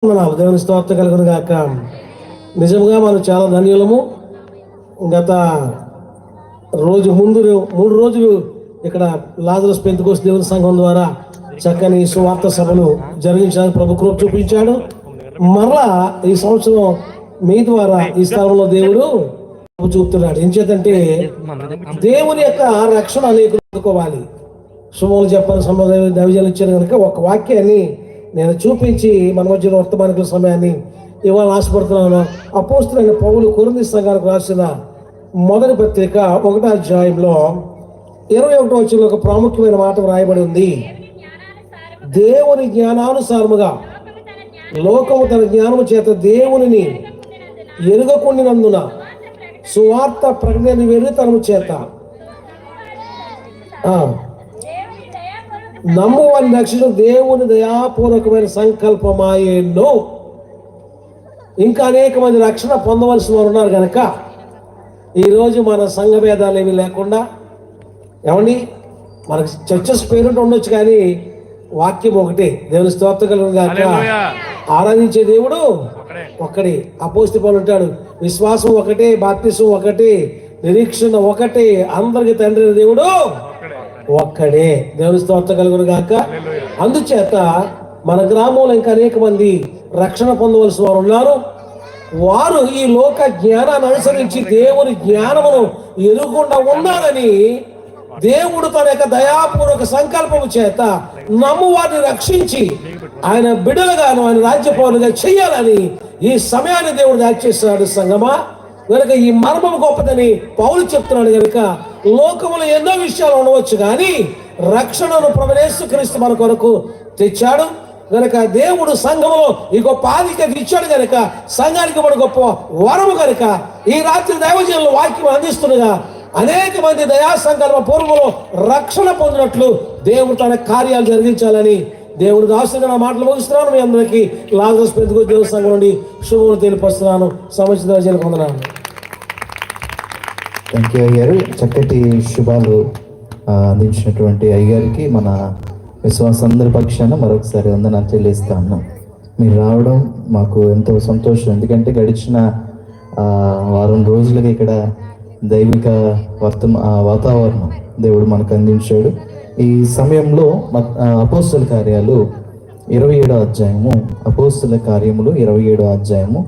దేవుని స్తోత్రం కలుగును గాక. నిజంగా మనం చాలా ధన్యులము. గత రోజు ముందు 3 రోజులు ఇక్కడ లాజరస్ పెంతెకోస్తు దేవుని సంఘం ద్వారా చక్కని సువార్త సభను జరిగించడానికి ప్రభు కృప చూపించాడు. మరలా ఈ సంవత్సరం మీ ద్వారా ఈ స్థలంలో దేవుడు చూపుతున్నాడు. ఏం చేతంటే దేవుని యొక్క రక్షణ అనేకులు అందుకోవాలి. సుమోలు చెప్పని సంబంధం దైవజనులు ఇచ్చారు కనుక ఒక వాక్యాన్ని నేను చూపించి మన మధ్యలో వర్తమానికుల సమయాన్ని ఇవాళ ఆశపడుతున్నాను. అపోస్తులైన పౌలు కొరింథీ సంఘానికి రాసిన మొదటి పత్రిక 1వ అధ్యాయంలో 21వ వచనంలో ఒక ప్రాముఖ్యమైన మాట వ్రాయబడి ఉంది. దేవుని జ్ఞానానుసారముగా లోకము తన జ్ఞానము చేత దేవునిని ఎరుగకుండినందున సువార్త ప్రకటన వెర్రితనము చేత నమ్ము వారిని రక్షించడం దేవుని దయాపూర్వకమైన సంకల్పమాయేనో. ఇంకా అనేక మంది రక్షణ పొందవలసిన వారు ఉన్నారు కనుక ఈరోజు మన సంఘ భేదాలు ఏమీ లేకుండా ఏమండి మనకు చర్చస్ పేరుంటూ ఉండొచ్చు కానీ వాక్యం ఒకటే. దేవుని స్తోత్రం కలుగును గాక. ఆరాధించే దేవుడు ఒక్కడే. అపోస్తలుడు పౌలు ఉంటాడు, విశ్వాసం ఒకటే, బాప్తిసం ఒకటే, నిరీక్షణ ఒకటే, అందరికి తండ్రి దేవుడు ఒక్కడే. దేవుని స్తోత్రం కలుగును గాక. అందుచేత మన గ్రామంలో ఇంకా అనేక మంది రక్షణ పొందవలసిన వారు ఉన్నారు. వారు ఈ లోక జ్ఞానాన్ని అనుసరించి దేవుని జ్ఞానమును ఎరుగకుండా ఉన్నారని దేవుడు తన యొక్క దయాపూర్వక సంకల్పము చేత నమ్ము వారిని రక్షించి ఆయన బిడ్డలుగాను ఆయన రాజ్యపౌరులుగా చెయ్యాలని ఈ సమయాన్ని దేవుడు దాచేస్తున్నాడు. సంగమా కనుక ఈ మర్మం గొప్పదని పౌలు చెప్తున్నాడు. కనుక లోకములో ఎన్నో విషయాలు ఉండవచ్చు కానీ రక్షణను ప్రభువు యేసుక్రీస్తు మన కొరకు తెచ్చాడు. కనుక దేవుడు సంఘములో ఈ గొప్ప ఆధిక్యత ఇచ్చాడు. కనుక సంఘానికి మన గొప్ప వరము. కనుక ఈ రాత్రి దైవజనులు వాక్యం అందిస్తుండగా అనేక మంది దయా సంకల్ప పూర్వములో రక్షణ పొందినట్లు దేవుడు తన కార్యాలు జరిగించాలని దేవుడు దాసుగా నా మాటలు ముగిస్తున్నాను. మీ అందరికీ లాజరస్ పెంతెకోస్తు దేవుని సంఘం నుండి శుభములు తెలియపరుస్తున్నాను. సముచిత దైవజనులకు వందనాలు. థ్యాంక్ యూ అయ్యారు. చక్కటి శుభాలు అందించినటువంటి అయ్యారికి మన విశ్వాసందరి పక్షాన మరొకసారి వందనాలు తెలియజేస్తాను. మీరు రావడం మాకు ఎంతో సంతోషం. ఎందుకంటే గడిచిన వారం రోజులుగా ఇక్కడ దైవిక వాతావరణం దేవుడు మనకు అందించాడు. ఈ సమయంలో అపోస్తల కార్యాలు 27వ అధ్యాయము, అపోస్తల కార్యములు 27వ అధ్యాయము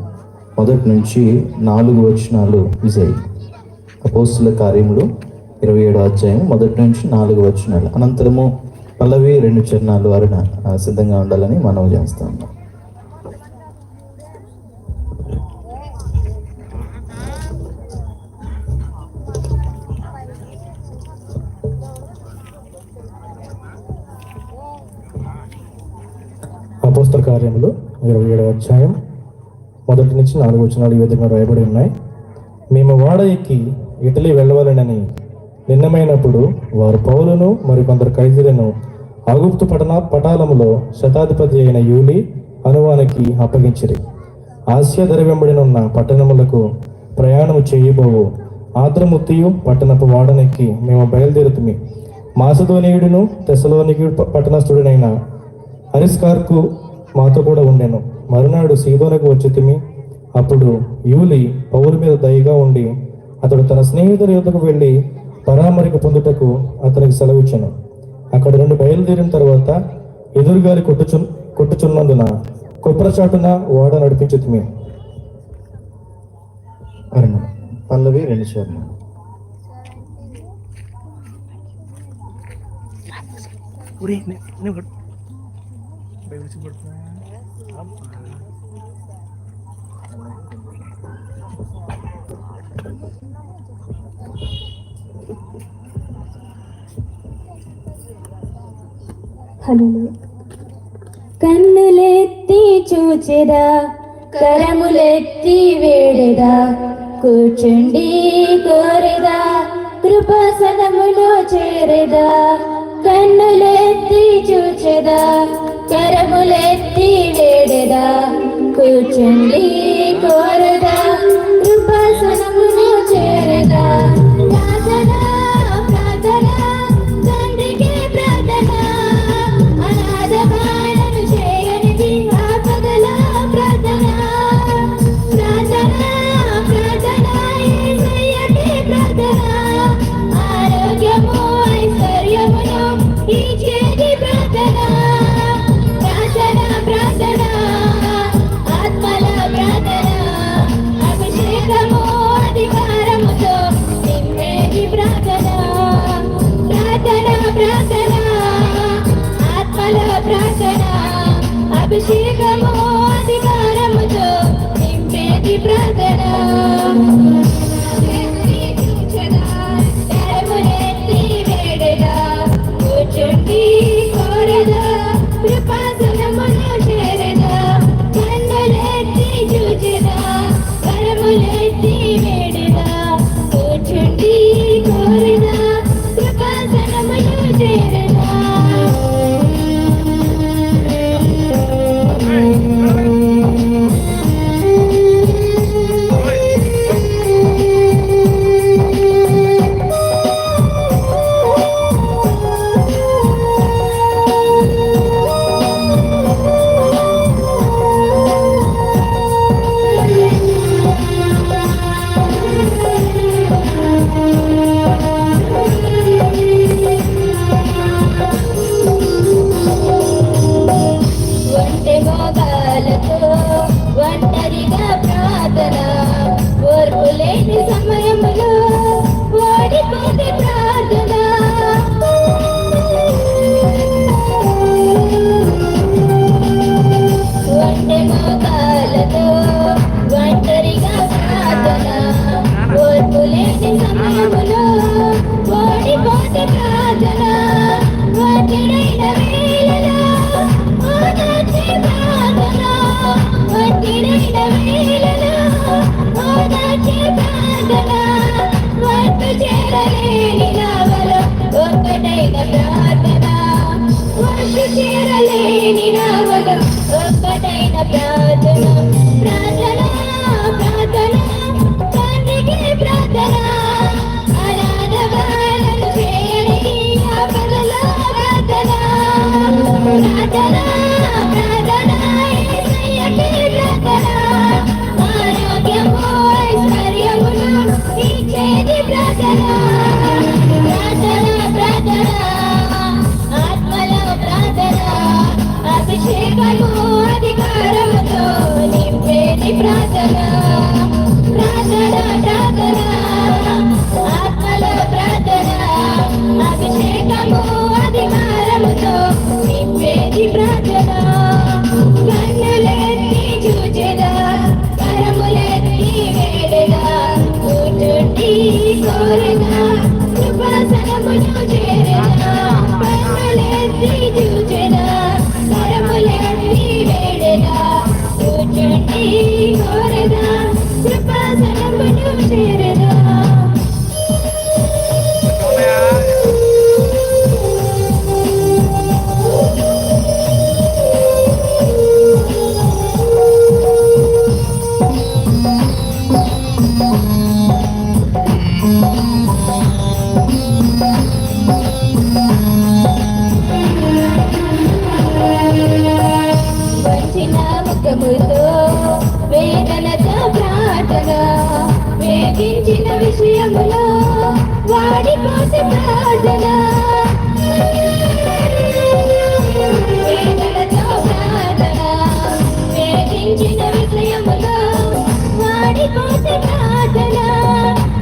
1 నుంచి 4 వచనాలు విజయ్. అపోస్తల కార్యములు 27వ అధ్యాయం 1 నుంచి 4 వచనాలు. అనంతరము పల్లవి 2 చరణాలు అరుణ సిద్ధంగా ఉండాలని మనవి చేస్తాము. అపోస్తల కార్యములు 27వ అధ్యాయం 1 నుంచి 4 వచనాలు ఈ విధంగా రాయబడి ఉన్నాయి. మేము ఓడ ఎక్కి ఇటలీ వెళ్ళవలనని నిర్ణయమైనప్పుడు వారు పౌలును మరికొందరు ఖైదీలను ఆగుప్తు పటాలములో శతాధిపతి అయిన యూలి అనువానికి అప్పగించిరి. ఆసియా ధర వెంబడినున్న పట్టణములకు ప్రయాణము చేయబోవు ఆద్రముత్తియు పట్టణపు వాడనెక్కి మేము బయలుదేరుతుమి. మాసిదోనీయుడును తెస్సలోనికీయుడు పట్టణస్థుడైన అరిస్టార్కు మాతో కూడా ఉండెను. మరునాడు సీదోనుకు వచ్చితిమి. అప్పుడు యూలి పౌలు మీద దయగా ఉండి అతడు తన స్నేహితుల యొద్దకు వెళ్ళి పరామరిక పొందుటకు అతనికి సెలవిచ్చాను. అక్కడ నుండి బయలుదేరిన తర్వాత ఎదురుగాలి కొట్టుచున్నందున కొప్పరచాటున ఓడ నడిపించుతిమి. అరుణ పల్లవి 2 చరణాలు. కన్నులెత్తి చూచెదా, కరములెత్తి వేడెదా, కూర్చుండి కోరెదా, కృపాసనములో చేరెదా. కన్నులెత్తి చూచెదా, కరములెత్తి వేడెదా, కూర్చుండి కోరెదా, కృపాసనములో చేరెదా. ప్రార్థన ప్రార్థన తండ్రికి ప్రార్థన, అనాథ బాలను చేయనిది ఆపదల కన్నులెత్తి వేడెదా కూర్చుండి కోరెదా కృపాసనమును చేరదా ఒంటె భోగాలతో ఒంటరిగా ప్రార్థన ఓర్పు లేని సమయములో ఓడిపోతే ప్రార్థన ఒంటె భోగాలతో ఒంటరిగా ప్రార్థన ఓర్పు లేని సమయములో ఓడిపోతే ప్రార్థన ఒంటరైన వేళలో ఓదార్చే ప్రార్థన ఒంటరైన వేళలో ఓదార్చే ప్రార్థన వర్త చేరలేని నావలో ఒక్కటైన ప్రార్థన వర్త చేరలేని నావలో ఒక్కటైన ప్రార్థన ప్రార్థన ప్రార్థన తండ్రికి ప్రార్థన అనాథ బాలను చేయని ఆపదలో ప్రార్థన ప్రార్థన ప్రార్థన యేసయ్యకి ప్రార్థన ఆరోగ్యము ఐశ్వర్యమును ఇచ్చేది ప్రార్థన ప్రార్థన ప్రార్థన ఆత్మలో ప్రార్థన అభిషేకము అధికారముతో నింపేది ప్రార్థన ప్రార్థన ప్రార్థన ఆత్మలో ప్రార్థన అభిషేకము అధికారముతో నింపేది ప్రార్థన కన్నులెత్తి చూచెదా కరములెత్తి వేడెదా కూర్చుండి కోరెదా కృపాసనమును చేరెదా కన్నులెత్తి చూచెదా కరములెత్తి వేడెదా కూర్చుండి కోరెదా కృపాసనమును చేరెదా వచ్చిన ముఖముతో వేదనతో ప్రార్థన వేగించిన విషయములో వాడిపోతే ప్రార్థన వేదనతో ప్రార్థన వేగించిన విషయములో వాడిపోతే ప్రార్థన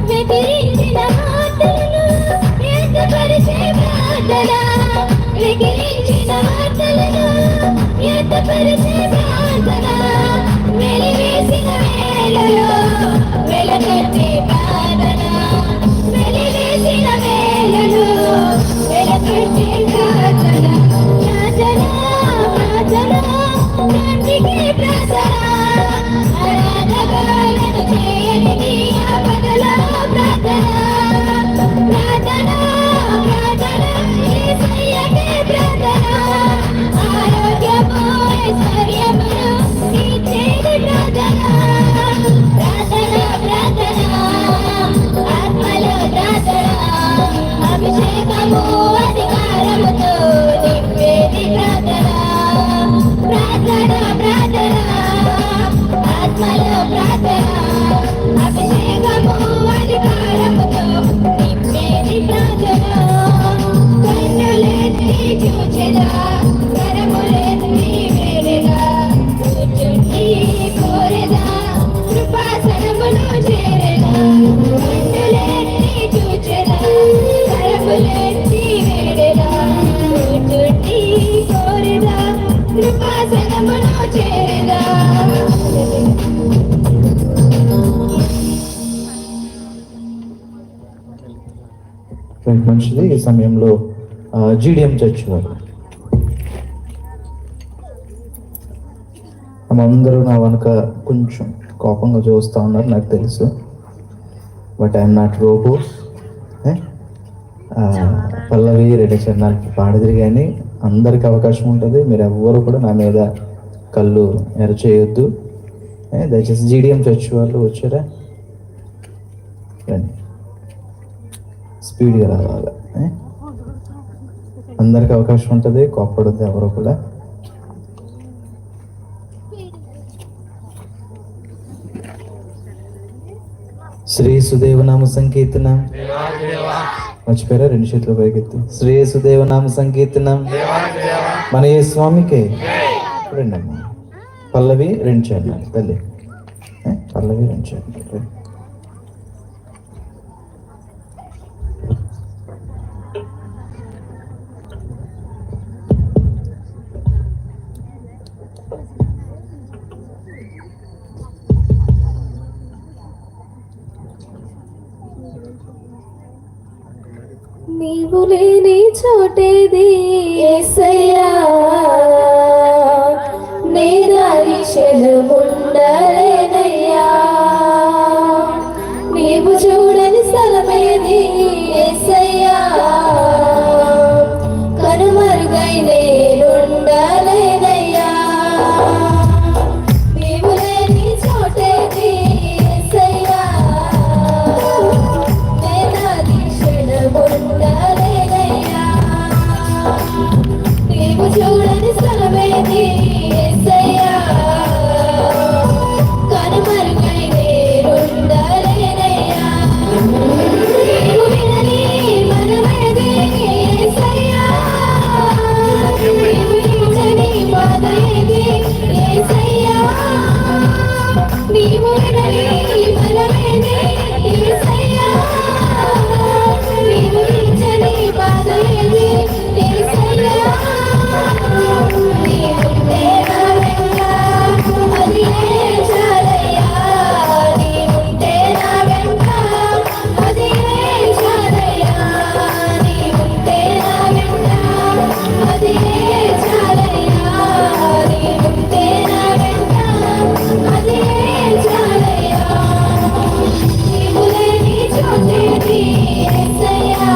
వ్యతిరించిన మాటలను వ్యక్తపరిచే ప్రార్థన వ్యతిరించిన మాటలను వ్యక్తపరిచే ప్రార్థన వెలివేసిన వేళలో వెలకట్టే ప్రార్థన వెలివేసిన వేళలో వెలకట్టే ప్రార్థన ప్రార్థన ప్రార్థన తండ్రికి ప్రార్థన ఆరాధనలను చేయని ఆపదలో ప్రార్థన ప్రార్థన ప్రార్థన యేసయ్యకే ప్రార్థన ఆరోగ్యము ఐశ్వర్యమును ఇచ్చేది ప్రార్థన ప్రార్థన ప్రార్థన ఆత్మలో ప్రార్థన అభిషేకము అధికారముతో నింపేది ప్రార్థన ప్రార్థన ప్రార్థన ఆత్మలో ప్రార్థన అభిషేకము అధికారముతో నింపేది ప్రార్థన కన్నులెత్తి చూచెదా కరములెత్తి వేడెదా కూర్చుండి కోరెదా కృపాసనమును చేరెదా కన్నులెత్తి చూచెదా కరములెత్తి వేడెదా కూర్చుండి కోరెదా కృపాసనమును చేరెదా మంచిది. ఈ సమయంలో జీడిఎం చర్చ్ వారు అందరూ నా వెనుక కొంచెం కోపంగా చూస్తూ ఉన్నారు, నాకు తెలుసు. But I'm not robot. పల్లవి 2 చరణాలకి పాడదిరి, కానీ అందరికి అవకాశం ఉంటుంది. మీరు ఎవ్వరు కూడా నా మీద కళ్ళు ఎర చేయొద్దు. దయచేసి జీడిఎం చర్చ్ వాళ్ళు వచ్చారా, రండి, స్పీడ్గా రావాలి. అందరికి అవకాశం ఉంటుంది, కోప్పడద్దు ఎవరు కూడా. శ్రీ సుదేవనామ సంకీర్తనం. మర్చిపోయారా? 2 చేతుల పైకెత్తి శ్రీ సుదేవనామ సంకీర్తనం. మన ఏ స్వామికే. రెండమ్మా పల్లవి 2 చరణాలు తల్లి, పల్లవి 2 చరణాలు. నీవు లేని చోటేది యేసయ్యా, నేనాది క్షణముండలేనయ్యా. నీవు చూడని స్థలమేది యేసయ్యా, కనుమరుగై నేనుండలేనయ్యా. నీవు లేని చోటేది యేసయ్యా, నేనాది క్షణముండలేనయ్యా. నీవు చూడని స్థలమేది యేసయ్యా, కనుమరుగై నేనుండలేనయ్యా. నీవు వినని మనమేది యేసయ్యా, నీవు ఇచ్చని బాధ ఏది యేసయ్యా. నీవు వినని మనమేది యేసయ్యా, నీవు ఇచ్చని బాధ ఏది యేసయ్యా. నీవుంటే నా వెంట అది ఏ చాలయ్యా, నీవుంటే నా వెంట అది ఏ చాలయ్యా. నీవుంటే నా వెంట అది ఏ చాలయ్యా, నీవుంటే నా వెంట అది ఏ చాలయ్యా. నీవు లేని చోటేది యేసయ్యా,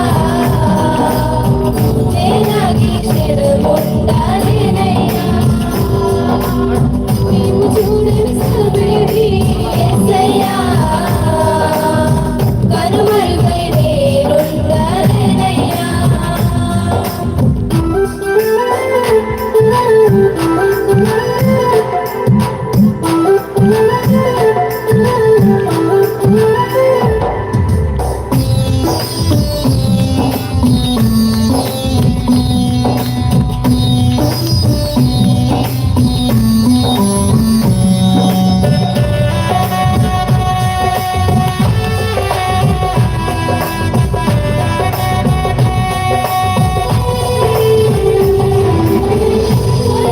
నేనాగి క్షణముండలేనయ్యా. నీవు చూడని స్థలమేది యేసయ్యా, కనుమరుగై నేనుండలేనయ్యా.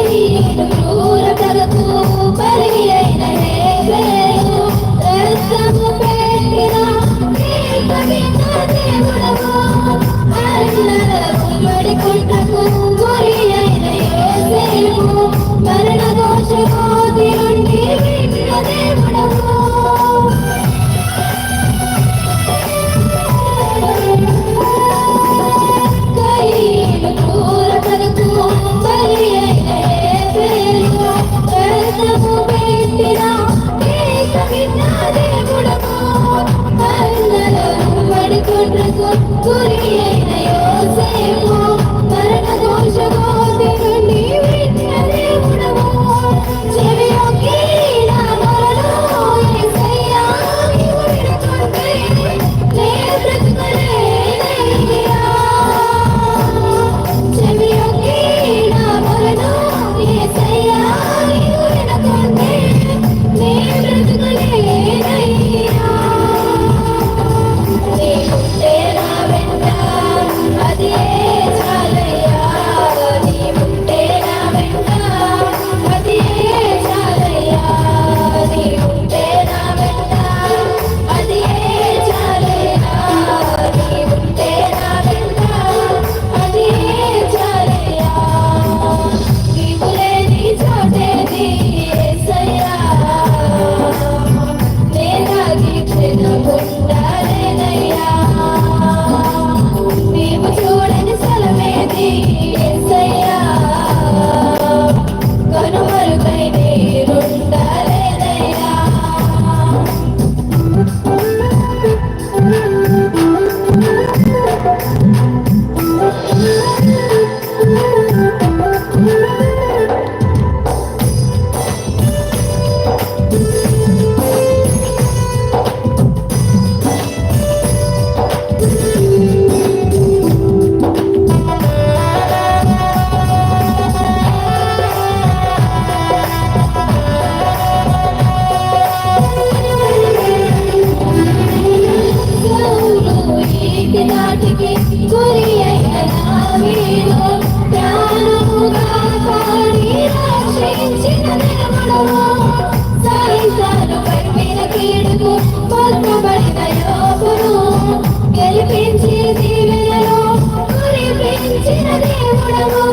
నీరు క్రూర కరకు బలి అయిన హేబెలు, రక్తము పెట్టిన నీకమిన్న దేవుడవు. అరణ్యల ఉమ్మడి కుంటకు గురి అయిన యోసేపు, మరణ దోషకోటి నుండి విడిచిన దేవుడవు. కయీను క్రూర కరకు బలి అయిన హేబెలు, రక్తము పెట్టిన నీకు పలుకబడిన యోగును గెలిపించి దీవెనలు కురిపించిన దేవుడవు.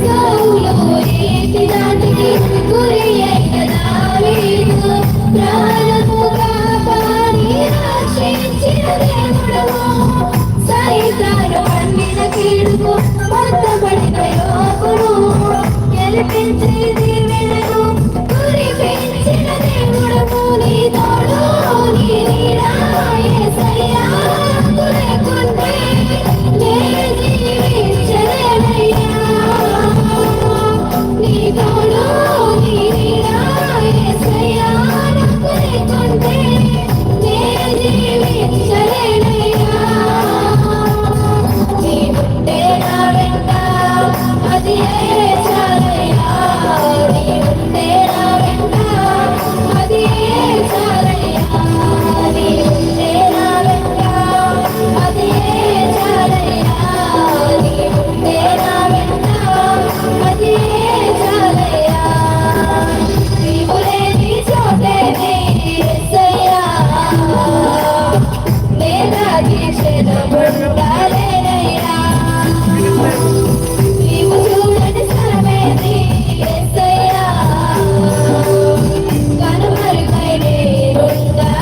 సౌలు నీతి దాటికి గురి అయిన దావీదు ప్రాణము కాపాడి రక్షించిన దేవుడవు. సైతాను పండిన కీడుకు పట్టబడిన యోగును గెలిపించి దీవెనలు కురిపించిన దేవుడవు. నీ తోడు నీ నీడ యేసయ్యా, లేకుంటే నే జీవించలేనయ్యా. నీ తోడు నీ నీడ యేసయ్యా, లేకుంటే నే జీవించలేనయ్యా. నీవుంటే నా వెంట అది చాలయ్యా. నీవుంటే నా వెంట అది చాలయ్యా. నీవుంటే నా వెంట అది చాలయ్యా. నీవుంటే నా వెంట అది చాలయ్యా. నీవు లేని చోటే యేసయ్యా, నేనాగి క్షణముండాలేనయ్యా. నీవు చూడని స్థలమేది యేసయ్యా, కనుమరుగై నేనుండాలేనయ్యా.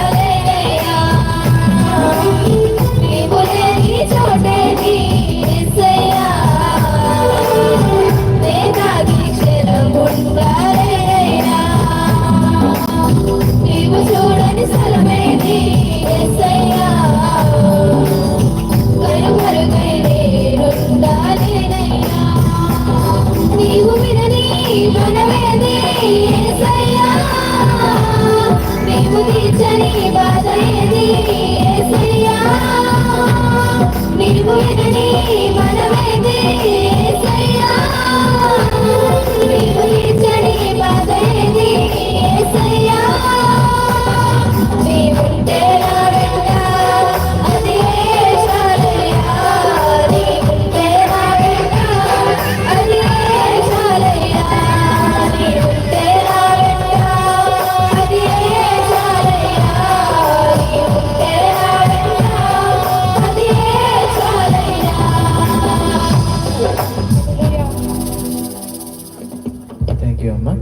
నీవు లేని చోటేది యేసయ్యా, నేనాగి క్షణముండాలేనయ్యా. నీవు చూడని స్థలమేది యేసయ్యా, కనుమరుగై నేనుండాలేనయ్యా. నీవు వినని మనమేది యేసయ్యా, నీవు తీర్చని బాధ ఏది యేసయ్యా. నీవు వినని మనమేది యేసయ్యా, నీవు తీర్చని బాధ ఏది యేసయ్యా. నీవుంటే నా వెంట అది చాలయ్యా. నీవుంటే నా వెంట అది చాలయ్యా. నీవుంటే నా వెంట అది చాలయ్యా. నీవుంటే నా వెంట అది చాలయ్యా. థ్యాంక్ యూ అమ్మా.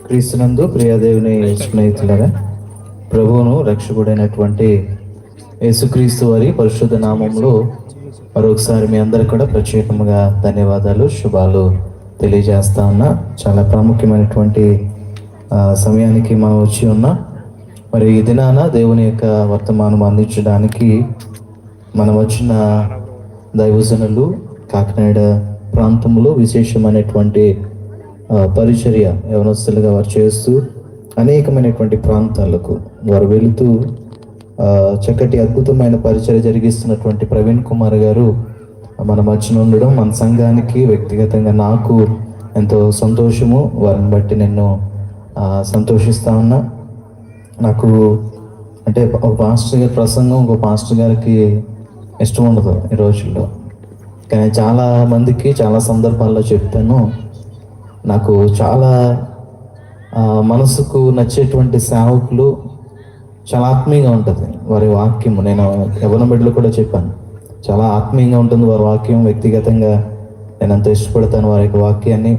క్రీస్తునందు ప్రియాదేవుని స్నేహితులరా, ప్రభువును రక్షకుడైనటువంటి యేసుక్రీస్తు వారి పరిశుద్ధ నామంలో మరొకసారి మీ అందరు కూడా ప్రత్యేకంగా ధన్యవాదాలు, శుభాలు తెలియజేస్తా ఉన్నా. చాలా ప్రాముఖ్యమైనటువంటి సమయానికి మనం వచ్చి ఉన్నాం. మరి ఈ దినాన దేవుని యొక్క వర్తమానం అందించడానికి మనం వచ్చిన దైవజనులు కాకినాడ ప్రాంతంలో విశేషమైనటువంటి పరిచర్య యవనస్తులుగా వారు చేస్తూ అనేకమైనటువంటి ప్రాంతాలకు వారు వెళుతూ చక్కటి అద్భుతమైన పరిచర్య జరిగిస్తున్నటువంటి ప్రవీణ్ కుమార్ గారు మన మధ్యన ఉండడం మన సంఘానికి వ్యక్తిగతంగా నాకు ఎంతో సంతోషము. వారిని బట్టి నేను సంతోషిస్తా ఉన్నా. నాకు అంటే ఒక పాస్టర్ గారి ప్రసంగం ఇంకో పాస్టర్ గారికి ఇష్టం ఉండదు ఈ రోజుల్లో, కానీ చాలా మందికి చాలా సందర్భాల్లో చెప్తాను. నాకు చాలా మనసుకు నచ్చేటువంటి సేవకులు చాలా ఆత్మీయంగా ఉంటుంది వారి వాక్యం. నేను యవ్వన బిడ్డలు కూడా చెప్పాను, చాలా ఆత్మీయంగా ఉంటుంది వారి వాక్యం. వ్యక్తిగతంగా నేను అంత ఇష్టపడతాను వారి యొక్క వాక్యాన్ని.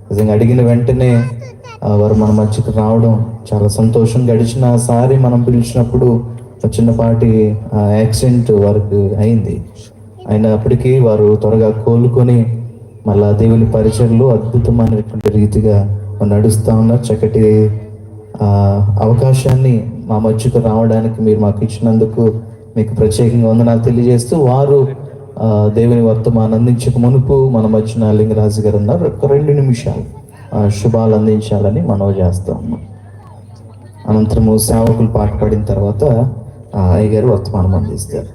నిజంగా అడిగిన వెంటనే వారు మన మధ్యకు రావడం చాలా సంతోషం. గడిచిన సారి మనం పిలిచినప్పుడు చిన్నపాటి యాక్సిడెంట్ వారికి అయింది. అయినప్పటికీ వారు త్వరగా కోలుకొని మళ్ళా దేవుని పరిచయలో అద్భుతమైనటువంటి రీతిగా నడుస్తూ ఉన్నారు. చక్కటి అవకాశాన్ని మా మధ్యకు రావడానికి మీరు మాకు ఇచ్చినందుకు మీకు ప్రత్యేకంగా వందనాలు తెలియజేస్తూ, వారు దేవుని వర్తమానం అందించక మునుపు మన మధ్యన లింగరాజు గారు ఉన్నారు. ఒక 2 నిమిషాలు శుభాలు అందించాలని మనవి చేస్తాము. అనంతరము సేవకులు పాట పాడిన తర్వాత అయ్యగారు వర్తమానం అందిస్తారు.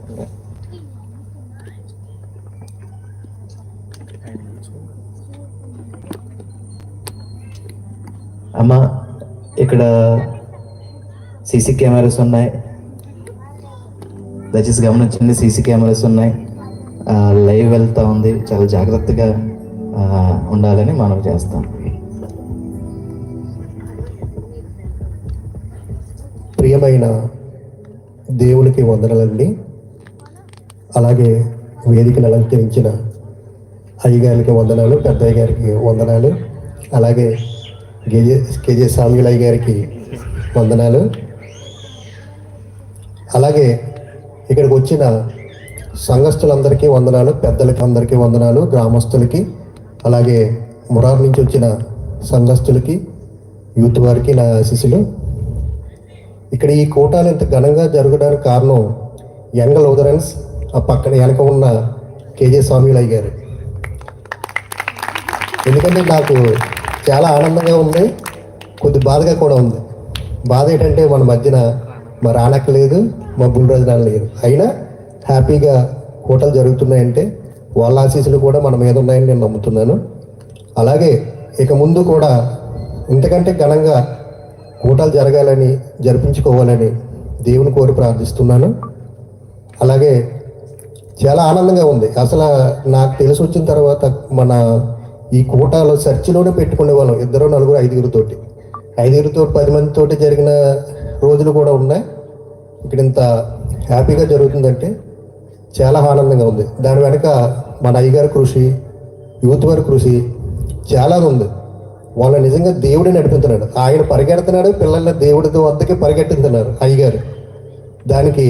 అమ్మ, ఇక్కడ సీసీ కెమెరాస్ ఉన్నాయి, దయచేసి గమనించండి. సీసీ కెమెరాస్ ఉన్నాయి. లైవ్ వెళ్తూ ఉంది, చాలా జాగ్రత్తగా ఉండాలని మనం చేస్తాం. ప్రియమైన దేవునికి వందనాలండి. అలాగే వేదికను అలంకరించిన అయ్యగారికి వందనాలు, పెద్దయ్య గారికి వందనాలు, అలాగే కేజే సామ్యులయ్య గారికి వందనాలు. అలాగే ఇక్కడికి వచ్చిన సంఘస్థులందరికీ వందనాలు, పెద్దలకి అందరికీ వందనాలు, గ్రామస్తులకి, అలాగే మురార్ నుంచి వచ్చిన సంఘస్థులకి, యూత్ వారికి నా ఆశీస్సులు. ఇక్కడ ఈ కూటాలు ఇంత ఘనంగా జరగడానికి కారణం యంగ్ లూథరన్స్, ఆ పక్కన వెనక ఉన్న కేజే స్వామిలయ్య గారు. ఎందుకంటే నాకు చాలా ఆనందంగా ఉంది, కొద్ది బాధగా కూడా ఉంది. బాధ ఏంటంటే మన మధ్యన మా రానక్క లేదు, మా బుల్రాజు నాన్న లేదు, అయినా హ్యాపీగా కూటలు జరుగుతున్నాయంటే వాళ్ళ ఆశీస్సులు కూడా మన మీద ఉన్నాయని నేను నమ్ముతున్నాను. అలాగే ఇక ముందు కూడా ఇంతకంటే ఘనంగా కూటాలు జరగాలని, జరిపించుకోవాలని దేవుని కోరి ప్రార్థిస్తున్నాను. అలాగే చాలా ఆనందంగా ఉంది. అసలు నాకు తెలిసి వచ్చిన తర్వాత మన ఈ కూటాలు చర్చిలోనే పెట్టుకునే వాళ్ళం, 2, 4, 5తోటి 10 మందితోటి జరిగిన రోజులు కూడా ఉన్నాయి. ఇక్కడ ఇంత హ్యాపీగా జరుగుతుందంటే చాలా ఆనందంగా ఉంది. దాని వెనక మన అయ్యగారి కృషి, యూత్ వారి కృషి చాలా ఉంది. వాళ్ళు నిజంగా దేవుడిని నడిపిస్తున్నాడు. ఆయన పరిగెడుతున్నాడు, పిల్లల్ని దేవుడి వద్దకి పరిగెట్టిస్తున్నారు అయ్యగారు. దానికి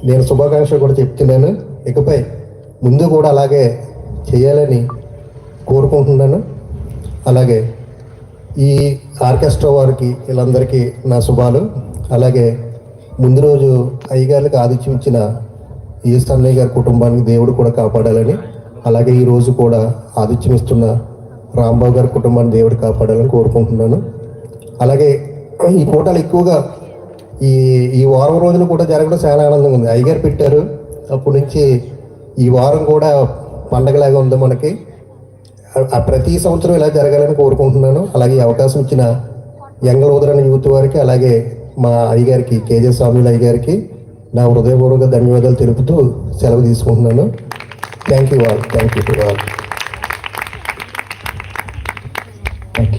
నేను శుభాకాంక్షలు కూడా చెప్తున్నాను. ఇకపై ముందు కూడా అలాగే చేయాలని కోరుకుంటున్నాను. అలాగే ఈ ఆర్కెస్ట్రా వారికి వీళ్ళందరికీ నా శుభాలు. అలాగే ముందు రోజు అయ్యగారికి ఆతిథ్యం ఇచ్చిన ఈఎస్ అన్నయ్య గారి కుటుంబానికి దేవుడు కూడా కాపాడాలని, అలాగే ఈరోజు కూడా ఆతిథ్యం ఇస్తున్న రాంబాబు గారి కుటుంబాన్ని దేవుడు కాపాడాలని కోరుకుంటున్నాను. అలాగే ఈ కూటాలు ఎక్కువగా ఈ వారం రోజులు కూడా జరగడం చాలా ఆనందంగా ఉంది. అయ్యగారు పెట్టారు, అప్పటి నుంచి ఈ వారం కూడా పండగలాగా ఉంది మనకి. ప్రతి సంవత్సరం ఇలా జరగాలని కోరుకుంటున్నాను. అలాగే అవకాశం ఇచ్చిన యంగ్ లూథరన్ యూత్ వారికి, అలాగే మా అయ్యగారికి కేజే స్వామిల అయ్యగారికి నా హృదయపూర్వక ధన్యవాదాలు తెలుపుతూ సెలవు తీసుకుంటున్నాను. Thank you all. Thank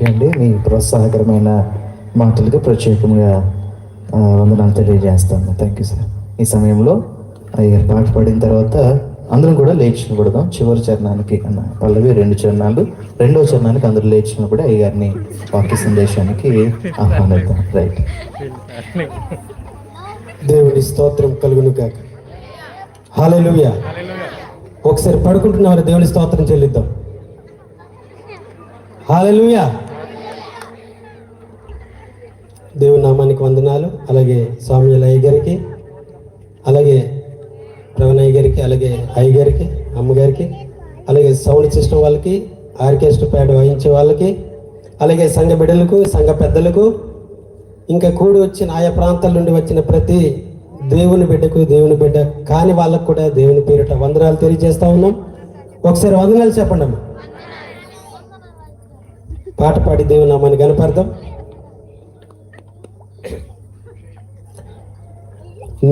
you అండి. మీ ప్రోత్సాహకరమైన మాటలకు ప్రత్యేకంగా వందనాలు తెలియజేస్తాను. Thank you sir. ఈ సమయంలో అయ్యారు పాట పాడిన తర్వాత అందరం కూడా లేచి నిలబడదాం. చివరి చరణానికి అన్న పల్లవి 2 చరణాలు, 2వ చరణానికి అందరూ లేచి నిలబడి అయ్యగారిని వాక్య సందేశానికి ఆహ్వానిద్దాం. రైట్. దేవుని స్తోత్రం కలుగును గాక. హల్లెలూయా. ఒకసారి పడుకుంటున్నారు, దేవుని స్తోత్రం చెల్లిద్దాం. హల్లెలూయా. దేవుని నామానికి వందనాలు. అలాగే స్వామి అయ్యగారికి, అలాగే ప్రవణయ్య గారికి, అలాగే అయ్యగారికి, అమ్మగారికి, అలాగే సౌండ్ సిస్టమ్ వాళ్ళకి, ఆర్కెస్ట్రా ప్యాడ్ వాయించే వాళ్ళకి, అలాగే సంఘ బిడ్డలకు, సంఘ పెద్దలకు, ఇంకా కూడి వచ్చిన ఆయా ప్రాంతాల నుండి వచ్చిన ప్రతి దేవుని బిడ్డకు, దేవుని బిడ్డ కాని వాళ్ళకు కూడా దేవుని పేరిట వందనాలు తెలియజేస్తా ఉన్నాం. ఒకసారి వందనాలు చెప్పండి అమ్మ. పాట పాడి దేవుని నామాన్ని కనపడదాం.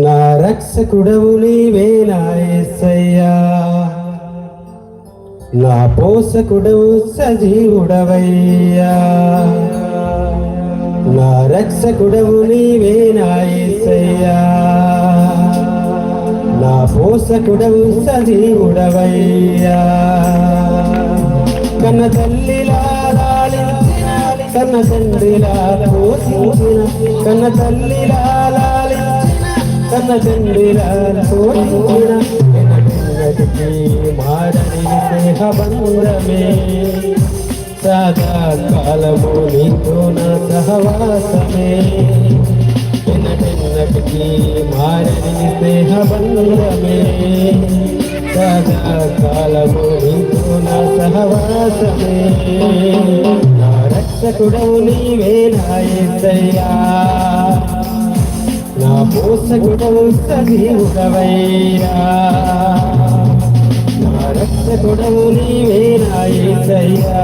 నా రక్షకుడవు నీవే నా యేసయ్యా, నా పోషకుడవు సజీవుడవయ్యా. నా రక్షకుడవు నీవే నా యేసయ్యా, నా పోషకుడవు సజీవుడవయ్యా. కన్న తల్లిలా లాలించిన, కన్న తండ్రిలా పోషించిన, కన్న తల్లిలా లాలించిన, కన్న తండ్రిలా పోషించిన ఎన్నటికీ మారని స్నేహ బంధమే. సదా కాలము నీతో నా సహవాసమే. ఎన్నటికీ మారని స్నేహ బంధమే. సదా కాలము నీతో నా సహవాసమే. నా రక్షకుడవు నీవే నా యేసయ్యా, నా పోషకుడవు సజీవుడవయ్యా. నా రక్షకుడవు నీవే నా యేసయ్యా,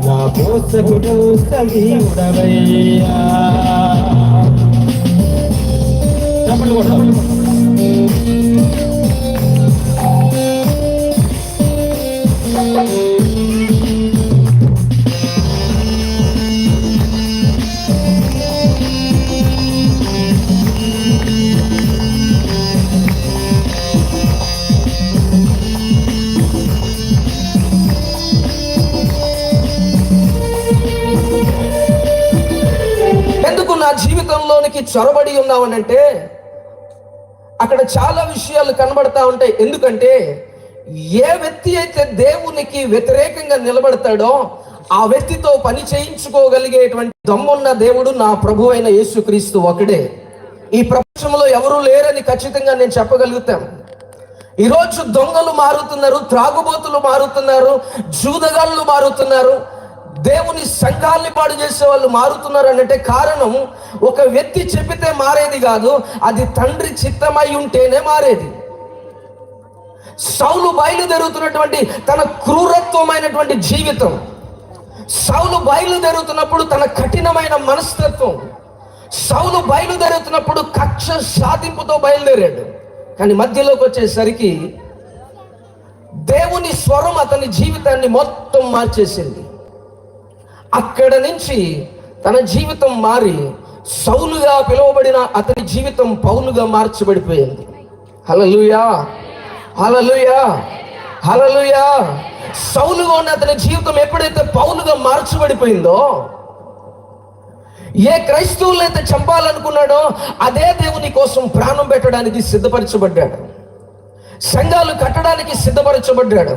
నా పోషకుడవు సజీవుడవయ్యా. చప్పట్లు కొడదాం. జీవితంలోనికి చొరబడి ఉన్నామనంటే అక్కడ చాలా విషయాలు కనబడతా ఉంటాయి. ఎందుకంటే ఏ వ్యక్తి అయితే దేవునికి వ్యతిరేకంగా నిలబడతాడో ఆ వ్యక్తితో పని చేయించుకోగలిగేటువంటి దమ్మున్న దేవుడు నా ప్రభు అయిన యేసుక్రీస్తు ఒకడే. ఈ ప్రపంచంలో ఎవరూ లేరని ఖచ్చితంగా నేను చెప్పగలుగుతాను. ఈరోజు దొంగలు మారుతున్నారు, త్రాగుబోతులు మారుతున్నారు, జూదగాళ్ళు మారుతున్నారు, దేవుని సంఘాల్ని పాడు చేసే వాళ్ళు మారుతున్నారు అంటే కారణం ఒక వ్యక్తి చెప్పితే మారేది కాదు, అది తండ్రి చిత్తమై ఉంటేనే మారేది. సౌలు బయలుదేరుతున్నటువంటి తన క్రూరత్వమైనటువంటి జీవితం, సౌలు బయలుదేరుతున్నప్పుడు తన కఠినమైన మనస్తత్వం, సౌలు బయలుదేరుతున్నప్పుడు కక్ష సాధింపుతో బయలుదేరాడు. కానీ మధ్యలోకి వచ్చేసరికి దేవుని స్వరం అతని జీవితాన్ని మొత్తం మార్చేసింది. అక్కడ నుంచి తన జీవితం మారి సౌలుగా పిలువబడిన అతని జీవితం పౌలుగా మార్చబడిపోయింది. హల్లెలూయా, హల్లెలూయా, హల్లెలూయా. సౌలుగా ఉన్న అతని జీవితం ఎప్పుడైతే పౌలుగా మార్చబడిపోయిందో, ఏ క్రైస్తవులను అయితే చంపాలనుకున్నాడో అదే దేవుని కోసం ప్రాణం పెట్టడానికి సిద్ధపరచబడ్డాడు, సంఘాలు కట్టడానికి సిద్ధపరచబడ్డాడు.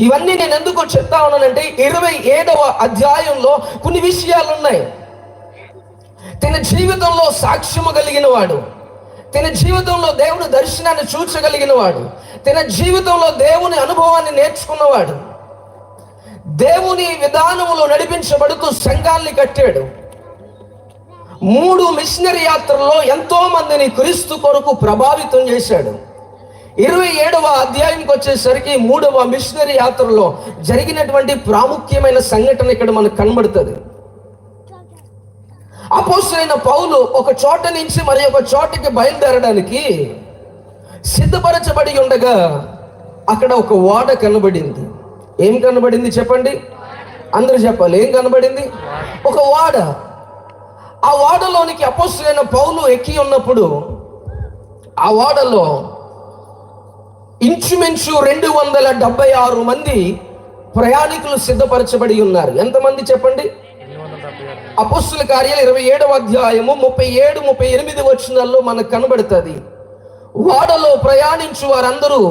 ఇవన్నీ నేను ఎందుకు చెప్తా ఉన్నానంటే 27వ అధ్యాయంలో కొన్ని విషయాలు ఉన్నాయి. తన జీవితంలో సాక్ష్యము కలిగిన వాడు, తన జీవితంలో దేవుని దర్శనాన్ని చూచగలిగిన వాడు, తన జీవితంలో దేవుని అనుభవాన్ని నేర్చుకున్నవాడు, దేవుని విధానములో నడిపించబడుతూ సంఘాన్ని కట్టాడు. 3 మిషనరీ యాత్రల్లో ఎంతో మందిని క్రీస్తు కొరకు ప్రభావితం చేశాడు. 27వ అధ్యాయంకి వచ్చేసరికి 3వ మిషనరీ యాత్రలో జరిగినటువంటి ప్రాముఖ్యమైన సంఘటన ఇక్కడ మనకు కనబడుతుంది. అపోస్తలుడైన పౌలు ఒక చోట నుంచి మరి ఒక చోటకి బయలుదేరడానికి సిద్ధపరచబడి ఉండగా అక్కడ ఒక ఓడ కనబడింది. ఏం కనబడింది చెప్పండి, అందరూ చెప్పాలి. ఏం కనబడింది? ఒక ఓడ. ఆ ఓడలోనికి అపోస్తలుడైన పౌలు ఎక్కి ఉన్నప్పుడు ఆ ఓడలో ఇంచుమించు 276 మంది ప్రయాణికులు సిద్ధపరచబడి ఉన్నారు. ఎంతమంది చెప్పండి? అపోస్తలుల కార్యాలు 27వ అధ్యాయము 37, 38 వచనాల్లో మనకు కనబడుతుంది. ఓడలో ప్రయాణించు వారందరూ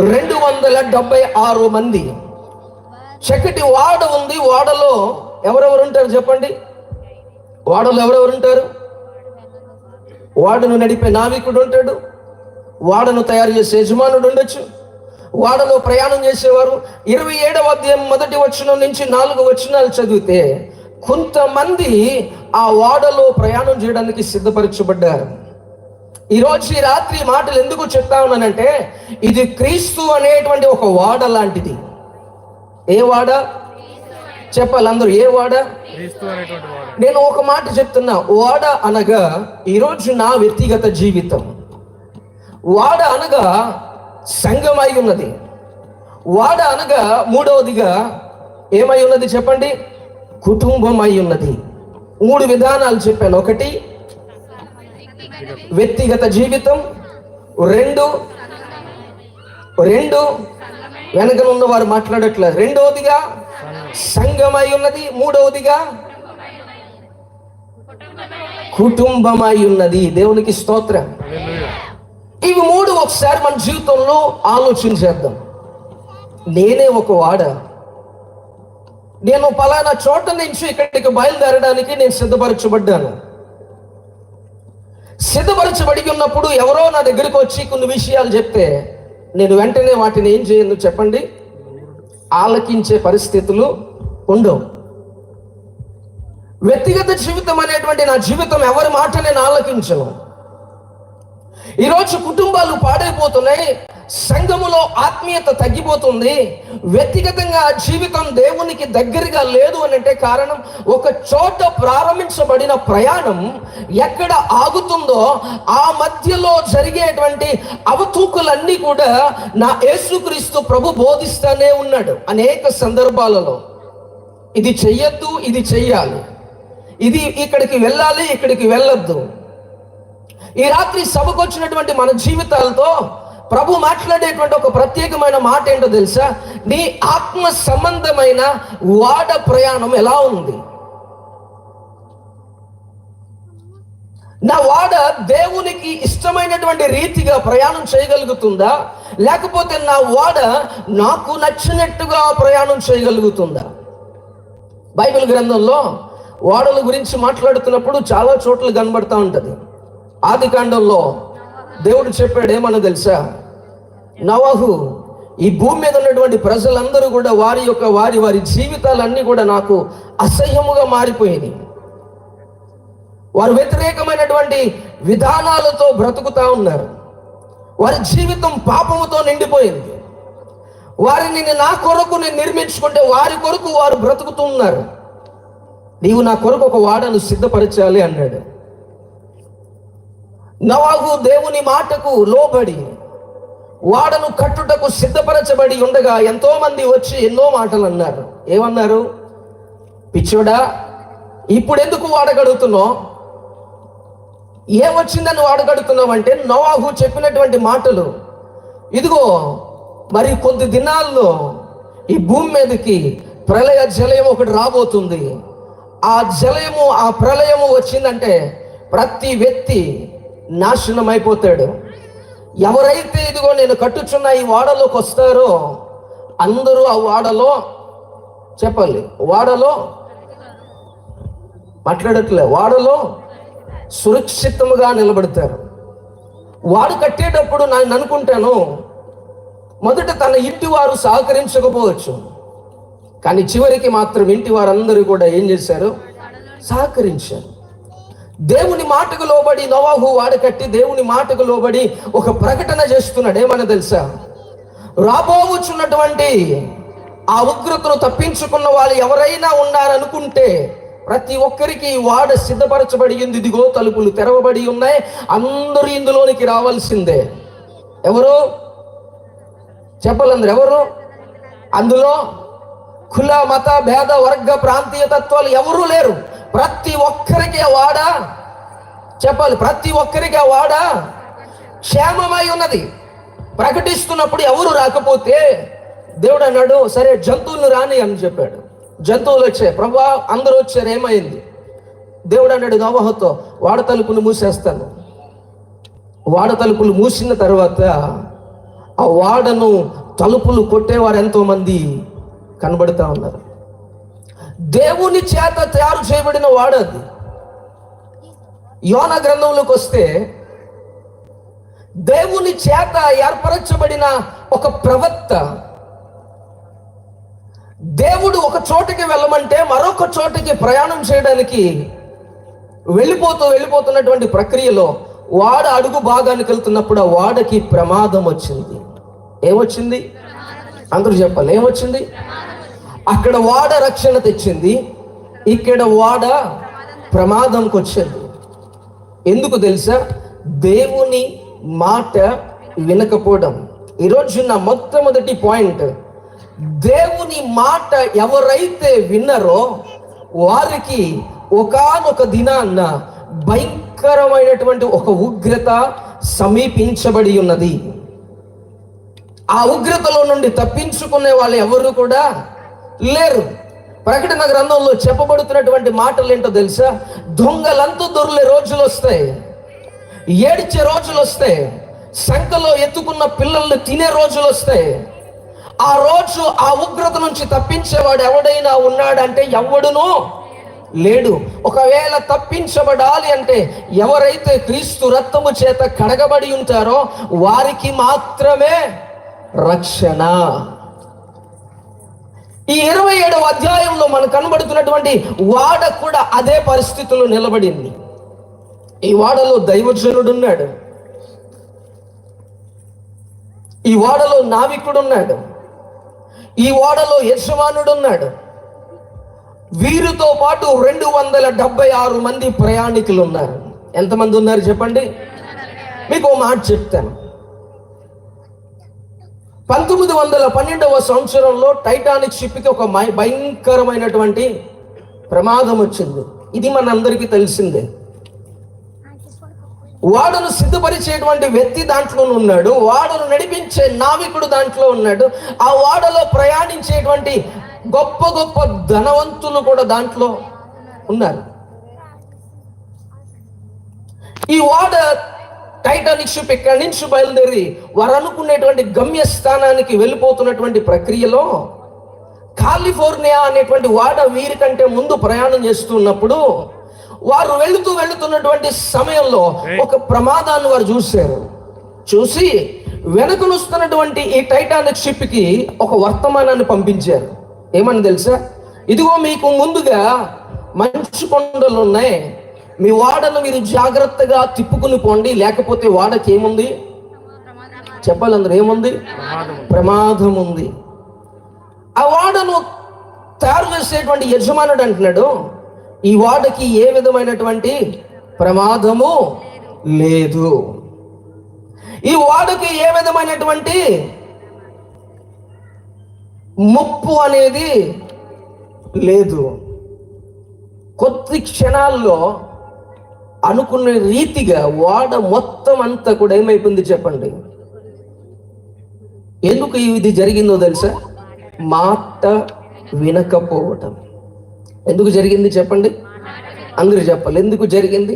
276 మంది. చక్కటి ఓడ ఉంది. ఓడలో ఎవరెవరు ఉంటారు చెప్పండి? ఓడలో ఎవరెవరు ఉంటారు? ఓడను నడిపే నావికుడు ఉంటాడు, ఓడను తయారు చేసే యజమానుడు ఉండొచ్చు, ఓడలో ప్రయాణం చేసేవారు. 27వ అధ్యాయం 1వ వచనం నుంచి 4 వచనాలు చదివితే కొంతమంది ఆ ఓడలో ప్రయాణం చేయడానికి సిద్ధపరచబడ్డారు. ఈరోజు ఈ రాత్రి మాటలు ఎందుకు చెప్తా ఉన్నానంటే ఇది క్రీస్తు అనేటువంటి ఒక ఓడ లాంటిది. ఏ ఓడ చెప్పాలి అందరూ? ఏ ఓడ? నేను ఒక మాట చెప్తున్నా. ఓడ అనగా ఈరోజు నా వ్యక్తిగత జీవితం, ఓడ అనగా సంఘమై ఉన్నది, ఓడ అనగా 3వదిగా ఏమై ఉన్నది చెప్పండి? కుటుంబం అయి ఉన్నది. 3 విధానాలు చెప్పాను. 1 వ్యక్తిగత జీవితం, 2 వెనకన ఉన్న వారు మాట్లాడట్లేదు, 2వదిగా సంఘమై ఉన్నది, 3వదిగా కుటుంబమై ఉన్నది. దేవునికి స్తోత్రం. ఇవి 3 ఒకసారి మన జీవితంలో ఆలోచించేద్దాం. నేనే ఒక వాడ, నేను పలానా చోట నుంచి ఇక్కడికి బయలుదేరడానికి నేను సిద్ధపరచబడ్డాను. సిద్ధపరచబడి ఉన్నప్పుడు ఎవరో నా దగ్గరికి వచ్చి కొన్ని విషయాలు చెప్తే నేను వెంటనే వాటిని ఏం చేయను చెప్పండి? ఆలకించే పరిస్థితులు ఉండవు. వ్యక్తిగత జీవితం అనేటువంటి నా జీవితం ఎవరి మాట నేను ఆలకించను. ఈరోజు కుటుంబాలు పాడైపోతున్నాయి, సంఘములో ఆత్మీయత తగ్గిపోతుంది, వ్యక్తిగతంగా జీవితం దేవునికి దగ్గరగా లేదు అని అంటే కారణం ఒక చోట ప్రారంభించబడిన ప్రయాణం ఎక్కడ ఆగుతుందో ఆ మధ్యలో జరిగేటువంటి అవతూకులన్నీ కూడా నా యేసుక్రీస్తు ప్రభు బోధిస్తూనే ఉన్నాడు అనేక సందర్భాలలో. ఇది చెయ్యొద్దు, ఇది చెయ్యాలి, ఇది ఇక్కడికి వెళ్ళాలి, ఇక్కడికి వెళ్ళొద్దు. ఈ రాత్రి సభకు వచ్చినటువంటి మన జీవితాలతో ప్రభు మాట్లాడేటువంటి ఒక ప్రత్యేకమైన మాట ఏంటో తెలుసా? నీ ఆత్మ సంబంధమైన వాడ ప్రయాణం ఎలా ఉంది? నా వాడ దేవునికి ఇష్టమైనటువంటి రీతిగా ప్రయాణం చేయగలుగుతుందా, లేకపోతే నా వాడ నాకు నచ్చినట్టుగా ప్రయాణం చేయగలుగుతుందా? బైబిల్ గ్రంథంలో ఓడల గురించి మాట్లాడుతున్నప్పుడు చాలా చోట్ల కనబడతా ఉంటుంది. ఆది కాండంలో దేవుడు చెప్పాడు ఏమన్నా తెలుసా? నోవహు, ఈ భూమి మీద ఉన్నటువంటి ప్రజలందరూ కూడా వారి జీవితాలన్నీ కూడా నాకు అసహ్యముగా మారిపోయినాయి. వారు వ్యతిరేకమైనటువంటి విధానాలతో బ్రతుకుతా ఉన్నారు. వారి జీవితం పాపముతో నిండిపోయింది. వారిని నా కొరకు నేను నిర్మించుకుంటే వారి కొరకు వారు బ్రతుకుతున్నారు. నీవు నా కొరకు ఒక వాడను సిద్ధపరచాలి అన్నాడు. నోవహు దేవుని మాటకు లోబడి వాడను కట్టుటకు సిద్ధపరచబడి ఉండగా ఎంతో మంది వచ్చి ఎన్నో మాటలు అన్నారు. ఏమన్నారు? పిచ్చోడా, ఇప్పుడు ఎందుకు వాడగడుగుతున్నావు? ఏమొచ్చిందని వాడగడుగుతున్నావు అంటే, నోవహు చెప్పినటువంటి మాటలు, ఇదిగో మరి కొద్ది దినాల్లో ఈ భూమి మీదకి ప్రళయ జలయం ఒకటి రాబోతుంది. ఆ ప్రళయము వచ్చిందంటే ప్రతి వ్యక్తి నాశనం అయిపోతాడు. ఎవరైతే ఇదిగో నేను కట్టుచున్న ఈ వాడలోకి వస్తారో అందరూ ఆ వాడలో చెప్పాలి, వాడలో మాట్లాడట్లే, వాడలో సురక్షితముగా నిలబడతారు. వాడు కట్టేటప్పుడు నేను అనుకుంటాను, మొదట తన ఇంటి వారు సహకరించకపోవచ్చు, కానీ చివరికి మాత్రం ఇంటి వారందరూ కూడా ఏం చేశారు? సహకరించారు. దేవుని మాటకు లోబడి నోవహు వాడ కట్టి దేవుని మాటకు లోబడి ఒక ప్రకటన చేస్తున్నాడు. ఏమని తెలుసా? రాబోచున్నటువంటి ఆ ఉగ్రతను తప్పించుకున్న వాళ్ళు ఎవరైనా ఉన్నారనుకుంటే ప్రతి ఒక్కరికి వాడ సిద్ధపరచబడి ఉంది. ఇదిగో తలుపులు తెరవబడి ఉన్నాయి, అందరూ ఇందులోనికి రావాల్సిందే. ఎవరు చెప్పాలందరూ? ఎవరు? అందులో కుల మత భేద వర్గ ప్రాంతీయ తత్వాలు ఎవరూ లేరు. ప్రతి ఒక్కరికి ఆ వాడ చెప్పాలి, ప్రతి ఒక్కరికి ఆ వాడ క్షేమమై ఉన్నది. ప్రకటిస్తున్నప్పుడు ఎవరు రాకపోతే దేవుడు అన్నాడు, సరే జంతువులు రాని అని చెప్పాడు. జంతువులు వచ్చాయి. ప్రభువా అందరూ వచ్చారు, ఏమైంది? దేవుడు అన్నాడు నోవహుతో, వాడ తలుపులు మూసేస్తాను. వాడ తలుపులు మూసిన తర్వాత ఆ వాడను తలుపులు కొట్టేవారు ఎంతో మంది కనబడుతూ ఉన్నారు. దేవుని చేత తయారు చేయబడిన వాడది. యోనా గ్రంథంలోకి వస్తే దేవుని చేత ఏర్పరచబడిన ఒక ప్రవక్త దేవుడు ఒక చోటికి వెళ్ళమంటే మరొక చోటికి ప్రయాణం చేయడానికి వెళ్ళిపోతున్నటువంటి ప్రక్రియలో వాడ అడుగు భాగానికి వెళ్తున్నప్పుడు ఆ వాడకి ప్రమాదం వచ్చింది. ఏమొచ్చింది? అందరూ చెప్పాలి, ఏమొచ్చింది? అక్కడ వాడ రక్షణ తెచ్చింది, ఇక్కడ వాడ ప్రమాదంకి వచ్చింది. ఎందుకు తెలుసా? దేవుని మాట వినకపోవడం. ఈరోజు నా మొట్టమొదటి పాయింట్, దేవుని మాట ఎవరైతే విన్నారో వారికి ఒకానొక దినాన్న భయంకరమైనటువంటి ఒక ఉగ్రత సమీపించబడి ఉన్నది. ఆ ఉగ్రతలో నుండి తప్పించుకునే వాళ్ళు ఎవరు కూడా లేరు. ప్రకటన గ్రంథంలో చెప్పబడుతున్నటువంటి మాటలు ఏంటో తెలుసా? దొంగలంతా దొర్లే రోజులు వస్తాయి, ఏడ్చే రోజులు వస్తాయి, సంకలో ఎత్తుకున్న పిల్లల్ని తినే రోజులు వస్తాయి. ఆ రోజు ఆ ఉగ్రత నుంచి తప్పించేవాడు ఎవడైనా ఉన్నాడంటే ఎవడునూ లేడు. ఒకవేళ తప్పించబడాలి అంటే ఎవరైతే క్రీస్తు రక్తము చేత కడగబడి ఉంటారో వారికి మాత్రమే రక్షణ. ఈ 27వ అధ్యాయంలో మనకు కనబడుతున్నటువంటి వాడ కూడా అదే పరిస్థితుల్లో నిలబడింది. ఈ వాడలో దైవజనుడు ఉన్నాడు, ఈ వాడలో నావికుడు ఉన్నాడు, ఈ వాడలో యజమానుడు ఉన్నాడు. వీరితో పాటు 276 మంది ప్రయాణికులు ఉన్నారు. ఎంతమంది ఉన్నారు చెప్పండి? మీకు ఓ మాట చెప్తాను. 1912వ సంవత్సరంలో టైటానిక్ షిప్కి ఒక భయంకరమైనటువంటి ప్రమాదం వచ్చింది. ఇది మనందరికీ తెలిసిందే. వాడను సిద్ధపరిచేటువంటి వ్యక్తి దాంట్లో ఉన్నాడు, వాడను నడిపించే నావికుడు దాంట్లో ఉన్నాడు, ఆ వాడలో ప్రయాణించేటువంటి గొప్ప గొప్ప ధనవంతులు కూడా దాంట్లో ఉన్నారు. ఈ ఓడ టైటానిక్ షిప్ ఇక్కడి నుంచి బయలుదేరి వారు అనుకునేటువంటి గమ్యస్థానానికి వెళ్ళిపోతున్నటువంటి ప్రక్రియలో కాలిఫోర్నియా అనేటువంటి ఓడ వీరికంటే ముందు ప్రయాణం చేస్తున్నప్పుడు వారు వెళుతున్నటువంటి సమయంలో ఒక ప్రమాదాన్ని వారు చూసి వెనకనొస్తున్నటువంటి ఈ టైటానిక్ షిప్ కి ఒక వర్తమానాన్ని పంపించారు. ఏమని తెలుసా? ఇదిగో మీకు ముందుగా మంచు కొండలు ఉన్నాయి, మీ ఓడను మీరు జాగ్రత్తగా తిప్పుకుని పోండి, లేకపోతే ఓడకి ఏముంది చెప్పాలి అందరూ, ఏముంది? ప్రమాదం ఉంది. ఆ ఓడను తయారు చేసేటువంటి యజమానుడు అంటున్నాడు, ఈ ఓడకి ఏ విధమైనటువంటి ప్రమాదము లేదు, ఈ ఓడకి ఏ విధమైనటువంటి ముప్పు అనేది లేదు. కొద్ది క్షణాల్లో అనుకున్న రీతిగా ఓడ మొత్తం అంతా కూడా ఏమైపోయింది చెప్పండి? ఎందుకు ఇది జరిగిందో తెలుసా? మాట వినకపోవటం. ఎందుకు జరిగింది చెప్పండి? అందరూ చెప్పాలి, ఎందుకు జరిగింది?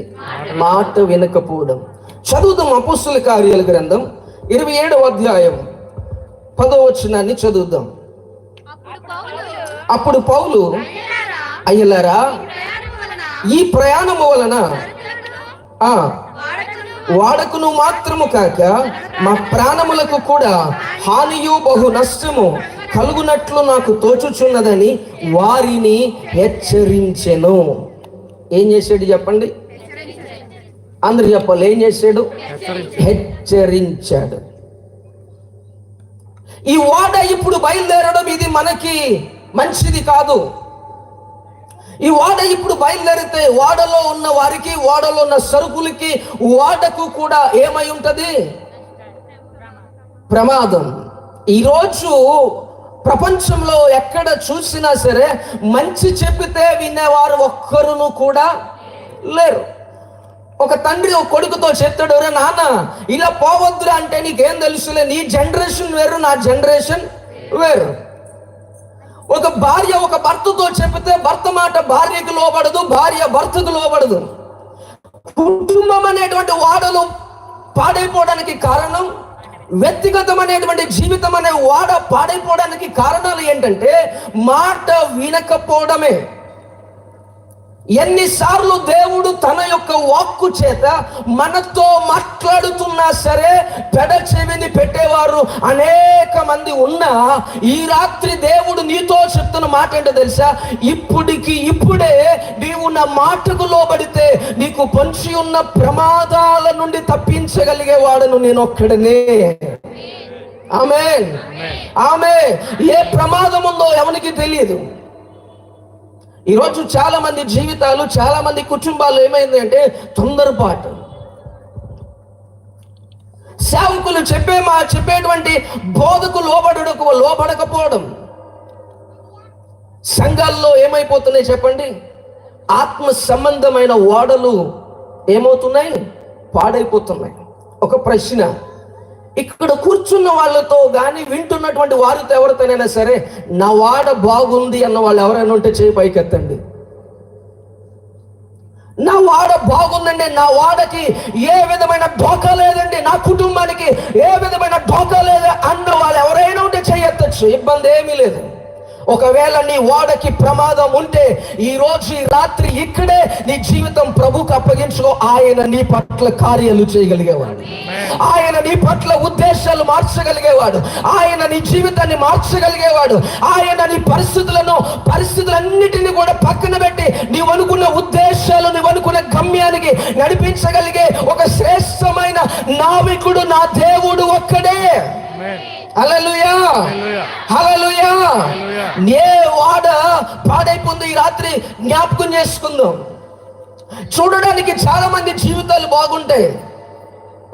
మాట వినకపోవడం. చదువుదాం అపోస్తల కార్యాల గ్రంథం 27వ అధ్యాయం 10వ వచనాన్ని చదువుదాం. అప్పుడు పౌలు, అయ్యలారా, ఈ ప్రయాణము వలన వాడకును మాత్రము కాక మా ప్రాణములకు కూడా హానియు బహు నష్టము కలుగునట్లు నాకు తోచుచున్నదని వారిని హెచ్చరించెను. ఏం చేశాడు చెప్పండి? అందరు చెప్పాలి, ఏం చేశాడు? హెచ్చరించాడు. ఈ ఓడ ఇప్పుడు బయలుదేరడం ఇది మనకి మంచిది కాదు. ఈ ఓడ ఇప్పుడు బయలుదేరితే ఓడలో ఉన్న వారికి, ఓడలో ఉన్న సరుకులకి, ఓడకు కూడా ఏమై ఉంటది? ప్రమాదం. ఈరోజు ప్రపంచంలో ఎక్కడ చూసినా సరే మంచి చెప్పితే వినేవారు ఒక్కరును కూడా లేరు. ఒక తండ్రి ఒక కొడుకుతో చెప్తాడు, రే నాన్న ఇలా పోవద్దురా అంటే, నీకేం తెలుసులే, నీ జనరేషన్ వేరు, నా జనరేషన్ వేరు. ఒక భార్య ఒక భర్తతో చెప్తే భర్త మాట భార్యకు లోబడదు, భార్య భర్తకు లోబడదు. కుటుంబం అనేటువంటి ఓడలు పాడైపోవడానికి కారణం, వ్యక్తిగతమైనటువంటి జీవితం అనే ఓడ పాడైపోవడానికి కారణాలు ఏంటంటే మాట వినకపోవడమే. ఎన్నిసార్లు దేవుడు తన యొక్క వాక్కు చేత మనతో మాట్లాడుతున్నా సరే పెడ చెవిని పెట్టేవారు అనేక మంది ఉన్నా, ఈ రాత్రి దేవుడు నీతో చెప్తున్న మాట ఏంటో తెలుసా? ఇప్పుడే నీవు నా మాటకు లోబడితే నీకు పొంచి ఉన్న ప్రమాదాల నుండి తప్పించగలిగేవాడను నేను ఒక్కడనే. ఆమేన్, ఆమేన్. ఏ ప్రమాదం ఉందో ఎవరికి తెలియదు. ఈరోజు చాలా మంది జీవితాలు, చాలా మంది కుటుంబాలు ఏమైంది అంటే తొందరపాటు. సేవకులు చెప్పేటువంటి బోధకు లోబడకపోవడం. సంఘాల్లో ఏమైపోతున్నాయి చెప్పండి? ఆత్మ సంబంధమైన ఓడలు ఏమవుతున్నాయి? పాడైపోతున్నాయి. ఒక ప్రశ్న, ఇక్కడ కూర్చున్న వాళ్ళతో కానీ వింటున్నటువంటి వారితో ఎవరితోనైనా సరే నా వాడ బాగుంది అన్న వాళ్ళు ఎవరైనా ఉంటే చేయి పైకెత్తండి. నా వాడ బాగుందండి, నా వాడకి ఏ విధమైన ఢోకా లేదండి, నా కుటుంబానికి ఏ విధమైన ఢోకా లేదు అన్న వాళ్ళు ఎవరైనా ఉంటే చేయొచ్చు, ఇబ్బంది ఏమీ లేదు. ఒకవేళ నీ వాడకి ప్రమాదం ఉంటే ఈ రోజు ఈ రాత్రి ఇక్కడే నీ జీవితం ప్రభుకు అప్పగించుకో. ఆయన నీ పట్ల కార్యాలు చేయగలిగేవాడు, ఆయన నీ పట్ల ఉద్దేశాలు మార్చగలిగేవాడు, ఆయన నీ జీవితాన్ని మార్చగలిగేవాడు, ఆయన నీ పరిస్థితులన్నిటిని కూడా పక్కన పెట్టి నీవు అనుకున్న ఉద్దేశాలు, నీవు అనుకున్న గమ్యానికి నడిపించగలిగే ఒక శ్రేష్టమైన నావికుడు నా దేవుడు ఒక్కడే. హల్లెలూయా, హల్లెలూయా. ఏ వాడ పాడైపోయింది ఈ రాత్రి జ్ఞాపకం చేసుకుందాం. చూడడానికి చాలా మంది జీవితాలు బాగుంటాయి.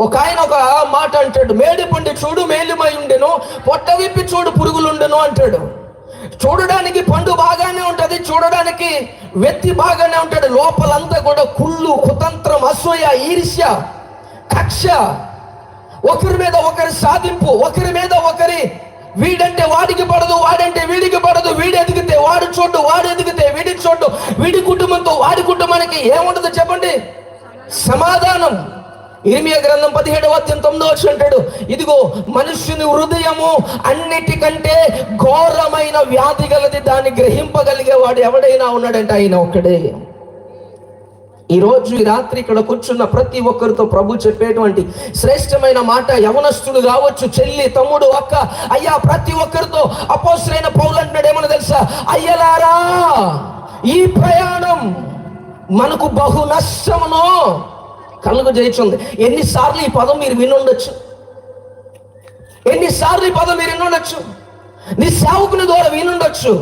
ఒక ఆయన ఒక మాట అంటాడు, మేడి పండు చూడు మేలిమై ఉండెను, పొట్ట విప్పి చూడు పురుగులుండెను అంటాడు. చూడడానికి పండు బాగానే ఉంటది, చూడడానికి వ్యక్తి బాగానే ఉంటాడు, లోపలంతా కూడా కుళ్ళు, కుతంత్రం, అసూయ, ఈర్ష్య, కక్ష, ఒకరి మీద ఒకరి సాధింపు, ఒకరి మీద ఒకరి, వీడంటే వాడికి పడదు, వాడంటే వీడికి పడదు, వీడు ఎదిగితే వాడు చోటు, వాడు ఎదిగితే వీడి చోటు, వీడి కుటుంబంతో వాడి కుటుంబానికి ఏముండదు చెప్పండి? సమాధానం. ఇర్మియా గ్రంథం 17వ అధ్యాయం 9వ వచనం అంటాడు, ఇదిగో మనుష్యుని హృదయము అన్నిటికంటే ఘోరమైన వ్యాధి గలది, దాన్ని గ్రహింపగలిగేవాడు ఎవడైనా ఉన్నాడంటే ఆయన ఒక్కడే. ఈరోజు ఈ రాత్రి ఇక్కడ కూర్చున్న ప్రతి ఒక్కరితో ప్రభు చెప్పేటువంటి శ్రేష్టమైన మాట, యవనస్తుడు కావచ్చు, చెల్లి, తమ్ముడు, అక్క, అయ్యా, ప్రతి ఒక్కరితో అపోస్తలుడైన పౌలు అంటున్నాడు ఏమన్నా తెలుసా? అయ్యలారా, ఈ ప్రయాణం మనకు బహు నష్టమును కలుగు చేయించుంది. ఎన్నిసార్లు ఈ పదం మీరు వినుండొచ్చు, ఎన్నిసార్లు ఈ పదం మీరు వినుండొచ్చు. నీ సేవకుని ద్వారా వినుండొచ్చు,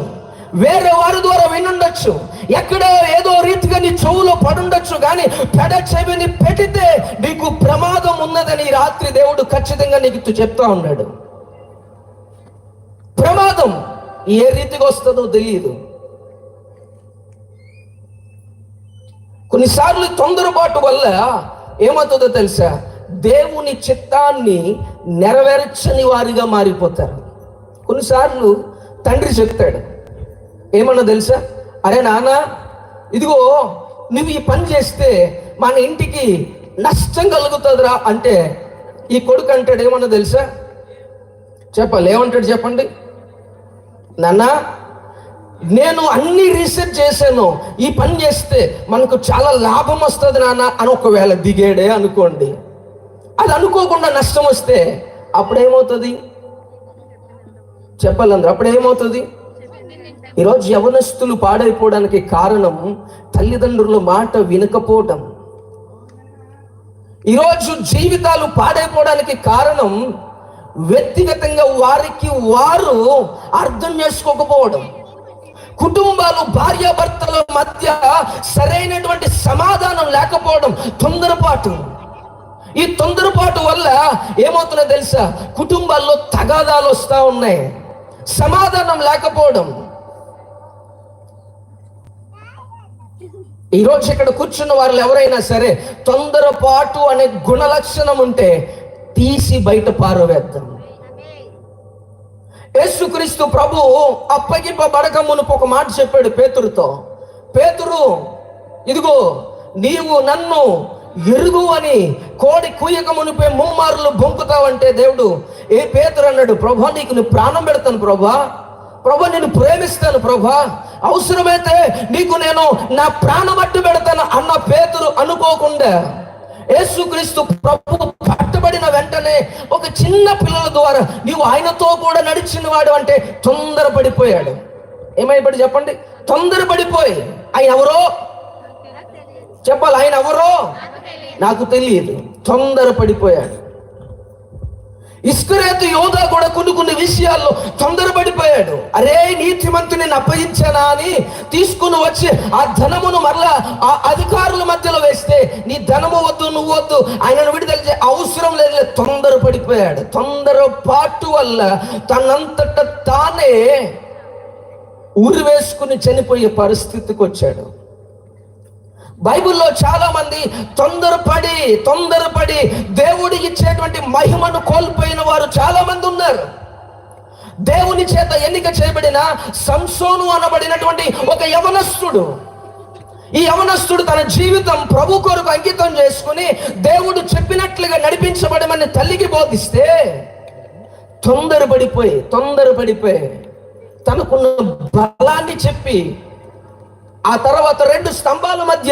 వేరే వారి ద్వారా వినుండొచ్చు, ఎక్కడో ఏదో రీతిగా నీ చెవులో పడుండొచ్చు. కానీ పెడ చెవిని పెడితే నీకు ప్రమాదం ఉన్నదని రాత్రి దేవుడు ఖచ్చితంగా నీకు చెప్తా ఉన్నాడు. ప్రమాదం ఏ రీతిగా వస్తుందో తెలియదు. కొన్నిసార్లు తొందరపాటు వల్ల ఏమవుతుందో తెలుసా? దేవుని చిత్తాన్ని నెరవేర్చని వారిగా మారిపోతారు. కొన్నిసార్లు తండ్రి చెప్తాడు ఏమన్నా తెలుసా? అరే నాన్న, ఇదిగో నువ్వు ఈ పని చేస్తే మన ఇంటికి నష్టం కలుగుతుందిరా అంటే ఈ కొడుకు అంటాడు ఏమన్నా తెలుసా? చెప్పాలి, ఏమంటాడు చెప్పండి? నాన్న, నేను అన్ని రీసెర్చ్ చేశాను, ఈ పని చేస్తే మనకు చాలా లాభం వస్తుంది నాన్న అని ఒకవేళ దిగాడే అనుకోండి, అది అనుకోకుండా నష్టం వస్తే అప్పుడేమవుతుంది చెప్పాలందరూ? అప్పుడేమవుతుంది? ఈరోజు యవనస్తులు పాడైపోవడానికి కారణం తల్లిదండ్రుల మాట వినకపోవటం. ఈరోజు జీవితాలు పాడైపోవడానికి కారణం వ్యక్తిగతంగా వారికి వారు అర్థం చేసుకోకపోవడం. కుటుంబాలు, భార్యాభర్తల మధ్య సరైనటువంటి సమాధానం లేకపోవడం, తొందరపాటు. ఈ తొందరపాటు వల్ల ఏమవుతుందో తెలుసా? కుటుంబాల్లో తగాదాలు వస్తూ ఉన్నాయి, సమాధానం లేకపోవడం. ఈరోజు ఇక్కడ కూర్చున్న వారు ఎవరైనా సరే తొందరపాటు అనే గుణ లక్షణం ఉంటే తీసి బయట పారవేద్దాం. యేసుక్రీస్తు ప్రభు అప్పగింపబడక మునుపు ఒక మాట చెప్పాడు పేతురుతో, పేతురు, ఇదిగో నీవు నన్ను ఎరుగు అని కోడి కూయక మునిపే ముమ్మారులు బొంకుతావంటే దేవుడు ఏ పేతురు అన్నాడు, ప్రభా నీకు నేను ప్రాణం పెడతాను ప్రభా, ప్రభా నేను ప్రేమిస్తాను ప్రభా, అవసరమైతే నీకు నేను నా ప్రాణం అడ్డు పెడతాను అన్న పేతురు అనుకోకుండా యేసుక్రీస్తు ప్రభు పట్టబడిన వెంటనే ఒక చిన్న పిల్లల ద్వారా నీవు ఆయనతో కూడా నడిచిన వాడు అంటే తొందరపడిపోయాడు. ఏమైపోయాడు చెప్పండి? తొందరపడిపోయి. ఆయన ఎవరో చెప్పాలి, ఆయన ఎవరో నాకు తెలియదు, తొందరపడిపోయాడు. ఇస్కరియోతు యోధా కూడా కొన్ని విషయాల్లో తొందరపడిపోయాడు. అరే, నీతిమంతుని అప్పగించానా అని తీసుకుని వచ్చి ఆ ధనమును మరలా ఆ అధికారుల మధ్యలో వేస్తే నీ ధనము వద్దు, నువ్వు వద్దు, ఆయనను విడుదల చే అవసరం లేదు, తొందరపడిపోయాడు. తొందరపాటు వల్ల తనంతట తానే ఉరి వేసుకుని చనిపోయే పరిస్థితికి వచ్చాడు. బైబిల్లో చాలా మంది తొందరపడి దేవుడి ఇచ్చేటువంటి మహిమను కోల్పోయిన వారు చాలా మంది ఉన్నారు. దేవుని చేత ఎన్నిక చేయబడిన సంసోను అనబడినటువంటి ఒక యవనస్తుడు, ఈ యవనస్తుడు తన జీవితం ప్రభు కొరకు అంకితం చేసుకుని దేవుడు చెప్పినట్లుగా నడిపించబడమని తల్లికి బోధిస్తే తొందరపడిపోయి తనకున్న బలాన్ని చెప్పి ఆ తర్వాత 2 స్తంభాల మధ్య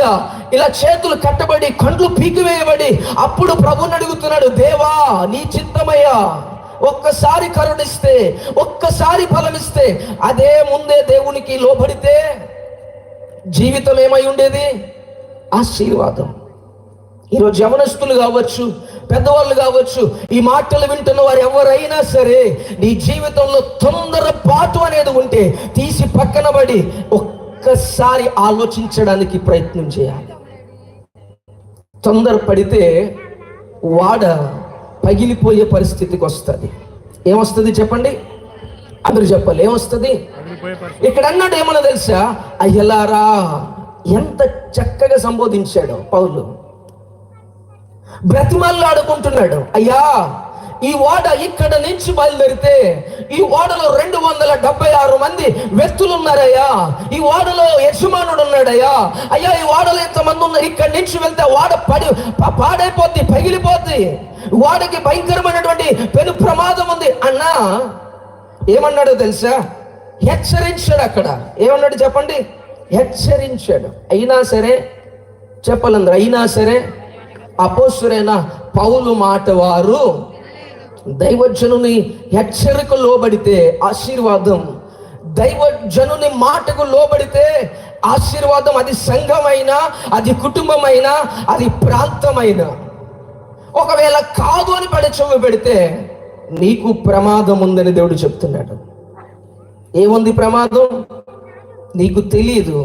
ఇలా చేతులు కట్టబడి కండ్లు పీకివేయబడి అప్పుడు ప్రభుని అడుగుతున్నాడు, దేవా నీ చిత్తమయ్యా, ఒక్కసారి కరుణిస్తే, ఒక్కసారి ఫలమిస్తే, అదే ముందే దేవునికి లోబడితే జీవితం ఏమై ఉండేది? ఆశీర్వాదం. ఈరోజు యవనస్తులు కావచ్చు, పెద్దవాళ్ళు కావచ్చు, ఈ మాటలు వింటున్న వారు ఎవరైనా సరే నీ జీవితంలో తొందరపాటు అనేది ఉంటే తీసి పక్కన పడి ఒక్కసారి ఆలోచించడానికి ప్రయత్నం చేయాలి. తొందరపడితే వాడ పగిలిపోయే పరిస్థితికి వస్తుంది. ఏమొస్తుంది చెప్పండి? అందరూ చెప్పాలి, ఏమొస్తుంది? ఇక్కడ అన్నాడు ఏమన్నా తెలుసా? అయ్యలారా, ఎంత చక్కగా సంబోధించాడు పౌలు. బ్రతిమల్లాడుకుంటున్నాడు, అయ్యా ఈ వాడ ఇక్కడ నుంచి బయలుదేరితే ఈ ఓడలో 276 మంది వ్యక్తులు ఉన్నారయ్యా, ఈ ఓడలో యజమానుడు ఉన్నాడయ్యా, అయ్యా ఈ ఓడలో ఎంతమంది ఉన్నారు, ఇక్కడి నుంచి వెళ్తే ఓడ పాడైపోద్ది, పగిలిపోద్ది, ఓడకి భయంకరమైనటువంటి పెను ప్రమాదం ఉంది అన్నా ఏమన్నాడో తెలుసా? హెచ్చరించాడు. అక్కడ ఏమన్నాడు చెప్పండి? హెచ్చరించాడు. అయినా సరే చెప్పాలందరూ, అయినా సరే అపోస్తలుడైన పౌలు మాట వారు దైవజనుని హెచ్చరిక లోబడితే ఆశీర్వాదం, దైవజనుని మాటకు లోబడితే ఆశీర్వాదం. అది సంఘమైనా, అది కుటుంబమైనా, అది ప్రాంతమైనా. ఒకవేళ కాదు అని పడచెవి పెడితే నీకు ప్రమాదం ఉందని దేవుడు చెప్తున్నాడు. ఏముంది ప్రమాదం? నీకు తెలియదు.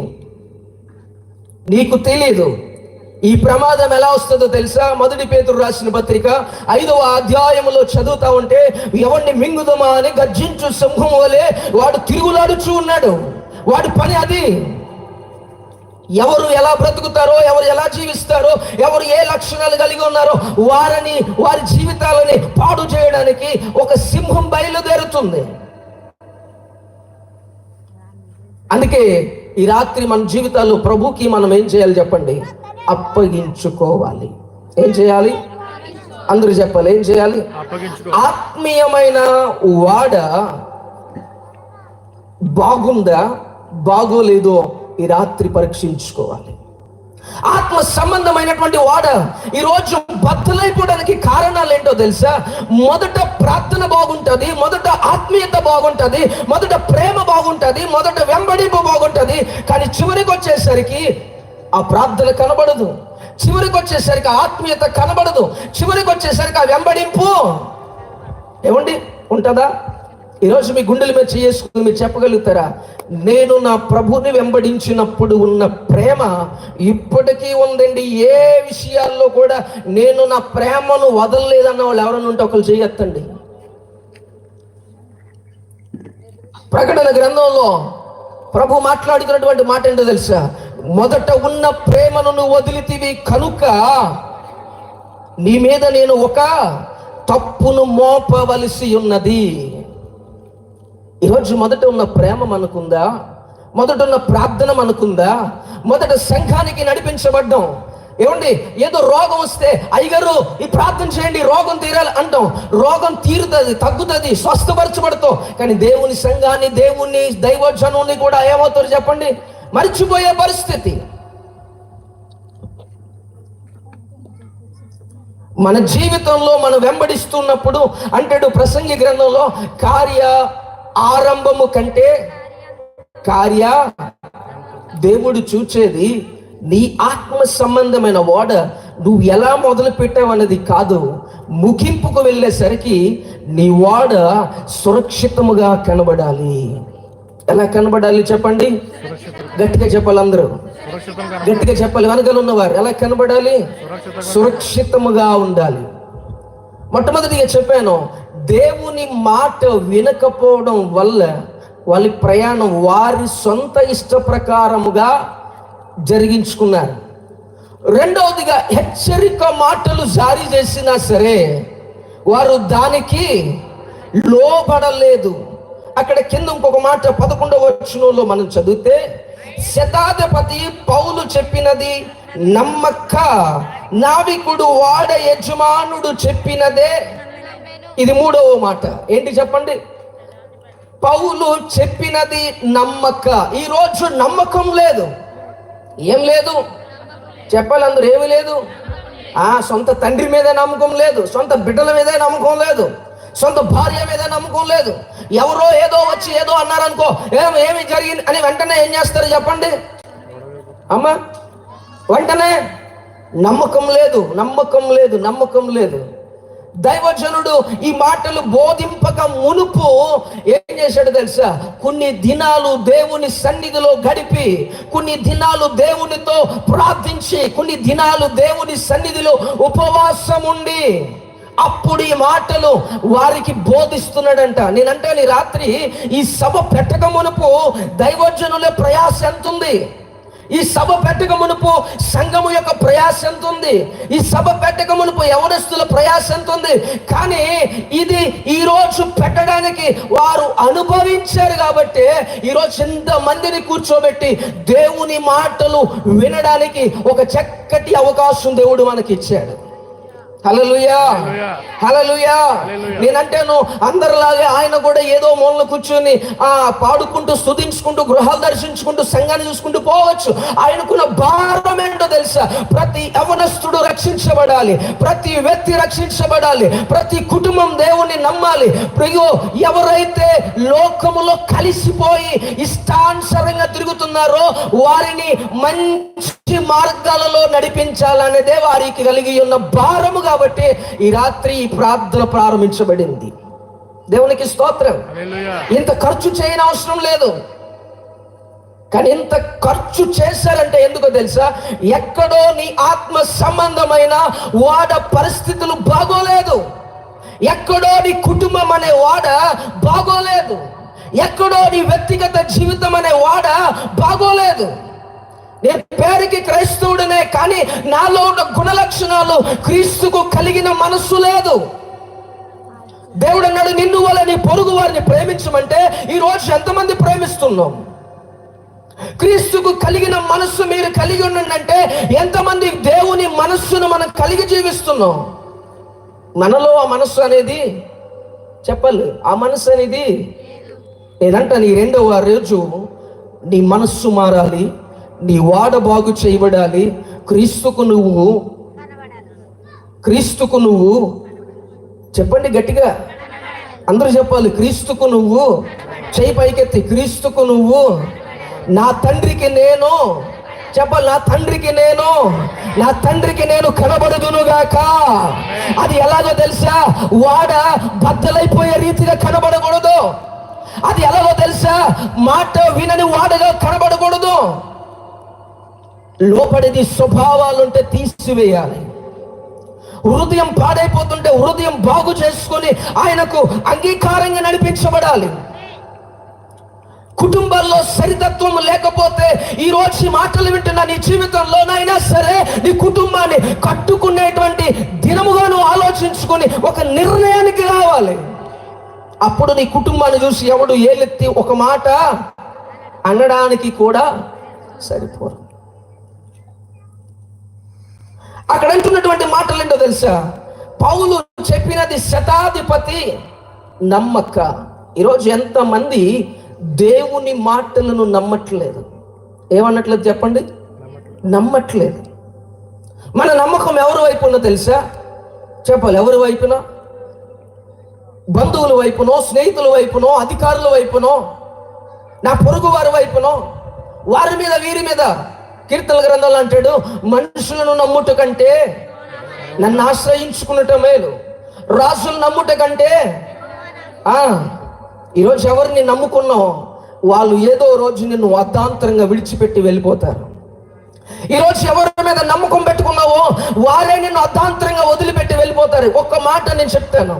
ఈ ప్రమాదం ఎలా వస్తుందో తెలుసా? 1 పేతురు రాసిన పత్రిక 5వ అధ్యాయములో చదువుతా ఉంటే, ఎవరిని మింగుదమా అని గర్జించు సింహం వలె వాడు తిరుగులాడుచూ ఉన్నాడు. వాడి పని అది. ఎవరు ఎలా బ్రతుకుతారో, ఎవరు ఎలా జీవిస్తారో, ఎవరు ఏ లక్షణాలు కలిగి ఉన్నారో వారి జీవితాలని పాడు చేయడానికి ఒక సింహం బయలుదేరుతుంది. అందుకే ఈ రాత్రి మన జీవితాల్లో ప్రభుకి మనం ఏం చేయాలి చెప్పండి? అప్పగించుకోవాలి. ఏం చేయాలి? అందరూ చెప్పాలి, ఏం చేయాలి? ఆత్మీయమైన వాడ బాగుందా బాగోలేదో ఈ రాత్రి పరీక్షించుకోవాలి. ఆత్మ సంబంధమైనటువంటి వాడ ఈరోజు బద్దలైపోవడానికి కారణాలు ఏంటో తెలుసా? మొదట ప్రార్థన బాగుంటుంది, మొదట ఆత్మీయత బాగుంటుంది, మొదట ప్రేమ బాగుంటుంది, మొదట వెంబడింపు బాగుంటుంది. కానీ చివరికి వచ్చేసరికి ఆ ప్రార్థన కనబడదు, చివరికి వచ్చేసరికి ఆత్మీయత కనబడదు, చివరికి వచ్చేసరికి ఆ వెంబడింపు ఏమండి ఉంటుందా? ఈరోజు మీ గుండెల మీద చేసుకుని మీరు చెప్పగలుగుతారా? నేను నా ప్రభుని వెంబడించినప్పుడు ఉన్న ప్రేమ ఇప్పటికీ ఉందండి. ఏ విషయాల్లో కూడా నేను నా ప్రేమను వదలలేదన్న వాళ్ళు ఎవరైనా ఉంటే ఒకరు చేయొద్దండి. ప్రకటన గ్రంథంలో ప్రభు మాట్లాడుతున్నటువంటి మాట ఏంటో తెలుసా? మొదట ఉన్న ప్రేమను నువ్వు వదిలితివి కనుక నీ మీద నేను ఒక తప్పును మోపవలసి ఉన్నది. ఈరోజు మొదట ఉన్న ప్రేమ మనకుందా? మొదట ఉన్న ప్రార్థన మనకుందా? మొదట సంఘానికి నడిపించబడ్డాం. ఏమండి, ఏదో రోగం వస్తే అయ్యగారు ఈ ప్రార్థన చేయండి రోగం తీరాలి అంటాం. రోగం తీరుతుంది, తగ్గుతుంది, స్వస్థపరచబడతాం. కానీ దేవుని సంఘాన్ని, దేవుని దైవజనుని కూడా ఏమవుతారు చెప్పండి? మర్చిపోయే పరిస్థితి. మన జీవితంలో మనం వెంబడిస్తున్నప్పుడు అంటాడు ప్రసంగి గ్రంథంలో, కార్య ఆరంభము కంటే దేవుడు చూచేది నీ ఆత్మ సంబంధమైన వాడ నువ్వు ఎలా మొదలు పెట్టావు అన్నది కాదు, ముగింపుకు వెళ్ళేసరికి నీ వాడ సురక్షితముగా కనబడాలి. ఎలా కనబడాలి చెప్పండి? గట్టిగా చెప్పాలి, అందరూ గట్టిగా చెప్పాలి. వెనకాల ఉన్నవారు ఎలా కనబడాలి? సురక్షితముగా ఉండాలి. మొట్టమొదటిగా చెప్పాను, దేవుని మాట వినకపోవడం వల్ల వాళ్ళ ప్రయాణం వారి సొంత ఇష్ట ప్రకారముగా జరిగించుకున్నారు. రెండవదిగా హెచ్చరిక మాటలు జారీ చేసినా సరే వారు దానికి లోబడలేదు. అక్కడ కింద ఇంకొక మాట 11వ వచనంలో మనం చదివితే, శతాధిపతి పౌలు చెప్పినది నమ్మక, నావికుడు వాడ యజమానుడు చెప్పినదే. ఇది 3వ మాట. ఏంటి చెప్పండి? పౌలు చెప్పినది నమ్మక. ఈరోజు నమ్మకం లేదు. ఏం లేదు చెప్పాలి అందరూ? ఏమి లేదు. సొంత తండ్రి మీదే నమ్మకం లేదు, సొంత బిడ్డల మీదే నమ్మకం లేదు, సొంత భార్య మీద నమ్మకం లేదు. ఎవరో ఏదో వచ్చి ఏదో అన్నారనుకో, ఏమి జరిగింది అని వెంటనే ఏం చేస్తారు చెప్పండి అమ్మా? వెంటనే నమ్మకం లేదు. దైవజనుడు ఈ మాటలు బోధింపక మునుపు ఏం చేశాడు తెలుసా? కొన్ని దినాలు దేవుని సన్నిధిలో గడిపి, కొన్ని దినాలు దేవునితో ప్రార్థించి, కొన్ని దినాలు దేవుని సన్నిధిలో ఉపవాసం ఉండి అప్పుడు ఈ మాటలు వారికి బోధిస్తున్నాడంట. నేనంటే ఈ రాత్రి ఈ సభ పెట్టక మునుపు దైవజనుల ప్రయాస ఎంత ఉంది? ఈ సభ పెట్టక మునుపు సంఘము యొక్క ప్రయాస ఎంత ఉంది, ఈ సభ పెట్టక మునుపు యవనస్తుల ప్రయాస ఎంత ఉంది. కానీ ఇది ఈరోజు పెట్టడానికి వారు అనుభవించారు కాబట్టి ఈరోజు ఇంతమందిని కూర్చోబెట్టి దేవుని మాటలు వినడానికి ఒక చక్కటి అవకాశం దేవుడు మనకి ఇచ్చాడు. హల్లెలూయా, హల్లెలూయా. నేనంటాను అందరిలాగే ఆయన కూడా ఏదో మూలన కూర్చొని పాడుకుంటూ స్తుతించుకుంటూ గృహాలు దర్శించుకుంటూ సంఘాన్ని చూసుకుంటూ పోవచ్చు. ఆయనకున్న భారం ఏంటో తెలుసా? ప్రతి యవనస్తుడు రక్షించబడాలి, ప్రతి వ్యక్తి రక్షించబడాలి, ప్రతి కుటుంబం దేవుణ్ణి నమ్మాలి. ప్రియో, ఎవరైతే లోకములో కలిసిపోయి ఇష్టానుసారంగా తిరుగుతున్నారో వారిని మంచి మార్గాలలో నడిపించాలనేదే వారికి కలిగి ఉన్న భారము. కాబట్టి ఈ రాత్రి ఈ ప్రార్థన ప్రారంభించబడింది. దేవునికి స్తోత్రం. ఇంత ఖర్చు చేయని అవసరం లేదు, కానీ ఇంత ఖర్చు చేశారంటే ఎందుకో తెలుసా? ఎక్కడో నీ ఆత్మ సంబంధమైన వాడ పరిస్థితులు బాగోలేదు, ఎక్కడో నీ కుటుంబం అనే వాడ బాగోలేదు, ఎక్కడో నీ వ్యక్తిగత జీవితం అనే వాడ బాగోలేదు. నేను పేరుకి క్రైస్తవుడనే, కానీ నాలో ఉన్న గుణ లక్షణాలు క్రీస్తుకు కలిగిన మనస్సు లేదు. దేవుడు అన్నాడు, నిన్ను వల్ల నీ పొరుగు వారిని ప్రేమించమంటే ఈరోజు ఎంతమంది ప్రేమిస్తున్నాం? క్రీస్తుకు కలిగిన మనస్సు మీరు కలిగి ఉండంటే ఎంతమంది దేవుని మనస్సును మనం కలిగి జీవిస్తున్నాం? మనలో ఆ మనస్సు అనేది చెప్పాలి, ఆ మనస్సు అనేది నేనంటాను ఈ 2వ రోజు నీ మనస్సు మారాలి, నీ వాడ బాగు చేయబడాలి. క్రీస్తుకు నువ్వు చెప్పండి గట్టిగా, అందరూ చెప్పాలి. క్రీస్తుకు నువ్వు, చేయి పైకెత్తి, క్రీస్తుకు నువ్వు, నా తండ్రికి నేను చెప్పాలి, నా తండ్రికి నేను కనబడుదునుగాక. అది ఎలాగో తెలుసా? వాడ బద్దలైపోయే రీతిగా కనబడకూడదు. అది ఎలాగో తెలుసా? మాట వినని వాడగా కనబడకూడదు. లోపడిది స్వభావాలుంటే తీసివేయాలి. హృదయం పాడైపోతుంటే హృదయం బాగు చేసుకొని ఆయనకు అంగీకారంగా నడిపించబడాలి. కుటుంబాల్లో సరితత్వం లేకపోతే ఈ రోజు ఈ మాటలు వింటున్నా నీ జీవితంలోనైనా సరే నీ కుటుంబాన్ని కట్టుకునేటువంటి దినముగా నువ్వు ఆలోచించుకొని ఒక నిర్ణయానికి రావాలి. అప్పుడు నీ కుటుంబాన్ని చూసి ఎవడు ఏలెత్తి ఒక మాట అనడానికి కూడా సరిపోరు. అక్కడ అంటున్నటువంటి మాటలు ఏంటో తెలుసా? పౌలు చెప్పినది శతాధిపతి నమ్మక. ఈరోజు ఎంతమంది దేవుని మాటలను నమ్మట్లేదు? ఏమన్నట్లేదు చెప్పండి? నమ్మట్లేదు. మన నమ్మకం ఎవరి వైపునో తెలుసా? చెప్పాలి, ఎవరి వైపున? బంధువుల వైపునో, స్నేహితుల వైపునో, అధికారుల వైపునో, నా పొరుగు వారి వైపునో, వారి మీద వీరి మీద. కీర్తన గ్రంథాలు అంటాడు, మనుషులను నమ్ముట కంటే నన్ను ఆశ్రయించుకున్నట మేలు, రాజులు నమ్ముట కంటే. ఈరోజు ఎవరిని నమ్ముకున్నావు వాళ్ళు ఏదో రోజు నిన్ను అర్ధాంతరంగా విడిచిపెట్టి వెళ్ళిపోతారు. ఈరోజు ఎవరి మీద నమ్మకం పెట్టుకున్నావో వారే నిన్ను అర్ధాంతరంగా వదిలిపెట్టి వెళ్ళిపోతారు. ఒక్క మాట నేను చెప్తాను.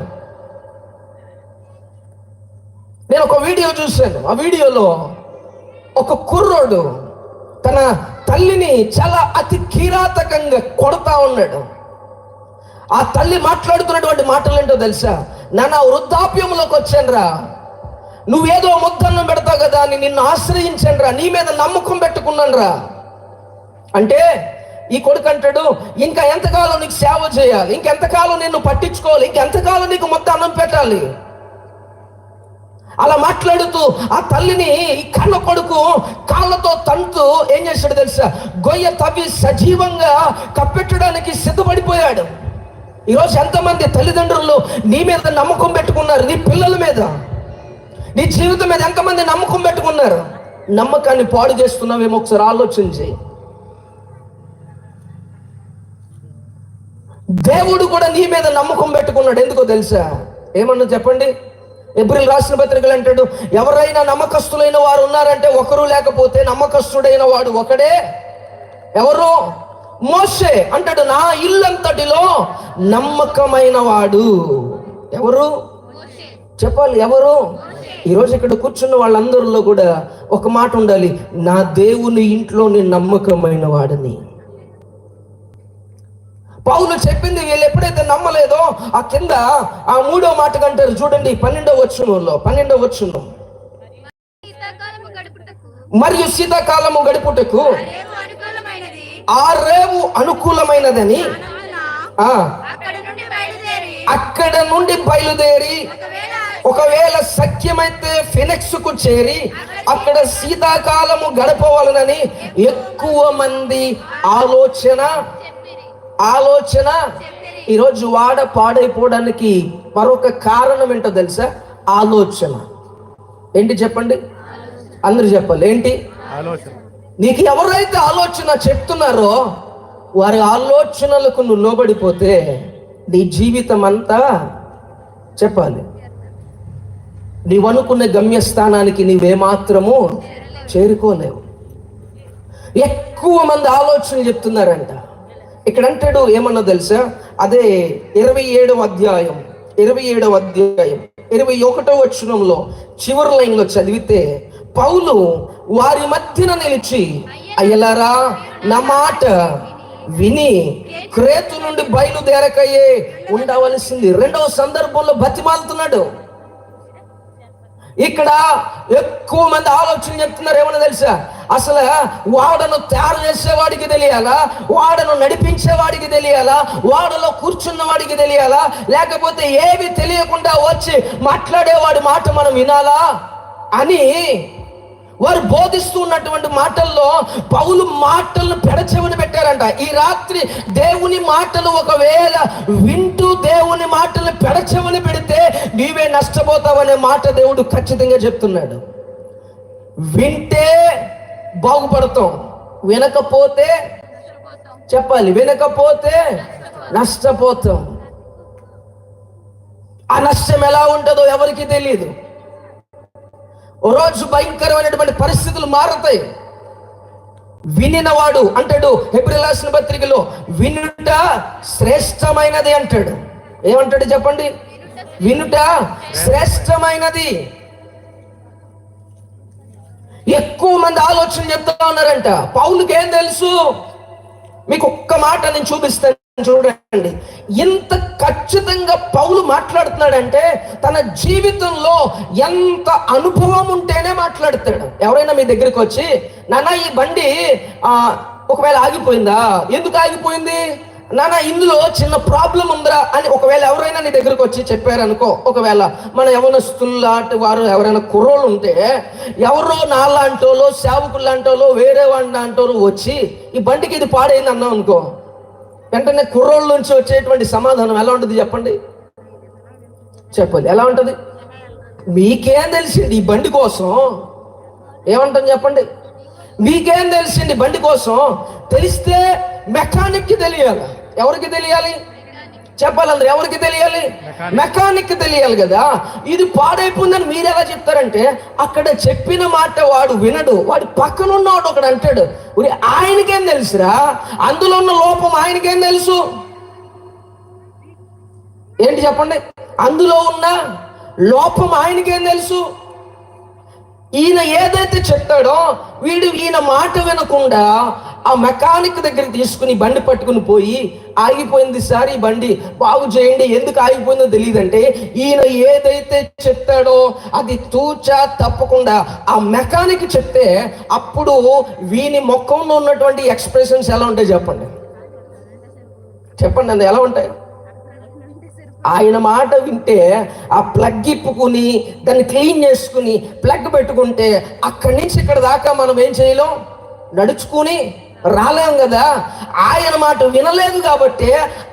నేను ఒక వీడియో చూశాను. ఆ వీడియోలో ఒక కుర్రోడు తన తల్లిని చాలా అతి కిరాతకంగా కొడతా ఉన్నాడు. ఆ తల్లి మాట్లాడుతున్నటువంటి మాటలు ఏంటో తెలుసా? నాన్న, వృద్ధాప్యంలోకి వచ్చానురా, నువ్వేదో ముద్దన్నం పెడతావు కదా అని నిన్ను ఆశ్రయించానురా, నీ మీద నమ్మకం పెట్టుకున్నాను రా అంటే ఈ కొడుకు అంటాడు, ఇంకా ఎంతకాలం నీకు సేవ చేయాలి, ఇంకెంతకాలం నిన్ను పట్టించుకోవాలి, ఇంకెంతకాలం నీకు మొత్తం అన్నం పెట్టాలి. అలా మాట్లాడుతూ ఆ తల్లిని ఈ కన్న కొడుకు కాళ్ళతో తంతు ఏం చేశాడు తెలుసా? గొయ్య తవ్వి సజీవంగా కప్పెట్టడానికి సిద్ధపడిపోయాడు. ఈరోజు ఎంతమంది తల్లిదండ్రులు నీ మీద నమ్మకం పెట్టుకున్నారు? నీ పిల్లల మీద, నీ జీవితం మీద ఎంతమంది నమ్మకం పెట్టుకున్నారు? నమ్మకాన్ని పాడు చేస్తున్నావేమో ఒకసారి ఆలోచించి. దేవుడు కూడా నీ మీద నమ్మకం పెట్టుకున్నాడు. ఎందుకో తెలుసా? ఏమన్నా చెప్పండి. ఎబ్రిల్ రాసిన పత్రికలు అంటాడు, ఎవరైనా నమ్మకస్తులైన వారు ఉన్నారంటే ఒకరు, లేకపోతే నమ్మకస్తుడైన వాడు ఒకడే. ఎవరు? మోషే అంటాడు, నా ఇల్లంతటిలో నమ్మకమైన వాడు ఎవరు? చెప్పాలి ఎవరు? ఈరోజు ఇక్కడ కూర్చున్న వాళ్ళందరిలో కూడా ఒక మాట ఉండాలి, నా దేవుని ఇంట్లో నేను నమ్మకమైన వాడిని. పౌలు చెప్పింది వీళ్ళు ఎప్పుడైతే నమ్మలేదో ఆ కింద ఆ 3వ మాట కంటారు చూడండి, 12వ వచనం శీతాకాలము గడుపుటకు మరియు శీతాకాలము గడుపుటకు రేవు అనుకూలమైనది. ఆ రేవు అనుకూలమైనదని ఆ అక్కడ నుండి బయలుదేరి ఒకవేళ సఖ్యమైతే ఫినిక్స్ కు చేరి అక్కడ శీతాకాలము గడపవాలనని ఎక్కువ మంది ఆలోచన ఈరోజు వాడ పాడైపోవడానికి మరొక కారణం ఏంటో తెలుసా? ఆలోచన. ఏంటి చెప్పండి, అందరూ చెప్పాలి ఏంటి? నీకు ఎవరైతే ఆలోచన చెప్తున్నారో వారి ఆలోచనలకు నువ్వు లోబడిపోతే నీ జీవితం అంతా చెప్పాలి, నీవనుకున్న గమ్యస్థానానికి నీవేమాత్రము చేరుకోలేవు. ఎక్కువ మంది ఆలోచనలు చెప్తున్నారంట. ఇక్కడ అంటాడు ఏమన్నా తెలుసా? అదే 27వ అధ్యాయం 21వ వచనంలో చివరి లైన్లో చదివితే పౌలు వారి మధ్యన నిలిచి, అయ్యలారా నా మాట విని క్రేతు నుండి బయలుదేరకయే ఉండవలసింది. 2వ సందర్భంలో బతిమాలుతున్నాడు. ఇక్కడ ఎక్కువ మంది ఆలోచన చెప్తున్నారు. ఏమన్నా తెలుసా? అసలు వాడను తయారు చేసేవాడికి తెలియాలా, వాడను నడిపించేవాడికి తెలియాలా, వాడలో కూర్చున్న వాడికి తెలియాలా, లేకపోతే ఏవి తెలియకుండా వచ్చి మాట్లాడేవాడి మాట మనం వినాలా అని వారు బోధిస్తూ ఉన్నటువంటి మాటల్లో పౌలు మాటలను పెడచెవిన పెట్టారంట. ఈ రాత్రి దేవుని మాటలు ఒకవేళ వింటూ దేవుని మాటలను పెడచెవిన పెడితే నీవే నష్టపోతావనే మాట దేవుడు ఖచ్చితంగా చెప్తున్నాడు. వింటే బాగుపడతాం, వినకపోతే చెప్పాలి, వినకపోతే నష్టపోతాం. ఆ నష్టం ఎలా ఉంటుందో ఎవరికి తెలియదు. ఓ రోజు భయంకరమైనటువంటి పరిస్థితులు మారుతాయి. వినినవాడు అంటాడు హెబ్రీయులకు రాసిన పత్రికలో, వినుట శ్రేష్టమైనది అంటాడు. ఏమంటాడు చెప్పండి? వినుట శ్రేష్టమైనది. ఎక్కువ మంది ఆలోచన చెప్తా ఉన్నారంట. పౌలుకి ఏం తెలుసు? మీకు ఒక్క మాట నేను చూపిస్తాను చూడండి. ఇంత ఖచ్చితంగా పౌలు మాట్లాడుతున్నాడంటే తన జీవితంలో ఎంత అనుభవం ఉంటేనే మాట్లాడతాడు. ఎవరైనా మీ దగ్గరికి వచ్చి, నాన్న ఈ బండి ఒకవేళ ఆగిపోయిందా, ఎందుకు ఆగిపోయింది, నాన్న ఇందులో చిన్న ప్రాబ్లం ఉందిరా అని ఒకవేళ ఎవరైనా నీ దగ్గరకు వచ్చి చెప్పారనుకో, ఒకవేళ మన యవనస్తులాంటి వారు ఎవరైనా కుర్రోళ్ళు ఉంటే, ఎవరో నాలాంటోలో సేవకులాంటోలో వేరే వాడినాంటోలు వచ్చి ఈ బండికి ఇది పాడైంది అన్నాం అనుకో, వెంటనే కుర్రోళ్ళ నుంచి వచ్చేటువంటి సమాధానం ఎలా ఉంటుంది చెప్పండి? చెప్పండి ఎలా ఉంటుంది? మీకేం తెలిసింది ఈ బండి కోసం? ఏమంటాం చెప్పండి? మీకేం తెలిసింది బండి కోసం? తెలిస్తే మెకానిక్కి తెలియాలి. ఎవరికి తెలియాలి చెప్పాలందరూ? ఎవరికి తెలియాలి? మెకానిక్కి తెలియాలి కదా. ఇది పాడైపోయిందని మీరు ఎలా చెప్తారంటే, అక్కడ చెప్పిన మాట వాడు వినడు, వాడి పక్కన ఉన్నవాడు ఒకడు అంటాడు, ఆయనకేం తెలుసురా, అందులో ఉన్న లోపం ఆయనకేం తెలుసు? ఏంటి చెప్పండి? అందులో ఉన్న లోపం ఆయనకేం తెలుసు? ఈయన ఏదైతే చెప్తాడో ఈయన మాట వినకుండా ఆ మెకానిక్ దగ్గర తీసుకుని బండి పట్టుకుని పోయి, ఆగిపోయింది సార్ ఈ బండి బాగు చేయండి, ఎందుకు ఆగిపోయిందో తెలియదంటే ఈయన ఏదైతే చెప్తాడో అది తూచా తప్పకుండా ఆ మెకానిక్ చెప్తే అప్పుడు వీని ముఖంలో ఉన్నటువంటి ఎక్స్ప్రెషన్స్ ఎలా ఉంటాయి చెప్పండి? చెప్పండి అది ఎలా ఉంటాయి? ఆయన మాట వింటే ఆ ప్లగ్ ఇప్పుకుని దాన్ని క్లీన్ చేసుకుని ప్లగ్ పెట్టుకుంటే అక్కడి నుంచి ఇక్కడ దాకా మనం ఏం చేయలేం, నడుచుకుని రాలేం కదా. ఆయన మాట వినలేదు కాబట్టి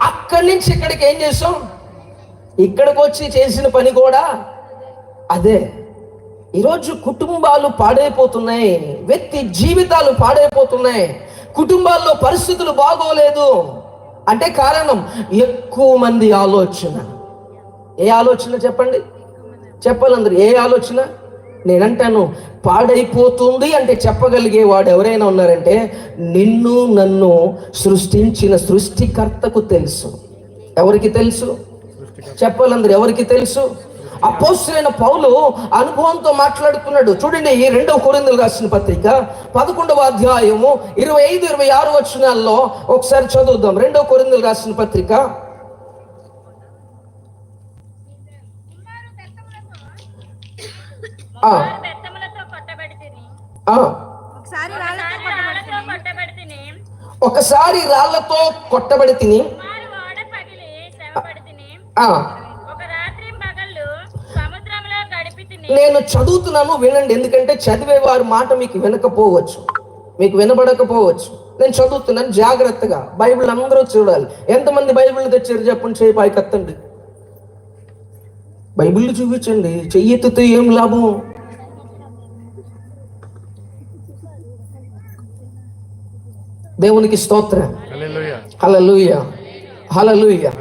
అక్కడి నుంచి ఇక్కడికి ఏం చేసాం, ఇక్కడికి వచ్చి చేసిన పని కూడా అదే. ఈరోజు కుటుంబాలు పాడైపోతున్నాయి, వ్యక్తి జీవితాలు పాడైపోతున్నాయి, కుటుంబాల్లో పరిస్థితులు బాగోలేదు అంటే కారణం ఎక్కువ మంది ఆలోచన. ఏ ఆలోచన చెప్పండి? చెప్పాలందరూ ఏ ఆలోచన? నేనంటాను పాడైపోతుంది అంటే చెప్పగలిగే వాడు ఎవరైనా ఉన్నారంటే నిన్ను నన్ను సృష్టించిన సృష్టికర్తకు తెలుసు. ఎవరికి తెలుసు? చెప్పాలందరూ ఎవరికి తెలుసు? అపోస్తలుడైన పౌలు అనుభవంతో మాట్లాడుతున్నాడు. చూడండి, ఈ 2 కొరింథీయులకు రాసిన పత్రిక 11వ అధ్యాయము 25-26 వచనాల్లో ఒకసారి చదువుదాం. 2 కొరింథీయులకు రాసిన పత్రిక ఒకసారి రాళ్లతో కొట్టబడి తిని నేను చదువుతున్నాను, వినండి. ఎందుకంటే చదివే వారి మాట మీకు వినకపోవచ్చు, మీకు వినబడకపోవచ్చు. నేను చదువుతున్నాను జాగ్రత్తగా. బైబిల్ అందరూ చూడాలి. ఎంతమంది బైబిల్ తెచ్చారు చెప్పండి, చేయి పైకెత్తండి. బైబిల్ చూపించండి. చెయ్యెత్తితే ఏం లాభం? దేవునికి స్తోత్రం. హల్లెలూయా, హల్లెలూయా.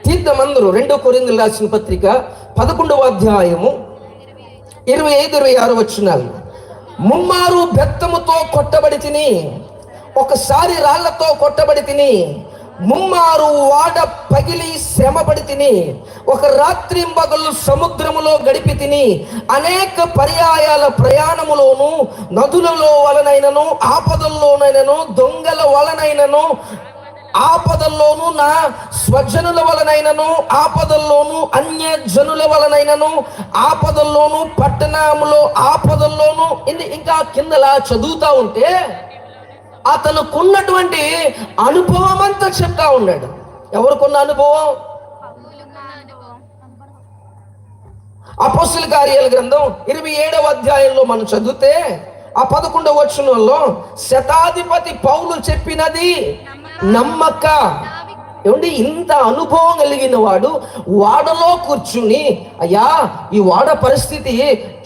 తీర్థమందరూ 2 కొరింథీయులకు రాసిన పత్రిక 11వ అధ్యాయము 25-26 వచనాలు. ముమ్మారు బెత్తముతో కొట్టబడి తిని, ఒకసారి రాళ్లతో కొట్టబడి తిని, ముమ్మారు వాడ పగిలి శ్రమపడి తిని, ఒక రాత్రింబగళ్ళు సముద్రములో గడిపి తిని, అనేక పర్యాయాల ప్రయాణములోను, నదులలో వలనైనను, ఆపదల్లోనైనను, దొంగల వలనైనను, ఆపదల్లోను, నా స్వజనుల వలనైనను, ఆపదల్లోను, అన్య జనుల వలనైనను, ఆపదల్లోను, పట్టణములో ఆపదల్లోను, ఇంకా కిందలా చదువుతా ఉంటే అతనుకున్నటువంటి అనుభవం అంతా చెప్తా ఉన్నాడు. ఎవరికున్న అనుభవం? అపోస్తలుల కార్యాల గ్రంథం 27వ అధ్యాయంలో మనం చదివితే ఆ 11వ వచనంలో శతాధిపతి పౌలు చెప్పినది నమ్మక. ఏమండి, ఇంత అనుభవం కలిగిన వాడు వాడలో కూర్చుని, అయ్యా ఈ వాడ పరిస్థితి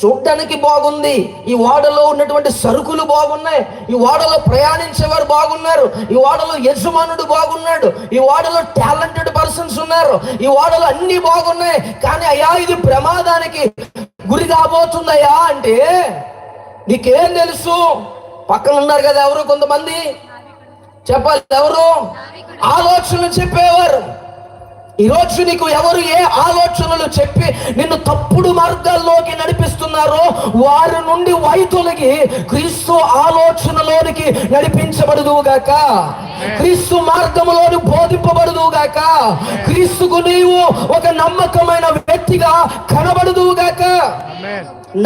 చూడ్డానికి బాగుంది, ఈ వాడలో ఉన్నటువంటి సరుకులు బాగున్నాయి, ఈ వాడలో ప్రయాణించేవారు బాగున్నారు, ఈ వాడలో యజమానుడు బాగున్నాడు, ఈ వాడలో టాలెంటెడ్ పర్సన్స్ ఉన్నారు, ఈ వాడలో అన్ని బాగున్నాయి, కానీ అయ్యా ఇది ప్రమాదానికి గురి కాబోతుందయ్యా అంటే నీకేం తెలుసు? పక్కన ఉన్నారు కదా ఎవరు కొంతమంది, చెప్పాలి ఎవరు? ఆలోచనలు చెప్పేవారు. ఈరోజు నీకు ఎవరు ఏ ఆలోచనలు చెప్పి నిన్ను తప్పుడు మార్గాల్లోకి నడిపిస్తున్నారో వారి నుండి వైతొలగి క్రీస్తు ఆలోచనలోనికి నడిపించబడుదువుగాక, క్రీస్తు మార్గంలోని బోధింపబడుదువుగాక, క్రీస్తుకు నీవు ఒక నమ్మకమైన వ్యక్తిగా కనబడుదువుగాక.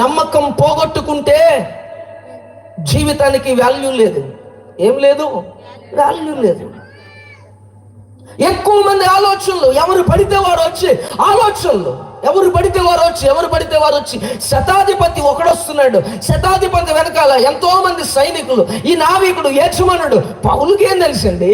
నమ్మకం పోగొట్టుకుంటే జీవితానికి వాల్యూ లేదు. ఏం లేదు? వాల్యూ లేదు. ఎక్కువ మంది ఆలోచనలు, ఎవరు పడితే వారు వచ్చి ఆలోచనలు, ఎవరు పడితే వారు వచ్చి శతాధిపతి ఒకడొస్తున్నాడు, శతాధిపతి వెనకాల ఎంతో మంది సైనికులు, ఈ నావికుడు యజమానుడు. పౌలుకేం తెలుసండి?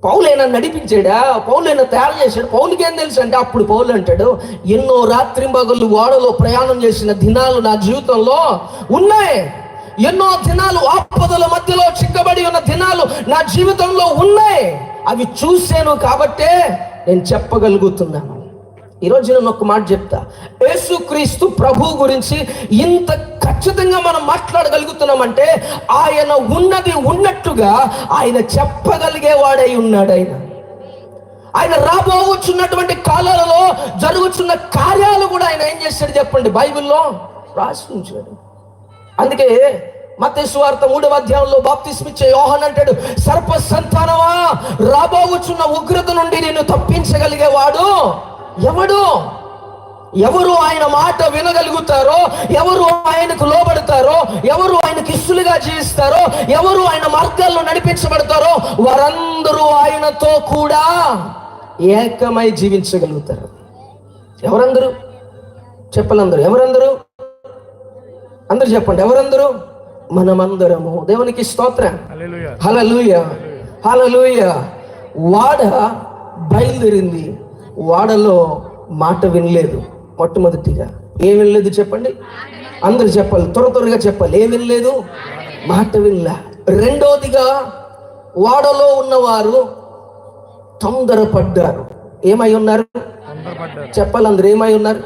పౌలైనా నడిపించాడా? పౌలైనా తయారు చేశాడు? పౌలుకేం తెలుసు అంటే అప్పుడు పౌలు అంటాడు, ఎన్నో రాత్రింబగళ్ళు ఓడలో ప్రయాణం చేసిన దినాలు నా జీవితంలో ఉన్నాయి, ఎన్నో దినాలు ఆపదల మధ్యలో చిక్కబడి ఉన్న దినాలు నా జీవితంలో ఉన్నాయి, అవి చూశాను కాబట్టే నేను చెప్పగలుగుతున్నాను. ఈరోజు నేను ఒక మాట చెప్తా, యేసుక్రీస్తు ప్రభు గురించి ఇంత ఖచ్చితంగా మనం మాట్లాడగలుగుతున్నామంటే ఆయన ఉన్నది ఉన్నట్టుగా ఆయన చెప్పగలిగేవాడై ఉన్నాడు. ఆయన రాబోచున్నటువంటి కాలాలలో జరుగుతున్న కార్యాలు కూడా ఆయన ఏం చేశాడు చెప్పండి, బైబిల్లో రాసి ఉంచాడు. అందుకే మత్తయి సువార్త 3వ అధ్యాయంలో బాప్తిస్మిచ్చే యోహాను అంటాడు, సర్ప సంతానమా, రాబోచున్న ఉగ్రత నుండి నిన్ను తప్పించగలిగేవాడు ఎవడు? ఎవరు ఆయన మాట వినగలుగుతారో, ఎవరు ఆయనకు లోబడతారో, ఎవరు ఆయనకు ఇష్టలుగా జీవిస్తారో, ఎవరు ఆయన మార్గాల్లో నడిపించబడతారో వారందరూ ఆయనతో కూడా ఏకమై జీవించగలుగుతారు. ఎవరందరూ? చెప్పాలందరూ. ఎవరందరూ? అందరూ చెప్పండి. ఎవరందరూ? మనమందరము. దేవునికి స్తోత్రం. హల్లెలూయా, హల్లెలూయా. వాడ బయలుదేరింది, వాడలో మాట వినలేదు. మొట్టమొదటిగా ఏం వినలేదు చెప్పండి, అందరు చెప్పాలి, త్వరగా చెప్పాలి. ఏం వినలేదు? మాట వినలే. రెండోదిగా వాడలో ఉన్నవారు తొందరపడ్డారు. ఏమై ఉన్నారు? చెప్పాలి, అందరు ఏమై ఉన్నారు?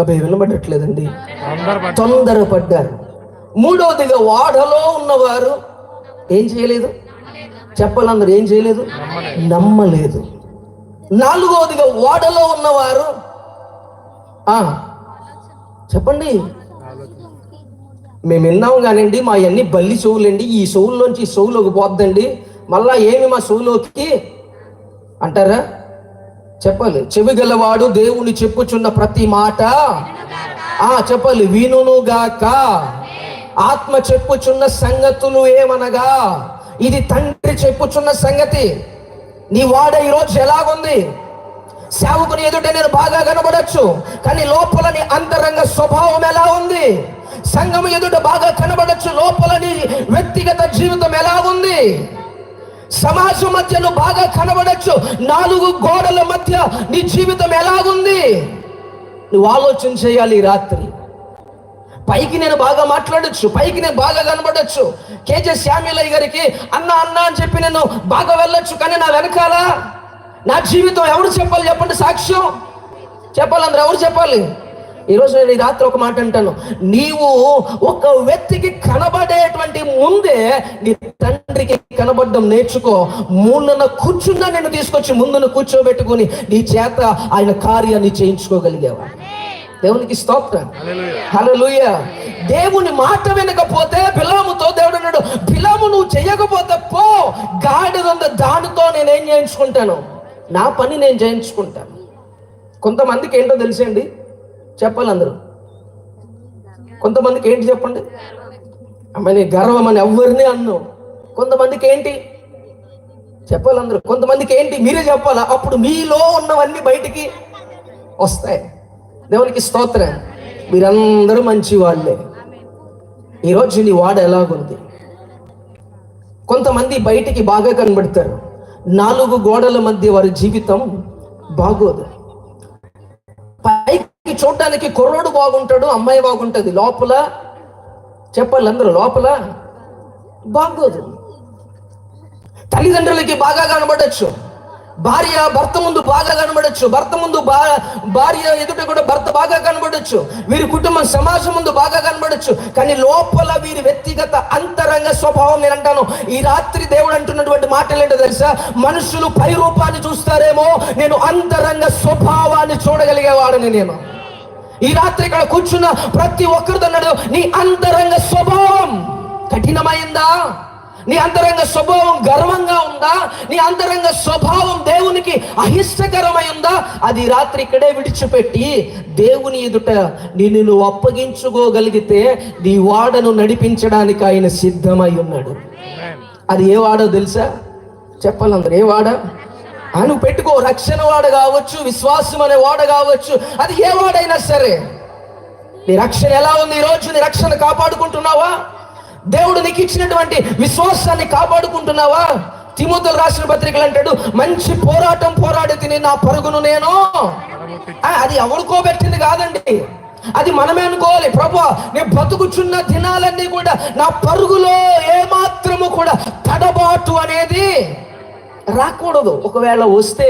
అబ్బాయి వినబడట్లేదండి. తొందరపడ్డారు. మూడవదిగా వాడలో ఉన్నవారు ఏం చేయలేదు? చెప్పాలి, అందరు ఏం చేయలేదు? నమ్మలేదు. నాలుగవదిగా ఓడలో ఉన్నవారు చెప్పండి. మేము విన్నాం కానండి, మా అన్ని బల్లి చెవులండి, ఈ చెవుల్లోంచి ఈ చెవులోకి పోద్దండి, మళ్ళా ఏమి మా చెవులోకి అంటారా? చెప్పాలి. చెవి గలవాడు దేవుని చెప్పుచున్న ప్రతి మాట చెప్పాలి వినుగాక. ఆత్మ చెప్పుచున్న సంగతులు ఏమనగా, ఇది తండ్రి చెప్పుచున్న సంగతి. నీ వాడ ఈరోజు ఎలాగుంది? సేవకుని ఎదుట నేను బాగా కనబడచ్చు, కానీ లోపల నీ అంతరంగ స్వభావం ఎలా ఉంది? సంఘం ఎదుట బాగా కనబడచ్చు, లోపల నీ వ్యక్తిగత జీవితం ఎలా ఉంది? సమాజం మధ్య నువ్వు బాగా కనబడచ్చు, నాలుగు గోడల మధ్య నీ జీవితం ఎలాగుంది? నువ్వు ఆలోచన చేయాలి. ఈ రాత్రి పైకి నేను బాగా మాట్లాడచ్చు, పైకి నేను బాగా కనబడచ్చు, కేజే శ్యామ్యులయ్య గారికి అన్న అన్న అని చెప్పి నేను బాగా వెళ్ళొచ్చు, కానీ నా వెనకాల నా జీవితం ఎవరు చెప్పాలి? చెప్పండి. సాక్ష్యం చెప్పాలి. అందరూ ఎవరు చెప్పాలి? ఈరోజు నేను ఈ రాత్రి ఒక మాట అంటాను, నీవు ఒక వ్యక్తికి కనబడేటువంటి ముందే నీ తండ్రికి కనబడడం నేర్చుకో. ముందున కూర్చున్నా నేను తీసుకొచ్చి ముందున కూర్చోబెట్టుకుని నీ చేత ఆయన కార్యాన్ని చేయించుకోగలిగేవా? దేవునికి స్తోత్రం. హల్లెలూయా. దేవుని మాట వినకపోతే బిలాముతో దేవుడు అన్నాడు, బిలాము నువ్వు చేయకపోతే పో, గాడిద దానితో నేనేం చేయించుకుంటాను? నా పని నేను చేయించుకుంటాను. కొంతమందికి ఏంటో తెలిసండి, చెప్పాలి అందరూ. కొంతమందికి ఏంటి చెప్పండి? అమ్మాయి గర్వం అని ఎవరిని అన్ను. కొంతమందికి ఏంటి చెప్పాలి అందరూ. కొంతమందికి ఏంటి మీరే చెప్పాలా, అప్పుడు మీలో ఉన్నవన్నీ బయటికి వస్తాయి. దేవునికి స్తోత్రం. మీరందరూ మంచి వాళ్ళే. ఈరోజు నీ వాడ ఎలాగుంది? కొంతమంది బయటికి బాగా కనబడతారు, నాలుగు గోడల మధ్య వారి జీవితం బాగోదు. పైకి చూడటానికి కుర్రోడు బాగుంటాడు, అమ్మాయి బాగుంటుంది, లోపల చెప్పాలి అందరూ లోపల బాగోదు. తల్లిదండ్రులకి బాగా కనబడచ్చు, భార్య భర్త ముందు బాగా కనబడచ్చు, భర్త ముందు భార్య ఎదుట కూడా భర్త బాగా కనబడచ్చు, వీరి కుటుంబం సమాజం ముందు బాగా కనబడచ్చు, కానీ లోపల వీరి వ్యక్తిగత అంతరంగ స్వభావం. నేను అంటాను, ఈ రాత్రి దేవుడు అంటున్నటువంటి మాటలు ఏంటో తెలుసా? మనుషులు పై రూపాన్ని చూస్తారేమో, నేను అంతరంగ స్వభావాన్ని చూడగలిగేవాడని. నేను ఈ రాత్రి ఇక్కడ కూర్చున్న ప్రతి ఒక్కరితో అన్నాడు, నీ అంతరంగ స్వభావం కఠినమైందా? నీ అంతరంగ స్వభావం గర్వంగా ఉందా? నీ అంతరంగ స్వభావం దేవునికి అహిష్టకరమై ఉందా? అది రాత్రి ఇక్కడే విడిచిపెట్టి దేవుని ఎదుట నిన్ను నువ్వు అప్పగించుకోగలిగితే నీ వాడను నడిపించడానికి ఆయన సిద్ధమై ఉన్నాడు. అది ఏ వాడో తెలుసా? చెప్పాలందరూ ఏ వాడ? నువ్వు పెట్టుకో, రక్షణ వాడ కావచ్చు, విశ్వాసం అనే వాడ కావచ్చు, అది ఏ వాడైనా సరే. నీ రక్షణ ఎలా ఉంది ఈరోజు? నీ రక్షణ కాపాడుకుంటున్నావా? దేవుడు నీకు ఇచ్చినటువంటి విశ్వాసాన్ని కాపాడుకుంటున్నావా? తిమోతికి రాసిన పత్రికలు అంటాడు, మంచి పోరాటం పోరాడి తిని నా పరుగును నేను. అది ఎవరికోబెట్టింది కాదండి, అది మనమే అనుకోవాలి. ప్రభువా, నేను బతుకుచున్న దినాలన్నీ కూడా నా పరుగులో ఏమాత్రము కూడా తడబాటు అనేది రాకూడదు. ఒకవేళ వస్తే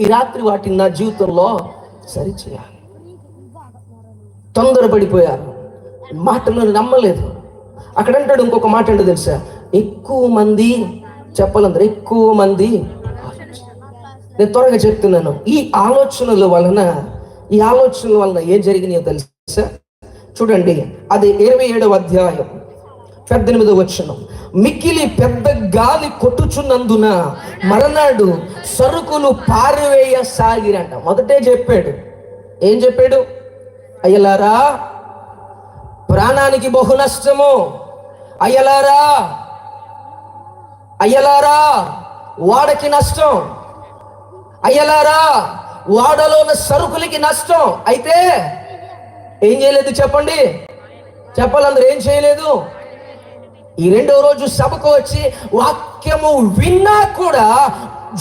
ఈ రాత్రి వాటిని నా జీవితంలో సరిచేయాలి. తొందరపడిపోయారు, మాటలను నమ్మలేదు. అక్కడ అంటాడు ఇంకొక మాట ఏంటో తెలుసా? ఎక్కువ మంది చెప్పాలందరూ ఎక్కువ మంది. నేను త్వరగా చెప్తున్నాను. ఈ ఆలోచనల వలన ఏం జరిగినాయో తెలుసా? చూడండి, అది 27వ అధ్యాయం 18వ వచనం. మిక్కిలి పెద్ద గాలి కొట్టుచున్నందున మరనాడు సరుకులు పారివేయసాగిరంట. మొదటే చెప్పాడు. ఏం చెప్పాడు? అయ్యలారా, ప్రాణానికి బహు నష్టము. అయ్యలారా వాడకి నష్టం. అయ్యలారా వాడలో ఉన్న సరుకులకి నష్టం. అయితే ఏం చేయలేదు చెప్పండి? చెప్పాలందరూ ఏం చేయలేదు? ఈ 2వ రోజు సభకు వచ్చి వాక్యము విన్నా కూడా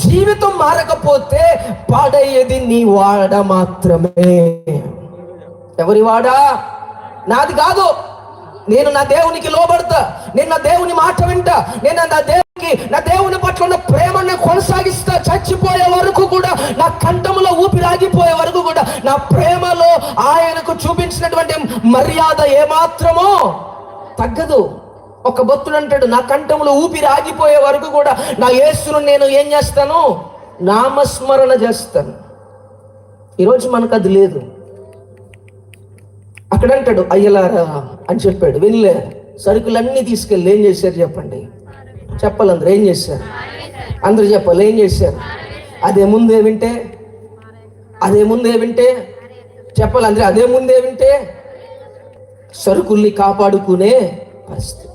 జీవితం మారకపోతే పాడయ్యేది నీ వాడ మాత్రమే. ఎవరి వాడా? నాది కాదు. నేను నా దేవునికి లోబడతా, నేను నా దేవుని మాట వింటా, నేను నా దేవుని పట్ల ఉన్న ప్రేమను కొనసాగిస్తా. చచ్చిపోయే వరకు కూడా, నా కంఠములో ఊపిరాగిపోయే వరకు కూడా నా ప్రేమలో ఆయనకు చూపించినటువంటి మర్యాద ఏమాత్రమో తగ్గదు. ఒక భక్తుడు అంటాడు, నా కంఠంలో ఊపిరి ఆగిపోయే వరకు కూడా నా యేసును నేను ఏం చేస్తాను? నామస్మరణ చేస్తాను. ఈరోజు మనకు అది లేదు. అక్కడ అంటాడు అయ్యలారా అని చెప్పాడు. వెళ్ళే సరుకులన్నీ తీసుకెళ్ళి ఏం చేశారు చెప్పండి? చెప్పాలి అందరూ ఏం చేశారు? అందరూ చెప్పాలి ఏం చేశారు? అదే ముందే వింటే చెప్పాలి అందరూ. అదే ముందే వింటే సరుకుల్ని కాపాడుకునే పరిస్థితి.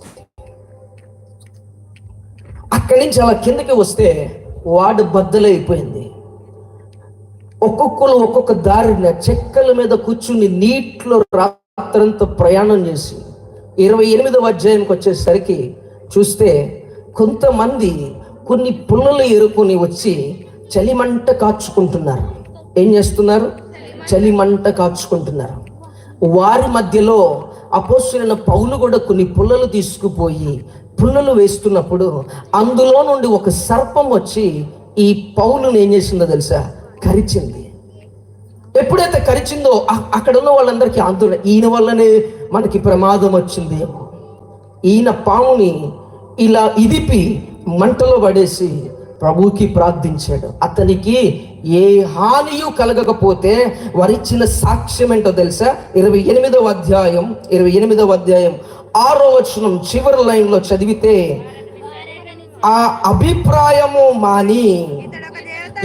అక్కడి నుంచి అలా కిందకి వస్తే వాడు బద్దలైపోయింది. ఒక్కొక్కరు ఒక్కొక్క దారిన చెక్కల మీద కూర్చుని నీటిలో రాత్రంతా ప్రయాణం చేసి 28వ అధ్యాయంకి వచ్చేసరికి చూస్తే కొంతమంది కొన్ని పుల్లలు ఏరుకొని వచ్చి చలిమంట కాచుకుంటున్నారు. ఏం చేస్తున్నారు? చలిమంట కాచుకుంటున్నారు. వారి మధ్యలో అపోస్తలుడైన పౌలు కూడా కొన్ని పుల్లలు తీసుకుపోయి పుల్లలు వేస్తున్నప్పుడు అందులో నుండి ఒక సర్పం వచ్చి ఈ పౌలుని ఏం చేసిందో తెలుసా? కరిచింది. ఎప్పుడైతే కరిచిందో అక్కడ ఉన్న వాళ్ళందరికీ ఆందోళన, ఈయన వల్లనే మనకి ప్రమాదం వచ్చిందేమో. ఈయన పాముని ఇలా ఇదిపి మంటలో పడేసి ప్రభువుకి ప్రార్థించాడు. అతనికి ఏ హానియు కలగకపోతే వారిచ్చిన సాక్ష్యం ఏంటో తెలుసా? 28వ అధ్యాయం 6వ వచనం చివరి లైన్లో చదివితే, ఆ అభిప్రాయము మాని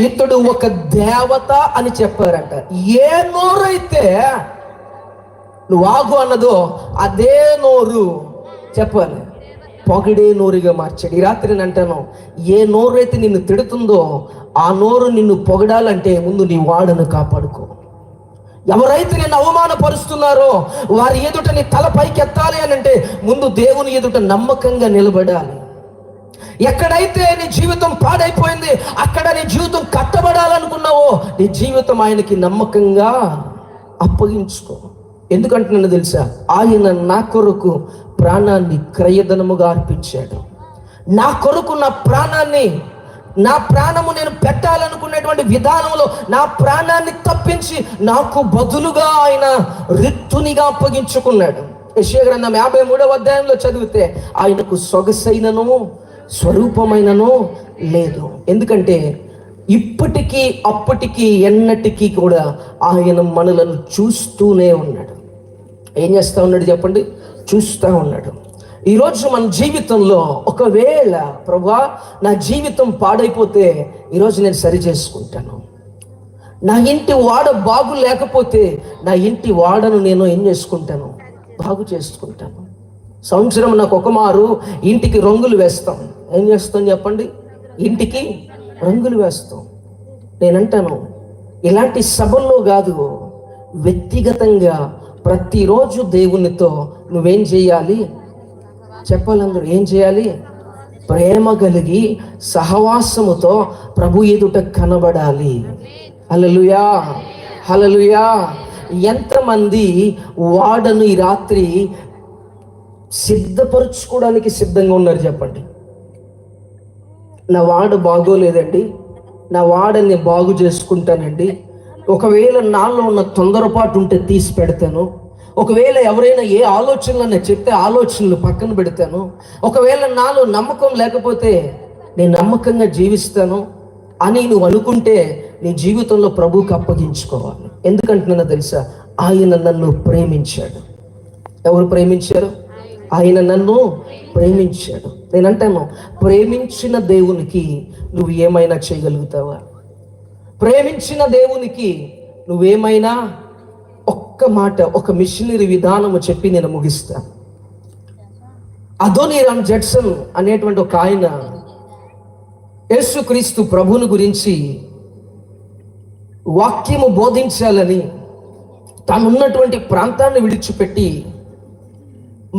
ఇతడు ఒక దేవత అని చెప్పారంట. ఏ నోరైతే నువ్వు ఆగు అన్నదో అదే నోరు చెప్పాలి పొగిడే నోరుగా మార్చాడు. ఈ రాత్రి నేను అంటాను, ఏ నోరైతే నిన్ను తిడుతుందో ఆ నోరు నిన్ను పొగడాలంటే ముందు నీ వాడను కాపాడుకో. ఎవరైతే నిన్ను అవమానపరుస్తున్నారో వారి ఎదుట నీ తల పైకి ఎత్తాలి అని అంటే ముందు దేవుని ఎదుట నమ్మకంగా నిలబడాలి. ఎక్కడైతే నీ జీవితం పాడైపోయింది, అక్కడ నీ జీవితం కట్టబడాలనుకున్నావో నీ జీవితం ఆయనకి నమ్మకంగా అప్పగించుకో. ఎందుకంటున్నాను తెలుసా? ఆయన నా కొరకు ప్రాణాన్ని క్రయధనముగా అర్పించాడు. నా కొరకు నా ప్రాణము నేను పెట్టాలనుకునేటువంటి విధానంలో నా ప్రాణాన్ని తప్పించి నాకు బదులుగా ఆయన రిత్తునిగా అప్పగించుకున్నాడు. యెషయా గ్రంథం 53వ అధ్యాయంలో చదివితే ఆయనకు సొగసైనను స్వరూపమైనను లేదు. ఎందుకంటే ఇప్పటికీ అప్పటికీ ఎన్నటికీ కూడా ఆయన మనలను చూస్తూనే ఉన్నాడు. ఏం చేస్తూ ఉన్నాడు చెప్పండి? చూస్తూ ఉన్నాడు. ఈరోజు మన జీవితంలో ఒకవేళ ప్రభువా నా జీవితం పాడైపోతే ఈరోజు నేను సరి చేసుకుంటాను. నా ఇంటి వాడ బాగు లేకపోతే నా ఇంటి వాడను నేను ఏం చేసుకుంటాను? బాగు చేసుకుంటాను. సంవత్సరం నాకు ఒక మారు ఇంటికి రంగులు వేస్తాం. ఏం చేస్తాం చెప్పండి? ఇంటికి రంగులు వేస్తాం. నేనంటాను ఇలాంటి సభల్లో కాదు, వ్యక్తిగతంగా ప్రతిరోజు దేవునితో నువ్వేం చేయాలి చెప్పాలందరూ? ఏం చేయాలి? ప్రేమ కలిగి సహవాసముతో ప్రభు ఎదుట కనబడాలి. హల్లెలూయా, హల్లెలూయా. ఎంతమంది వాడను ఈ రాత్రి సిద్ధపరచుకోవడానికి సిద్ధంగా ఉన్నారు చెప్పండి? నా వాడ బాగోలేదండి, నా వాడని బాగు చేసుకుంటానండి, ఒకవేళ నాలో ఉన్న తొందరపాటు ఉంటే తీసి పెడతాను, ఒకవేళ ఎవరైనా ఏ ఆలోచనలు చెప్తే ఆలోచనలు పక్కన పెడతాను, ఒకవేళ నాలో నమ్మకం లేకపోతే నేను నమ్మకంగా జీవిస్తాను అని నువ్వు అనుకుంటే నీ జీవితంలో ప్రభువుకి అప్పగించుకోవాలి. ఎందుకంటున్నా తెలుసా? ఆయన నన్ను ప్రేమించాడు. ఎవరు ప్రేమించారు? ఆయన నన్ను ప్రేమించాడు. నేనంటాను ప్రేమించిన దేవునికి నువ్వు ఏమైనా చేయగలుగుతావా? ప్రేమించిన దేవునికి నువ్వేమైనా ఒక్క మాట, ఒక మిషనరీ విధానము చెప్పి నేను ముగిస్తాను. అదోనీరామ్ జడ్సన్ అనేటువంటి ఒక ఆయన యేసుక్రీస్తు ప్రభువుని గురించి వాక్యము బోధించాలని తానున్నటువంటి ప్రాంతాన్ని విడిచిపెట్టి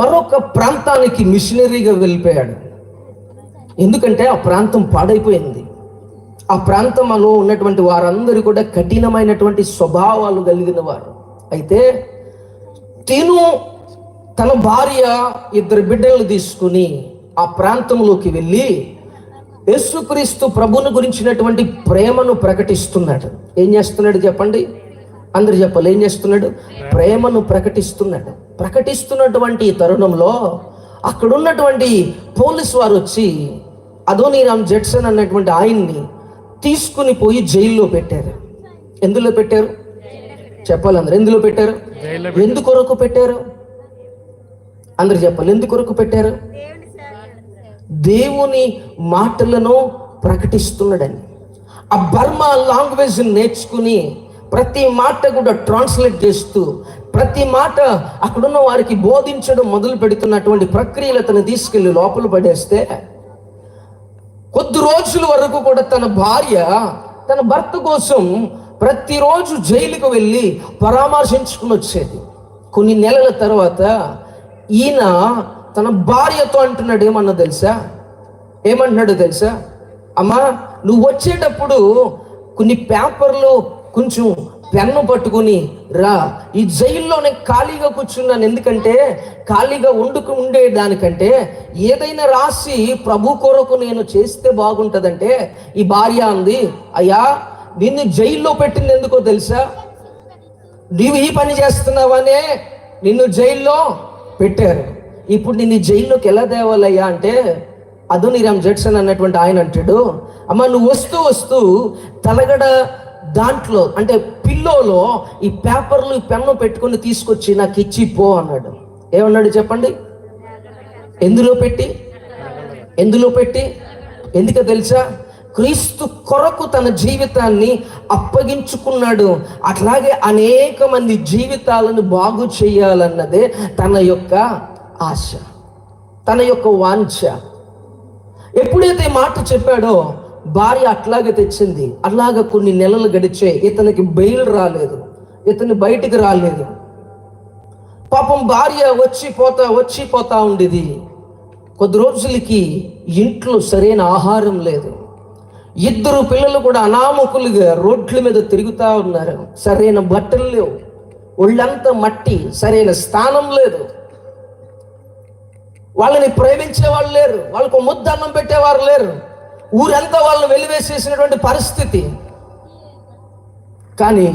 మరొక ప్రాంతానికి మిషనరీగా వెళ్ళిపోయాడు. ఎందుకంటే ఆ ప్రాంతం పాడైపోయింది. ఆ ప్రాంతంలో ఉన్నటువంటి వారందరూ కూడా కఠినమైనటువంటి స్వభావాలు కలిగిన వారు. అయితే తన భార్య 2 బిడ్డలు తీసుకుని ఆ ప్రాంతంలోకి వెళ్ళి యేసుక్రీస్తు ప్రభువుని గురించినటువంటి ప్రేమను ప్రకటిస్తున్నాడు. ఏం చేస్తున్నాడు చెప్పండి? అందరు చెప్పాలి. ఏం చేస్తున్నాడు? ప్రేమను ప్రకటిస్తున్నాడు. ప్రకటిస్తున్నటువంటి తరుణంలో అక్కడున్నటువంటి పోలీసు వారు వచ్చి అదోనీరామ్ జడ్సన్ అన్నటువంటి ఆయన్ని తీసుకుని పోయి జైల్లో పెట్టారు. ఎందులో పెట్టారు చెప్పాలి అందరు? ఎందులో పెట్టారు? ఎందుకొరకు పెట్టారు? అందరు చెప్పాలి. ఎందుకొరకు పెట్టారు? దేవుని మాటలను ప్రకటిస్తున్నాడని. ఆ బర్మా లాంగ్వేజ్ నేర్చుకుని ప్రతి మాట కూడా ట్రాన్స్లేట్ చేస్తూ ప్రతి మాట అక్కడున్న వారికి బోధించడం మొదలు పెడుతున్నటువంటి ప్రక్రియలు అతను తీసుకెళ్లి లోపల పడేస్తే కొద్ది రోజుల వరకు కూడా తన భర్త కోసం ప్రతిరోజు జైలుకు వెళ్ళి పరామర్శించుకుని వచ్చేది. కొన్ని నెలల తర్వాత ఈయన తన భార్యతో అంటున్నాడు, ఏమంటున్నాడో తెలుసా? అమ్మా, నువ్వు వచ్చేటప్పుడు కొన్ని పేపర్లు కొంచెం పెన్ను పట్టుకుని రా. ఈ జైల్లో నేను ఖాళీగా కూర్చున్నాను, ఎందుకంటే ఖాళీగా ఉండేదానికంటే ఏదైనా రాసి ప్రభు కొరకు నేను చేస్తే బాగుంటుందంటే ఈ భార్య అంది, అయ్యా నిన్ను జైల్లో పెట్టింది ఎందుకో తెలుసా? నీవు ఈ పని చేస్తున్నావనే నిన్ను జైల్లో పెట్టారు. ఇప్పుడు నిన్ను జైల్లోకి ఎలా తేవాలయ్యా అంటే అదోనీరామ్ జడ్సన్ అన్నటువంటి ఆయన అంటాడు, అమ్మ నువ్వు వస్తూ తలగడ దాంట్లో అంటే పిల్లోలో ఈ పేపర్లు ఈ పెన్ను పెట్టుకుని తీసుకొచ్చి నాకు ఇచ్చి పో అన్నాడు. ఏమన్నాడు చెప్పండి? ఎందులో పెట్టి ఎందుకో తెలుసా? క్రీస్తు కొరకు తన జీవితాన్ని అప్పగించుకున్నాడు. అట్లాగే అనేక మంది జీవితాలను బాగు చేయాలన్నదే తన యొక్క ఆశ, తన యొక్క వాంఛ. ఎప్పుడైతే మాట చెప్పాడో భార్య అట్లాగే తెచ్చింది. అలాగా కొన్ని నెలలు గడిచే ఇతనికి బెయిల్ రాలేదు, ఇతను బయటికి రాలేదు. పాపం భార్య వచ్చిపోతా ఉండేది. కొద్ది రోజులకి ఇంట్లో సరైన ఆహారం లేదు. 2 పిల్లలు కూడా అనామకులుగా రోడ్ల మీద తిరుగుతూ ఉన్నారు. సరైన బట్టలు లేవు, ఒళ్ళంతా మట్టి, సరైన స్థానం లేదు. వాళ్ళని ప్రేమించే వాళ్ళు లేరు, వాళ్ళకు ముద్ద అన్నం పెట్టేవారు లేరు. ఊరంతా వాళ్ళని వెలివేసేసినటువంటి పరిస్థితి. కానీ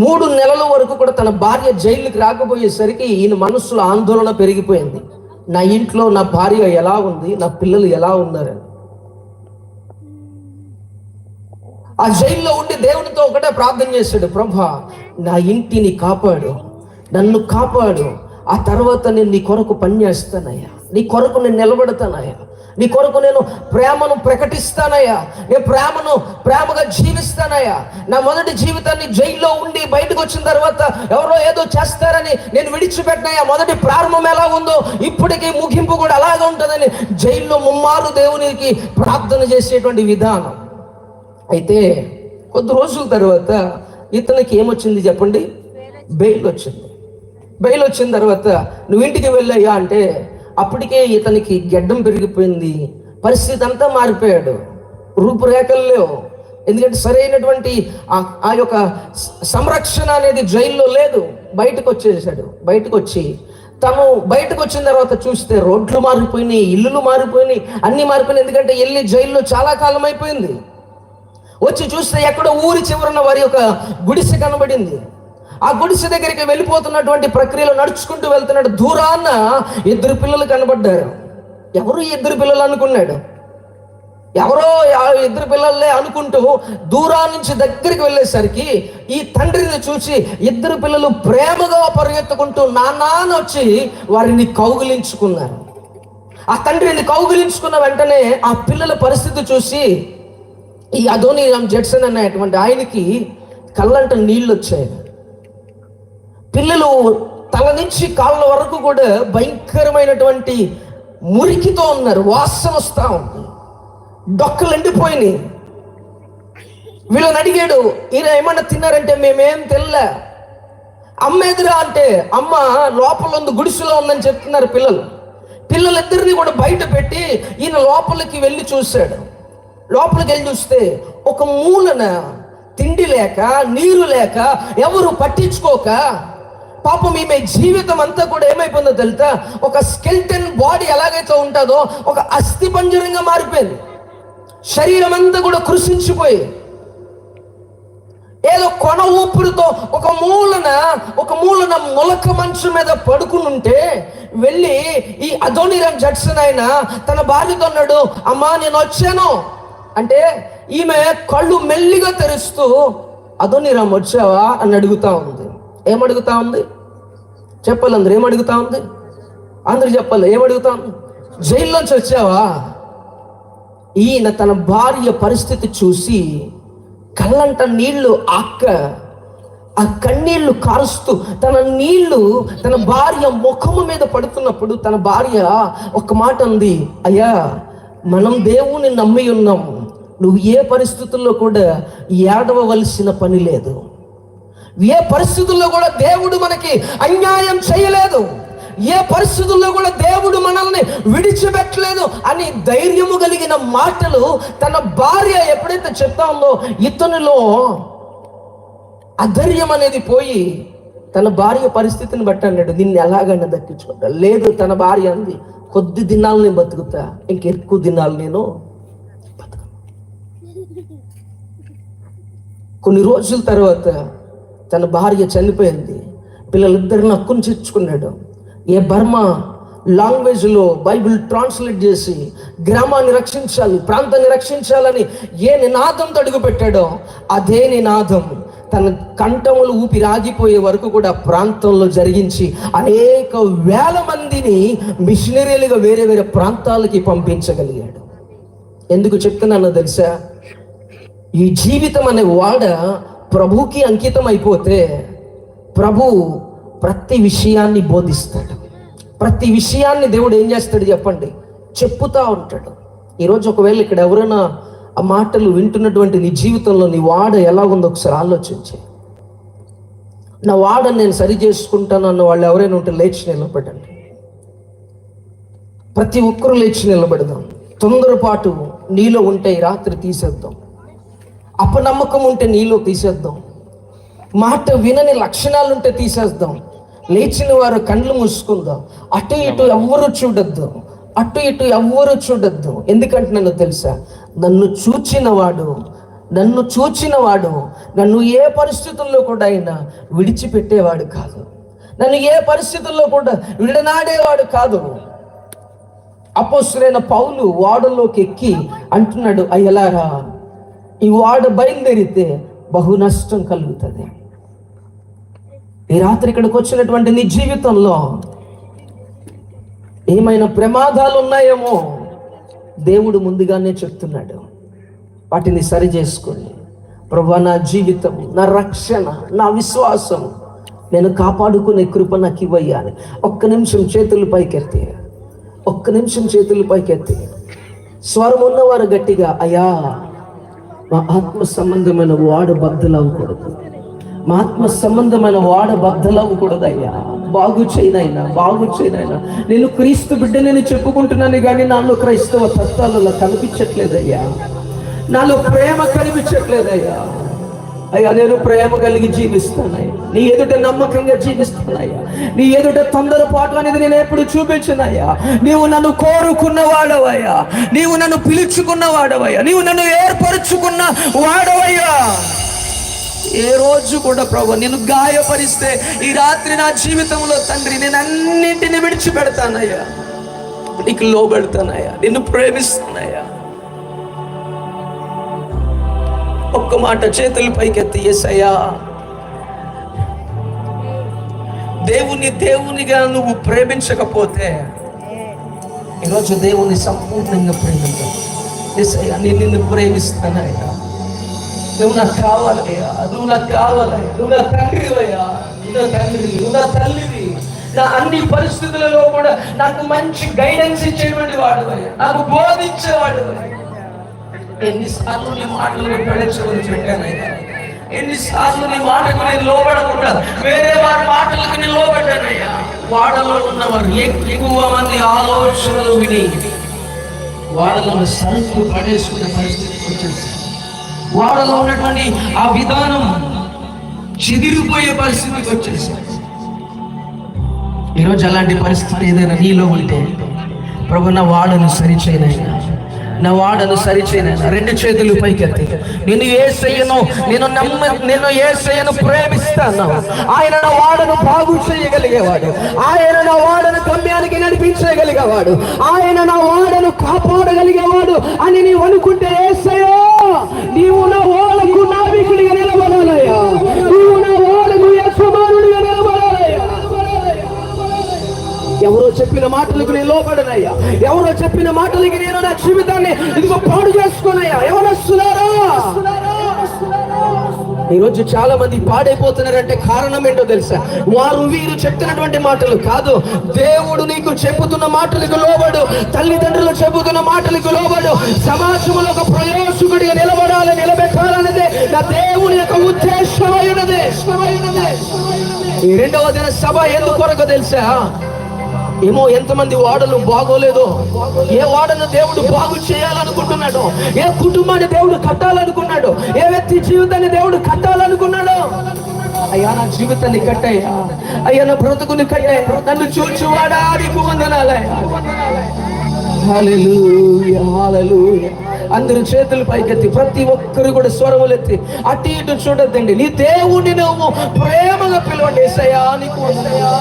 3 నెలల వరకు కూడా తన భార్య జైలుకి రాకపోయేసరికి ఈయన మనసులో ఆందోళన పెరిగిపోయింది. నా ఇంట్లో నా భార్య ఎలా ఉంది, నా పిల్లలు ఎలా ఉన్నారని. ఆ జైల్లో ఉండి దేవునితో ఒకటే ప్రార్థన చేశాడు, ప్రభా నా ఇంటిని కాపాడు, నన్ను కాపాడు. ఆ తర్వాత నేను నీ కొరకు పనిచేస్తానయ్యా, నీ కొరకు నేను నిలబడతానయ్యా, నీ కొరకు నేను ప్రేమను ప్రకటిస్తానయ్యా, నేను ప్రేమగా జీవిస్తానయ్యా. నా మొదటి జీవితాన్ని జైల్లో ఉండి బయటకు వచ్చిన తర్వాత ఎవరో ఏదో చేస్తారని నేను విడిచిపెట్టినయ్యా. మొదటి ప్రారంభం ఎలా ఉందో ఇప్పటికీ ముగింపు కూడా అలాగే ఉంటుందని జైల్లో ముమ్మారు దేవునికి ప్రార్థన చేసేటువంటి విధానం. అయితే కొద్ది రోజుల తర్వాత ఇతనికి ఏమొచ్చింది చెప్పండి? బెయిల్ వచ్చింది. బెయిల్ వచ్చిన తర్వాత నువ్వు ఇంటికి వెళ్ళయ్యా అంటే అప్పటికే ఇతనికి గెడ్డం పెరిగిపోయింది, పరిస్థితి అంతా మారిపోయాడు, రూపురేఖలు లేవు. ఎందుకంటే సరైనటువంటి ఆ యొక్క సంరక్షణ అనేది జైల్లో లేదు. బయటకు వచ్చేసాడు. బయటకు వచ్చిన తర్వాత చూస్తే రోడ్లు మారిపోయినాయి, ఇల్లులు మారిపోయినాయి, అన్నీ మారిపోయినాయి. ఎందుకంటే వెళ్ళి జైల్లో చాలా కాలం అయిపోయింది. వచ్చి చూస్తే ఎక్కడో ఊరి చివరన వారి యొక్క గుడిసె కనబడింది. ఆ గుడిసె దగ్గరికి వెళ్ళిపోతున్నటువంటి ప్రక్రియలో నడుచుకుంటూ వెళ్తున్నాడు. దూరాన 2 పిల్లలు కనబడ్డారు. ఎవరు 2 పిల్లలు అనుకున్నాడు? ఎవరో 2 పిల్లలే అనుకుంటూ దూరా నుంచి దగ్గరికి వెళ్ళేసరికి ఈ తండ్రిని చూసి 2 పిల్లలు ప్రేమగా పరిగెత్తుకుంటూ నాన్న వచ్చి వారిని కౌగిలించుకున్నారు. ఆ తండ్రిని కౌగిలించుకున్న వెంటనే ఆ పిల్లల పరిస్థితి చూసి ఈ అదోనీరామ్ జడ్సన్ అనేటువంటి ఆయనకి కళ్ళంట నీళ్ళు వచ్చాయి. పిల్లలు తల నుంచి కాళ్ళ వరకు కూడా భయంకరమైనటువంటి మురికితో ఉన్నారు, వాసన వస్తా ఉంది, డొక్కలు ఎండిపోయినాయి. వీళ్ళని అడిగాడు, ఈయన ఏమన్నా తిన్నారంటే మేమేం తినలే. అమ్మ ఎదురా అంటే అమ్మ లోపల ఉంది, గుడిసెలో ఉందని చెప్తున్నారు పిల్లలు. పిల్లలిద్దరిని కూడా బయట పెట్టి ఈయన లోపలికి వెళ్ళి చూశాడు. లోపలికి వెళ్ళి చూస్తే ఒక మూలన తిండి లేక నీరు లేక ఎవరు పట్టించుకోక పాపం ఈమె జీవితం అంతా కూడా ఏమైపోయిందో తెలుసా? ఒక స్కెల్టన్ బాడీ ఎలాగైతే ఉంటుందో ఒక అస్థి పంజరంగా మారిపోయింది. శరీరం అంతా కూడా కృషించిపోయి ఏదో కొన ఊపిరితో ఒక మూలన మొలక మంచం మీద పడుకుని ఉంటే వెళ్ళి ఈ అదోనీరామ్ జడ్సన్ ఆయన తన భార్యతో అన్నాడు, అమ్మా నేను వచ్చాను, అంటే ఈమె కళ్ళు మెల్లిగా తెరుస్తూ అదోనీరామ్ వచ్చావా అని అడుగుతా ఉంది. ఏమడుగుతా ఉంది చెప్పాలి అందరూ? ఏమడుగుతా ఉంది అందరూ చెప్పాలి? ఏమడుగుతా ఉంది? జైల్లోంచి వచ్చావా? ఈయన తన భార్య పరిస్థితి చూసి కళ్ళంట నీళ్లు ఆ కన్నీళ్లు కారుస్తూ తన భార్య ముఖము మీద పడుతున్నప్పుడు తన భార్య ఒక మాట ఉంది, అయ్యా మనం దేవుని నమ్మి ఉన్నాం, నువ్వు ఏ పరిస్థితుల్లో కూడా ఏడవవలసిన పని లేదు, ఏ పరిస్థితుల్లో కూడా దేవుడు మనకి అన్యాయం చేయలేదు, ఏ పరిస్థితుల్లో కూడా దేవుడు మనల్ని విడిచిపెట్టలేదు అని ధైర్యము కలిగిన మాటలు తన భార్య ఎప్పుడైతే చెప్తా ఉందో ఇతనిలో అధైర్యం అనేది పోయి తన భార్య పరిస్థితిని బట్టి అన్నాడు, నిన్ను ఎలాగైనా దక్కించుకుంటా. లేదు, తన భార్య అంది, కొద్ది దినాలు నేను బతుకుతా, ఇంకెక్కువ దినాలు నేను బతుకు. కొన్ని రోజుల తర్వాత తన భార్య చనిపోయింది. పిల్లలిద్దరిని హక్కును చేర్చుకున్నాడు. ఏ బర్మా లాంగ్వేజ్లో బైబిల్ ట్రాన్స్లేట్ చేసి గ్రామాన్ని రక్షించాలి, ప్రాంతాన్ని రక్షించాలని ఏ నినాదంతో అడుగుపెట్టాడో అదే నినాదం తన కంఠములు ఊపిరాగిపోయే వరకు కూడా ప్రాంతంలో జరిగించి అనేక వేల మందిని మిషనరీలుగా వేరే వేరే ప్రాంతాలకి పంపించగలిగాడు. ఎందుకు చెప్తున్నానో తెలుసా? ఈ జీవితం అనే వాడ ప్రభుకి అంకితం అయిపోతే ప్రభు ప్రతి విషయాన్ని బోధిస్తాడు. ప్రతి విషయాన్ని దేవుడు ఏం చేస్తాడు చెప్పండి? చెప్పుతా ఉంటాడు. ఈరోజు ఒకవేళ ఇక్కడ ఎవరైనా ఆ మాటలు వింటున్నటువంటి నీ జీవితంలో నీ వాడ ఎలా ఉందో ఒకసారి ఆలోచించి, నా వాడని నేను సరి చేసుకుంటాను అన్న వాళ్ళు ఎవరైనా ఉంటే లేచి నిలబడండి. ప్రతి ఒక్కరూ లేచి నిలబడదాం. తొందరపాటు నీలో ఉంటే ఈ రాత్రి తీసేద్దాం. అపనమ్మకం ఉంటే నీలో తీసేద్దాం. మాట వినని లక్షణాలు ఉంటే తీసేద్దాం. లేచిన వారు కళ్ళు మూసుకుందాం. అటు ఇటు ఎవ్వరూ చూడొద్దు, అటు ఇటు ఎవ్వరూ చూడొద్దు. ఎందుకంటే నన్ను తెలుసా, నన్ను చూచినవాడు నన్ను ఏ పరిస్థితుల్లో కూడా అయినా విడిచిపెట్టేవాడు కాదు, నన్ను ఏ పరిస్థితుల్లో కూడా విడనాడేవాడు కాదు. అపోస్తలుడైన పౌలు వాడలోకి ఎక్కి అంటున్నాడు, అయ్యలారా ఈ వాడ బయలుదేరితే బహు నష్టం కలుగుతుంది. ఈ రాత్రి ఇక్కడికి వచ్చినటువంటి నీ జీవితంలో ఏమైనా ప్రమాదాలు ఉన్నాయేమో దేవుడు ముందుగానే చెప్తున్నాడు. వాటిని సరి చేసుకొని, ప్రభువా నా జీవితం, నా రక్షణ, నా విశ్వాసం నేను కాపాడుకునే కృప నాకు ఇవ్వయ్యా అని ఒక్క నిమిషం చేతులు పైకెత్తి స్వరం ఉన్నవారు గట్టిగా, అయ్యా మా ఆత్మ సంబంధమైన వాడ బద్దలవ్వకూడదు, మా ఆత్మ సంబంధమైన వాడ బద్దలవ్వకూడదు అయ్యా, బాగు చేయనైనా. నేను క్రీస్తు బిడ్డనని చెప్పుకుంటున్నాను కానీ నాలో క్రైస్తవ తత్వాలలో కనిపించట్లేదయ్యా, నాలో ప్రేమ కనిపించట్లేదయ్యా. అయ్యా నేను ప్రేమ కలిగి జీవిస్తానయ్యా, నీ ఎదుట నమ్మకంగా జీవిస్తానయ్యా, నీ ఎదుట తొందరపాటు అనేది నేను ఎప్పుడు చూపించనయ్యా. నీవు నన్ను కోరుకున్న వాడవయ్యా, నీవు నన్ను పిలుచుకున్న వాడవయ్యా, నీవు నన్ను ఏర్పరచుకున్న వాడవయ్యా. ఏ రోజు కూడా ప్రభు నేను గాయపరిస్తే ఈ రాత్రి నా జీవితంలో తండ్రి నేను అన్నింటిని విడిచిపెడతానయ్యా, నీకు లోబెడతానయ్యా, నిన్ను ప్రేమిస్తానయ్యా. ఒక్క మాట చేతులు పైకెత్తి, యేసయ్యా దేవునిగా నువ్వు ప్రేమించకపోతే ఈరోజు దేవుని సంపూర్ణంగా ప్రేమించాలి. యేసయ్యా నేను నిన్ను ప్రేమిస్తానయ్యా, నువ్వు నాకు కావాలయ్యా, నువ్వు నాకు కావాలయ్యా, నువ్వు నా తండ్రివయ్యా, నువ్వు నా తల్లివి. నా అన్ని పరిస్థితులలో కూడా నాకు మంచి గైడెన్స్ ఇచ్చేటువంటి వాడువయ్యా, నాకు బోధించేవాడు. ఎన్నిసార్లు నీ మాటలు పెడచుకొని పెట్టానయ్యా, ఎన్నిసార్లు నీ మాటకు నేను లోబడకుండా వేరే వారి మాటలకు నేను లోబడ్డానయ్యా. వాడలో ఉన్నవారు ఎక్కువ మంది ఆలోచనలు విని వాళ్ళను సరుకు పడేసుకునే పరిస్థితికి వచ్చేసి, వాడలో ఉన్నటువంటి ఆ విధానం చెదిరిపోయే పరిస్థితికి వచ్చేసి, ఈరోజు అలాంటి పరిస్థితి ఏదైనా నీలో ఉంటే ప్రభు నా వాడను సరిచేయనైనా, నా వాడను సరిచేయనైనా. రెండు చేతులు పైకెత్తి నేను యేసయ్యను నేను యేసయ్యను ప్రేమిస్తాను. ఆయన నా వాడను బాగు చేయగలిగేవాడు, ఆయన నా వాడను గమ్యానికి నడిపించగలిగేవాడు, ఆయన నా వాడను కాపాడగలిగేవాడు అని నీవు అనుకుంటే యేసయ్యా నీవు నా వాడకు నావికుడిగా నిలబడాలయ్యా, నీవు నా వాడకు యజమానుడిగా నిలబడాలయ్యా. ఎవరో చెప్పిన మాటలకు నేను లోపడనయ్యా, ఎవరో చెప్పిన మాటలకి నేను నా జీవితాన్ని ఇదిగో పాడు చేసుకోనయ్యా. ఎవరు వస్తున్నారా? ఈరోజు చాలా మంది పాడైపోతున్నారంటే కారణం ఏంటో తెలుసా? వీరు చెప్తున్నటువంటి మాటలు కాదు, దేవుడు నీకు చెబుతున్న మాటలకు లోబడు, తల్లిదండ్రులు చెబుతున్న మాటలకు లోబడు, సమాజంలో ఒక ప్రయోజకుడిగా నిలబెట్టాలన్నదే నా దేవుని యొక్క ఉద్దేశమైనదే. ఈ రెండవ దిన సభ ఎందుకు కొరకు తెలుసా? ఏమో ఎంతమంది వాడలు బాగోలేదు, ఏ వాడను దేవుడు బాగు చేయాలనుకుంటున్నాడు, ఏ కుటుంబాన్ని దేవుడు కట్టాలనుకున్నాడు, ఏ వ్యక్తి జీవితాన్ని దేవుడు కట్టాలనుకున్నాడు. అయ్యా నా జీవితాన్ని కట్టయ్యా, అయ్యా నా బ్రతుకుని కట్టయ్యా, నన్ను చూచువాడా నీకు వందనాలయ్యా. హల్లెలూయా హల్లెలూయా. అందరూ చేతులు పైకెత్తి ప్రతి ఒక్కరు కూడా స్వరములెత్తి అటు ఇటు చూడొద్దండి. నీ దేవుడిని నువ్వు ప్రేమగా పిలవండి. యేసయ్యా నీకు వందనాలయ్యా,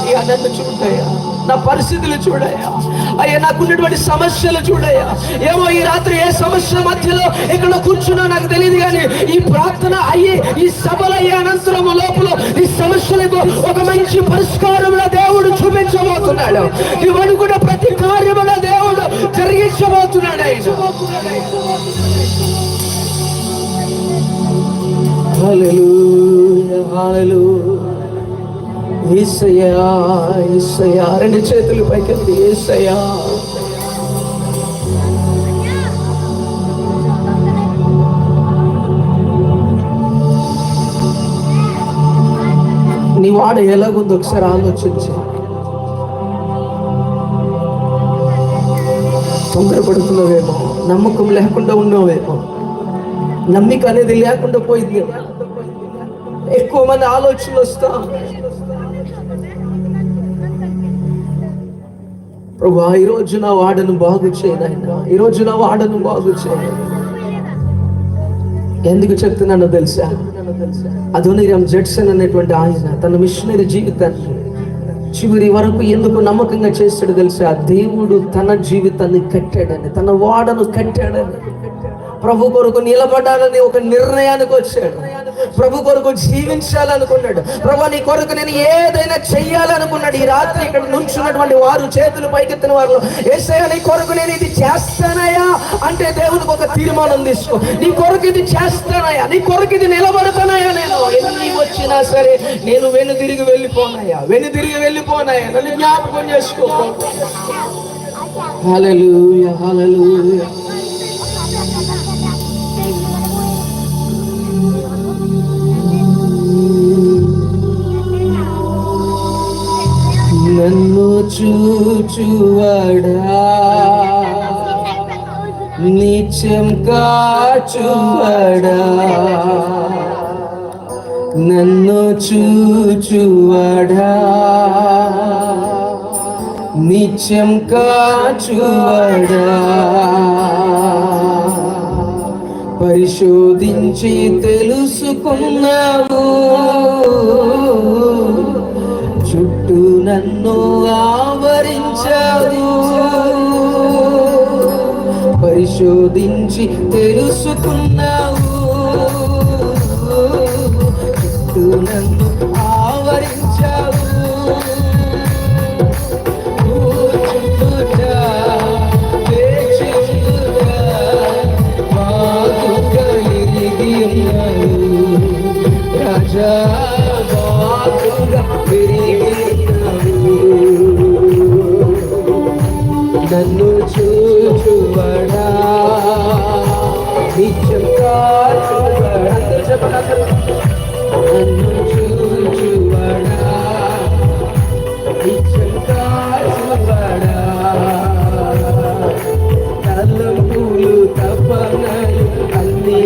అయ్యా నన్ను చూడయ్యా, నా పరిస్థితులు చూడయ్యా, అయ్యా నాకున్నటువంటి సమస్యలు చూడయ్యా. ఏమో ఈ రాత్రి ఏ సమస్య మధ్యలో ఇక్కడ కూర్చున్నా నాకు తెలియదు, కానీ ఈ ప్రార్థన అయ్యి ఈ సభలు అయ్యే అనంతరము లోపల ఈ సమస్యలకు ఒక మంచి పరిష్కారంలో దేవుడు చూపించబోతున్నాడు. నువ్వు అనుకున్న ప్రతి కార్యములో దేవుడు జరిగించబోతున్నాడు. హల్లెలూయా హల్లెలూయా. యేసయ్యా యేసయ్యా. రెండు చేతులు పైకెత్తి యేసయ్యా. నీ వాడ ఎలాగుందో ఒకసారి ఆలోచించి. తొందరపడుతున్నావేమో, నమ్మకం లేకుండా ఉన్నావేమో, నమ్మిక అనేది లేకుండా పోయింది. ఎక్కువ మంది ఆలోచనలు వస్తా, ప్రభా ఈరోజు నా వాడను బాగు చేయనైనా, ఈరోజు నా వాడను బాగు చేయ. ఎందుకు చెప్తున్నానో తెలుసా? అదోనీరామ్ జడ్సన్ అనేటువంటి ఆయన తన మిషనరీ జీవితాన్ని చివరి వరకు ఎందుకు నమ్మకంగా చేస్తాడు తెలుసా? దేవుడు తన జీవితాన్ని కట్టాడని, తన వాడను కట్టాడని, ప్రభు కొరకు నిలబడాలని ఒక నిర్ణయానికి వచ్చాడు. ప్రభు కొరకు జీవించాలనుకున్నాడు. ప్రభు నీ కొరకు నేను ఏదైనా చెయ్యాలనుకున్నాడు. ఈ రాత్రి ఇక్కడ నుంచున్నటువంటి వారు, చేతులు పైకెత్తిన వారు, యేసయ్యా నీ కొరకు నేను ఇది చేస్తానయ్యా అంటే దేవునికి ఒక తీర్మానం తీసుకో. నీ కొరకు ఇది చేస్తానయ్యా, నీ కొరకు ఇది నిలబడతానయ్యా, నేను ఎన్ని వచ్చినా సరే నేను వెనుదిరిగి వెళ్ళిపోనాయా, నన్ను జ్ఞాపకం చేసుకో. హల్లెలూయా హల్లెలూయా. నన్ను చూచువాడా, నిత్యం కాచువాడా, నన్ను చూచువాడా, నిత్యం కాచువాడా, పరిశోధించి తెలుసుకున్నావు, చుట్టూ నన్ను ఆవరించావు, పరిశోధించి తెలుసుకున్నావు, చుట్టూ నన్ను ఆవరించావు. రాజా నన్ను చూచువాడా, నిత్యం కాచువాడా, నన్ను చూచువాడా, నిత్యం కాచువాడా, తలంపులు తపనలు అన్నీ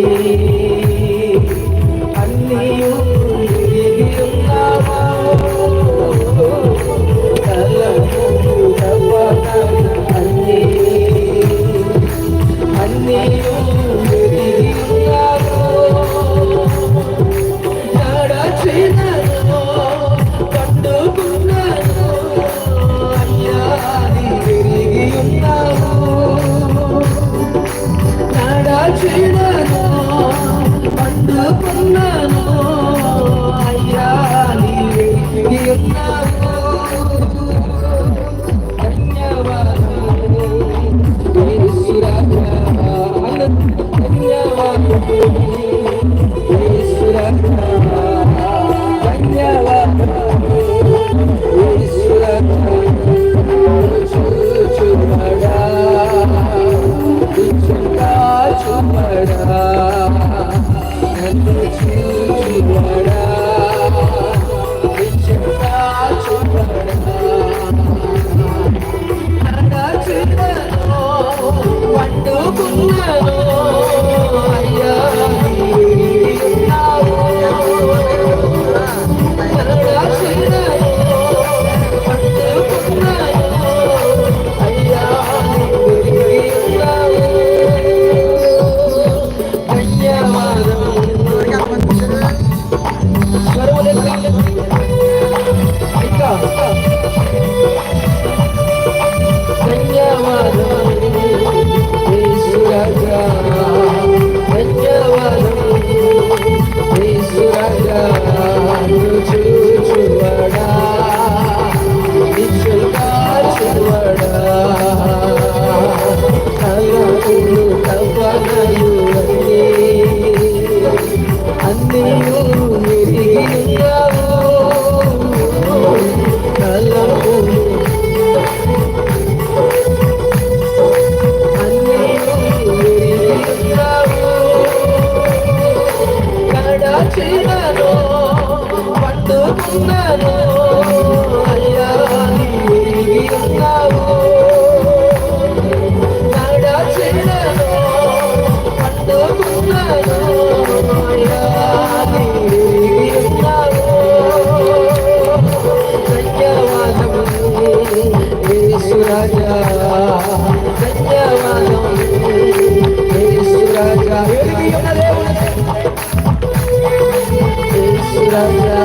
చూపడా నన్ను చూచువడా ఇచ్చగా చూపడా నడచుదను వండుకున్నాను అయ్యా నీవున్నావు నడచుదను వండుకున్నాను అయ్యా నీవున్నావు ధన్యవాదం ఇంకా ధన్యవాదం యేసురాజా ధన్యవాదం యేసురాజా చూచువడా నిశ్చలుగా చూవడా కలకులు తపనలు అన్నీయు ఎరిగినావు కలకులు కడచినను పట్టుకున్నాను అయ్యా నీవున్నావు కడచినను పట్టుకున్నాను అయ్యా నీవున్నావు ధన్యవాదం యేసురాజా ధన్యవాదం యేసురాజా వెలిగిన దేవుడు యేసురాజా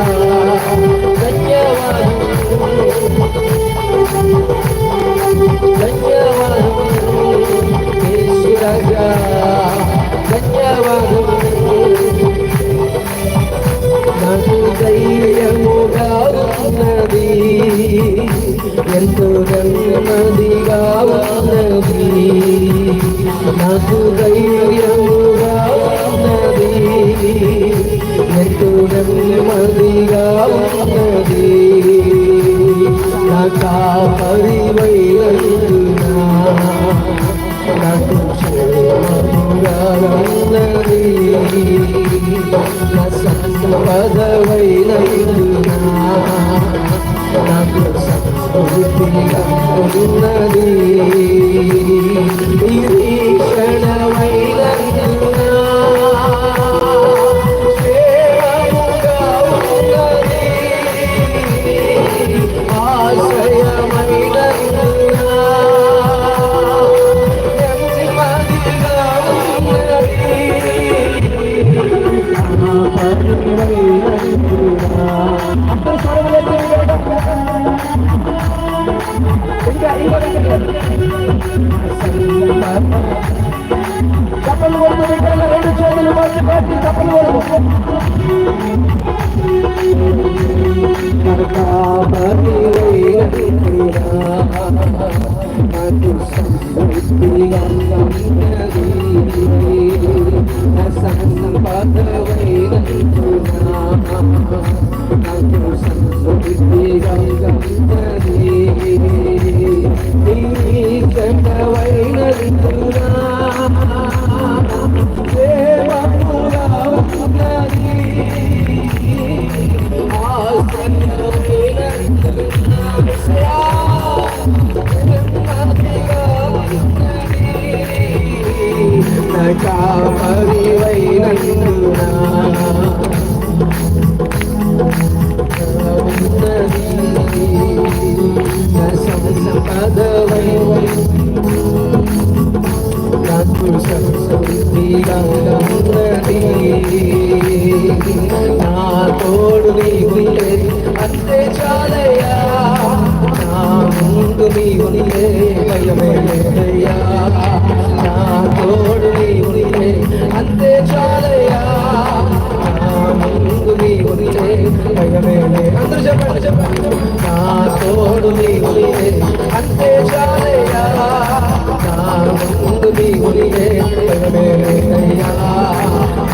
ధన్యవాదం ధన్యవాదం యేసురాజా ధన్యవాదం నాకు ధైర్యముగా ఉన్నది ఎంతో నెమ్మదిగా ఉన్నది నాకు ధైర్యముగా ఉన్నది ఎంతో నెమ్మదిగా ఉన్నది నా కాపరివైనందునా నాకు క్షేమముగా ఉన్నది నా సంపదవైనందునా నాకు సమృద్ధిగా ఉన్నది నిరీక్షణమైనందునా క్షేమముగా ఉన్నది ఆశ్రయమైనందునా నెమ్మదిగా ఉన్నది చప్పలు కొడుతూ దగ్గర రెండు చేతులు పట్టి పట్టి చప్పలు కొడుతూ నా తోడు నీవులే అంతే చాలయ్యా నా ముందు నీవులే భయమే లేదయ్యా నా తోడు నీవులే అంతే చాలయ్యా నా ముందు నీవులే భయమే లేదు అందరూ చెప్పండి చెప్పండి నా తోడు నీవులే అంతే చాలయ్యా నా ముందు నీవులే భయమే లేదయ్యా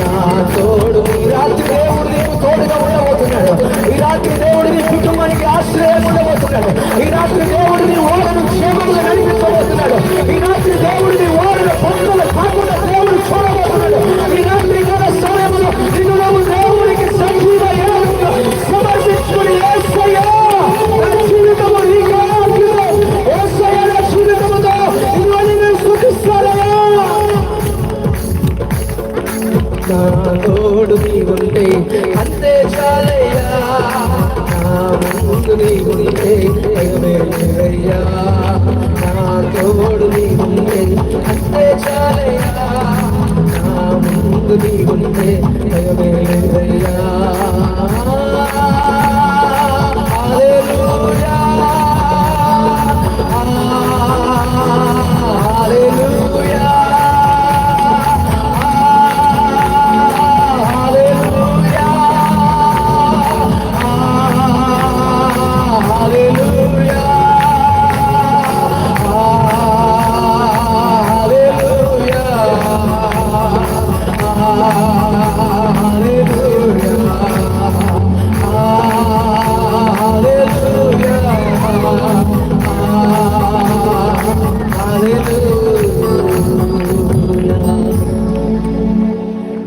నా తోడు ఈ రాత్రి దేవుడు నీకు తోడుగా ఉండబోతున్నాడు ఈ రాత్రి దేవుడు నీ కుటుంబానికి ఆశ్రయం ఉండబోతున్నాడు ఈ రాత్రి దేవుడు నీ ఓడను క్షేమంగా నడిపించబోతున్నాడు ఈ రాత్రి దేవుడు నీ ఓడను పొందలు కాకుండా దేవుడు నాకు నీవుంటే భయమే లేదయ్యా. హల్లెలూయా, హల్లెలూయా, హల్లెలూయా, హల్లెలూయా,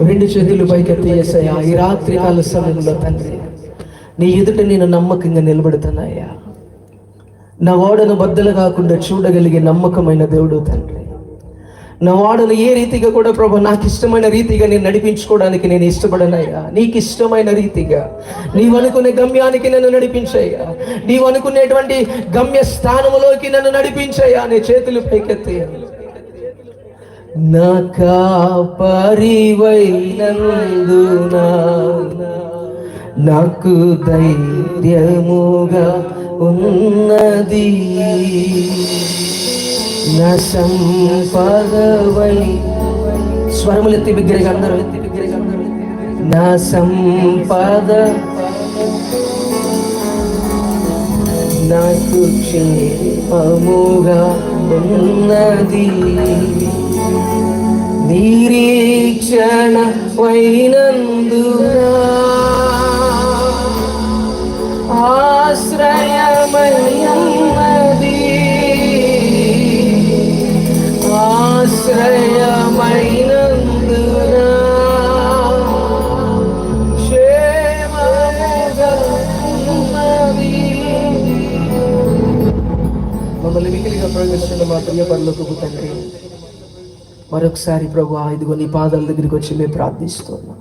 రెండు చేతులు పైకెత్తి యేసయ్యా, ఈ రాత్రి కాల సమయంలో తండ్రి నీ ఎదుట నేను నమ్మకంగా నిలబడుతున్నాయ్యా. నా వాడను బద్దలు కాకుండా చూడగలిగే నమ్మకమైన దేవుడు తండ్రి. నా వాడను ఏ రీతిగా కూడా ప్రభు నాకు ఇష్టమైన రీతిగా నేను నడిపించుకోవడానికి నేను ఇష్టపడనయ్యా. నీకు ఇష్టమైన రీతిగా నీవు అనుకునే గమ్యానికి నన్ను నడిపించయ్యా. నీవు అనుకునేటువంటి గమ్య స్థానములోకి నన్ను నడిపించయ్యా. నీ చేతులు పైకెత్తి నా కాపరివైనందున నాకు ధైర్యముగా ఉన్నది. నా సంపదవై స్వరములెత్తి బిగ్గరగా అందరూ నా సంపద నాకు క్షేమముగా ఉన్నది. నిరీక్షణ వైనందున ఆశ్రయమైనది, ఆశ్రయమైనందున క్షేమముగా ఉన్నది. మమ్మల్ని మిగిలిగా ప్రవేశిస్తున్న మా ప్రియ పరలోకపు తండ్రి, మరొకసారి ప్రభువా ఇదిగో నీ పాదాల దగ్గరికి వచ్చి మేము ప్రార్థిస్తున్నాం.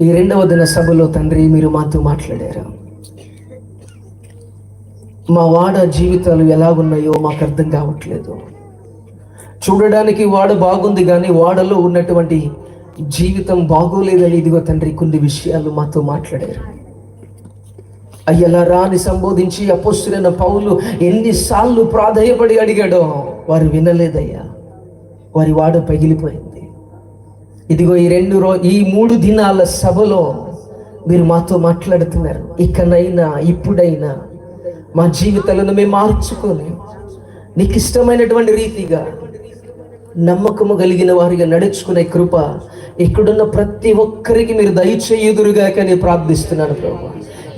ఈ రెండవ దిన సభలో తండ్రి మీరు మాతో మాట్లాడారు. మా వాడ జీవితాలు ఎలా ఉన్నాయో మాకు అర్థం కావట్లేదు. చూడడానికి వాడ బాగుంది కానీ వాడలో ఉన్నటువంటి జీవితం బాగోలేదని ఇదిగో తండ్రి కొన్ని విషయాలు మాతో మాట్లాడారు. అయ్యలా రాని సంబోధించి అపోస్తలుడైన పౌలు ఎన్నిసార్లు ప్రాధేయపడి అడిగాడో వారు వినలేదయ్యా. వారి వాడ పగిలిపోయింది. ఇదిగో ఈ 3 దినాల సభలో మీరు మాతో మాట్లాడుతున్నారు. ఇకనైనా ఇప్పుడైనా మా జీవితాలను మేము మార్చుకొని నీకు ఇష్టమైనటువంటి రీతిగా నమ్మకము కలిగిన వారిగా నడుచుకునే కృప ఇక్కడున్న ప్రతి ఒక్కరికి మీరు దయచేయుదురుగా కానీ ప్రార్థిస్తున్నాను ప్రభు.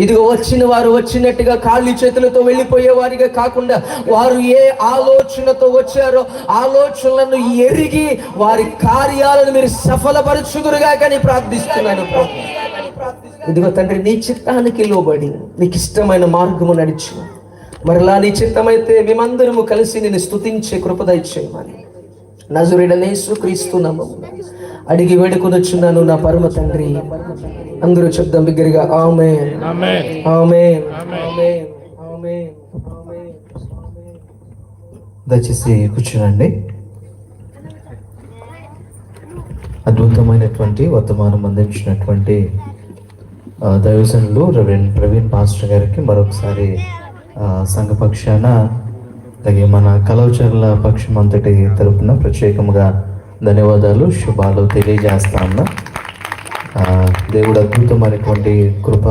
ఇదిగో వచ్చిన వారు వచ్చినట్టుగా ఖాళీ చేతులతో వెళ్ళిపోయే వారిగా కాకుండా వారు ఏ ఆలోచనతో వచ్చారో ఆలోచనలను ఎరిగి వారి కార్యాలను మీరు సఫలపరచుదురుగా కానీ ప్రార్థిస్తున్నాను ప్రభు. ఇదిగో తండ్రి నీ చిత్తానికి లోబడి నీకు ఇష్టమైన మార్గము నడిచి మరలా నీ చిత్తమైతే మేమందరము కలిసి నేను స్తుతించే కృప దయచేయమని నజరేయుడైన యేసుక్రీస్తు నామమున అడిగి వేడుకొనుచున్నాను నా పరమ తండ్రి. అందరూ చెప్దాం బిగ్గరగా ఆమేన్, ఆమేన్, ఆమేన్, ఆమేన్, ఆమేన్. దయచేసి కూర్చోనండి. అద్భుతమైనటువంటి వర్తమానం అందించినటువంటి దైవజనులు రెవరెండ్ ప్రవీణ్ పాస్టర్ గారికి మరొకసారి సంఘ పక్షాన అలాగే మన కలవచర్ల పక్షం అంతటి తరపున ప్రత్యేకంగా ధన్యవాదాలు, శుభాలు తెలియజేస్తా ఉన్నా. దేవుడు అద్భుతమైనటువంటి కృప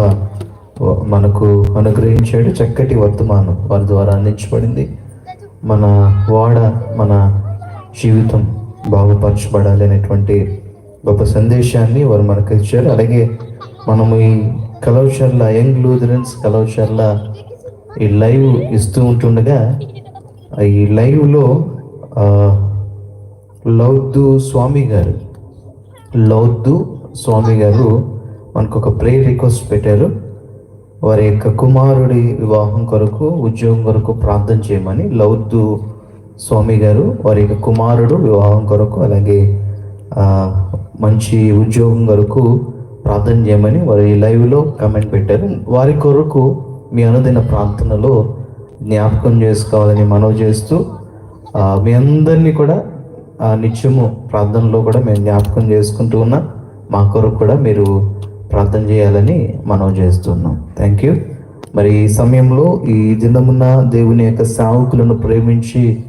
మనకు అనుగ్రహించాడు. చక్కటి వర్తమానం వారి ద్వారా అందించబడింది. మన వాడ మన జీవితం బాగుపరచబడాలి అనేటువంటి గొప్ప సందేశాన్ని వారు మనకు ఇచ్చారు. అలాగే మనము ఈ కలవచర్ల యంగ్ లూథరన్స్ కలవచర్ల ఈ లైవ్ ఇస్తూ ఉంటుండగా ఈ లైవ్లో లౌద్దు స్వామి గారు మనకు ఒక ప్రేయర్ రిక్వెస్ట్ పెట్టారు. వారి యొక్క కుమారుడి వివాహం కొరకు ఉద్యోగం కొరకు ప్రార్థన చేయమని లౌద్దు స్వామి గారు వారి యొక్క కుమారుడు వివాహం కొరకు అలాగే మంచి ఉద్యోగం కొరకు ప్రార్థన చేయమని వారు ఈ లైవ్లో కామెంట్ పెట్టారు. వారి కొరకు మీ అనుదిన ప్రార్థనలో జ్ఞాపకం చేసుకోవాలని మనవి చేస్తూ మీ అందరినీ కూడా నిత్యము ప్రార్థనలో కూడా మేము జ్ఞాపకం చేసుకుంటూ ఉన్నాం. మా కొరకు కూడా మీరు ప్రార్థన చేయాలని మనం చేస్తున్నాం. Thank you. మరి ఈ సమయంలో ఈ దినమున దేవుని యొక్క సేవకులను ప్రేమించి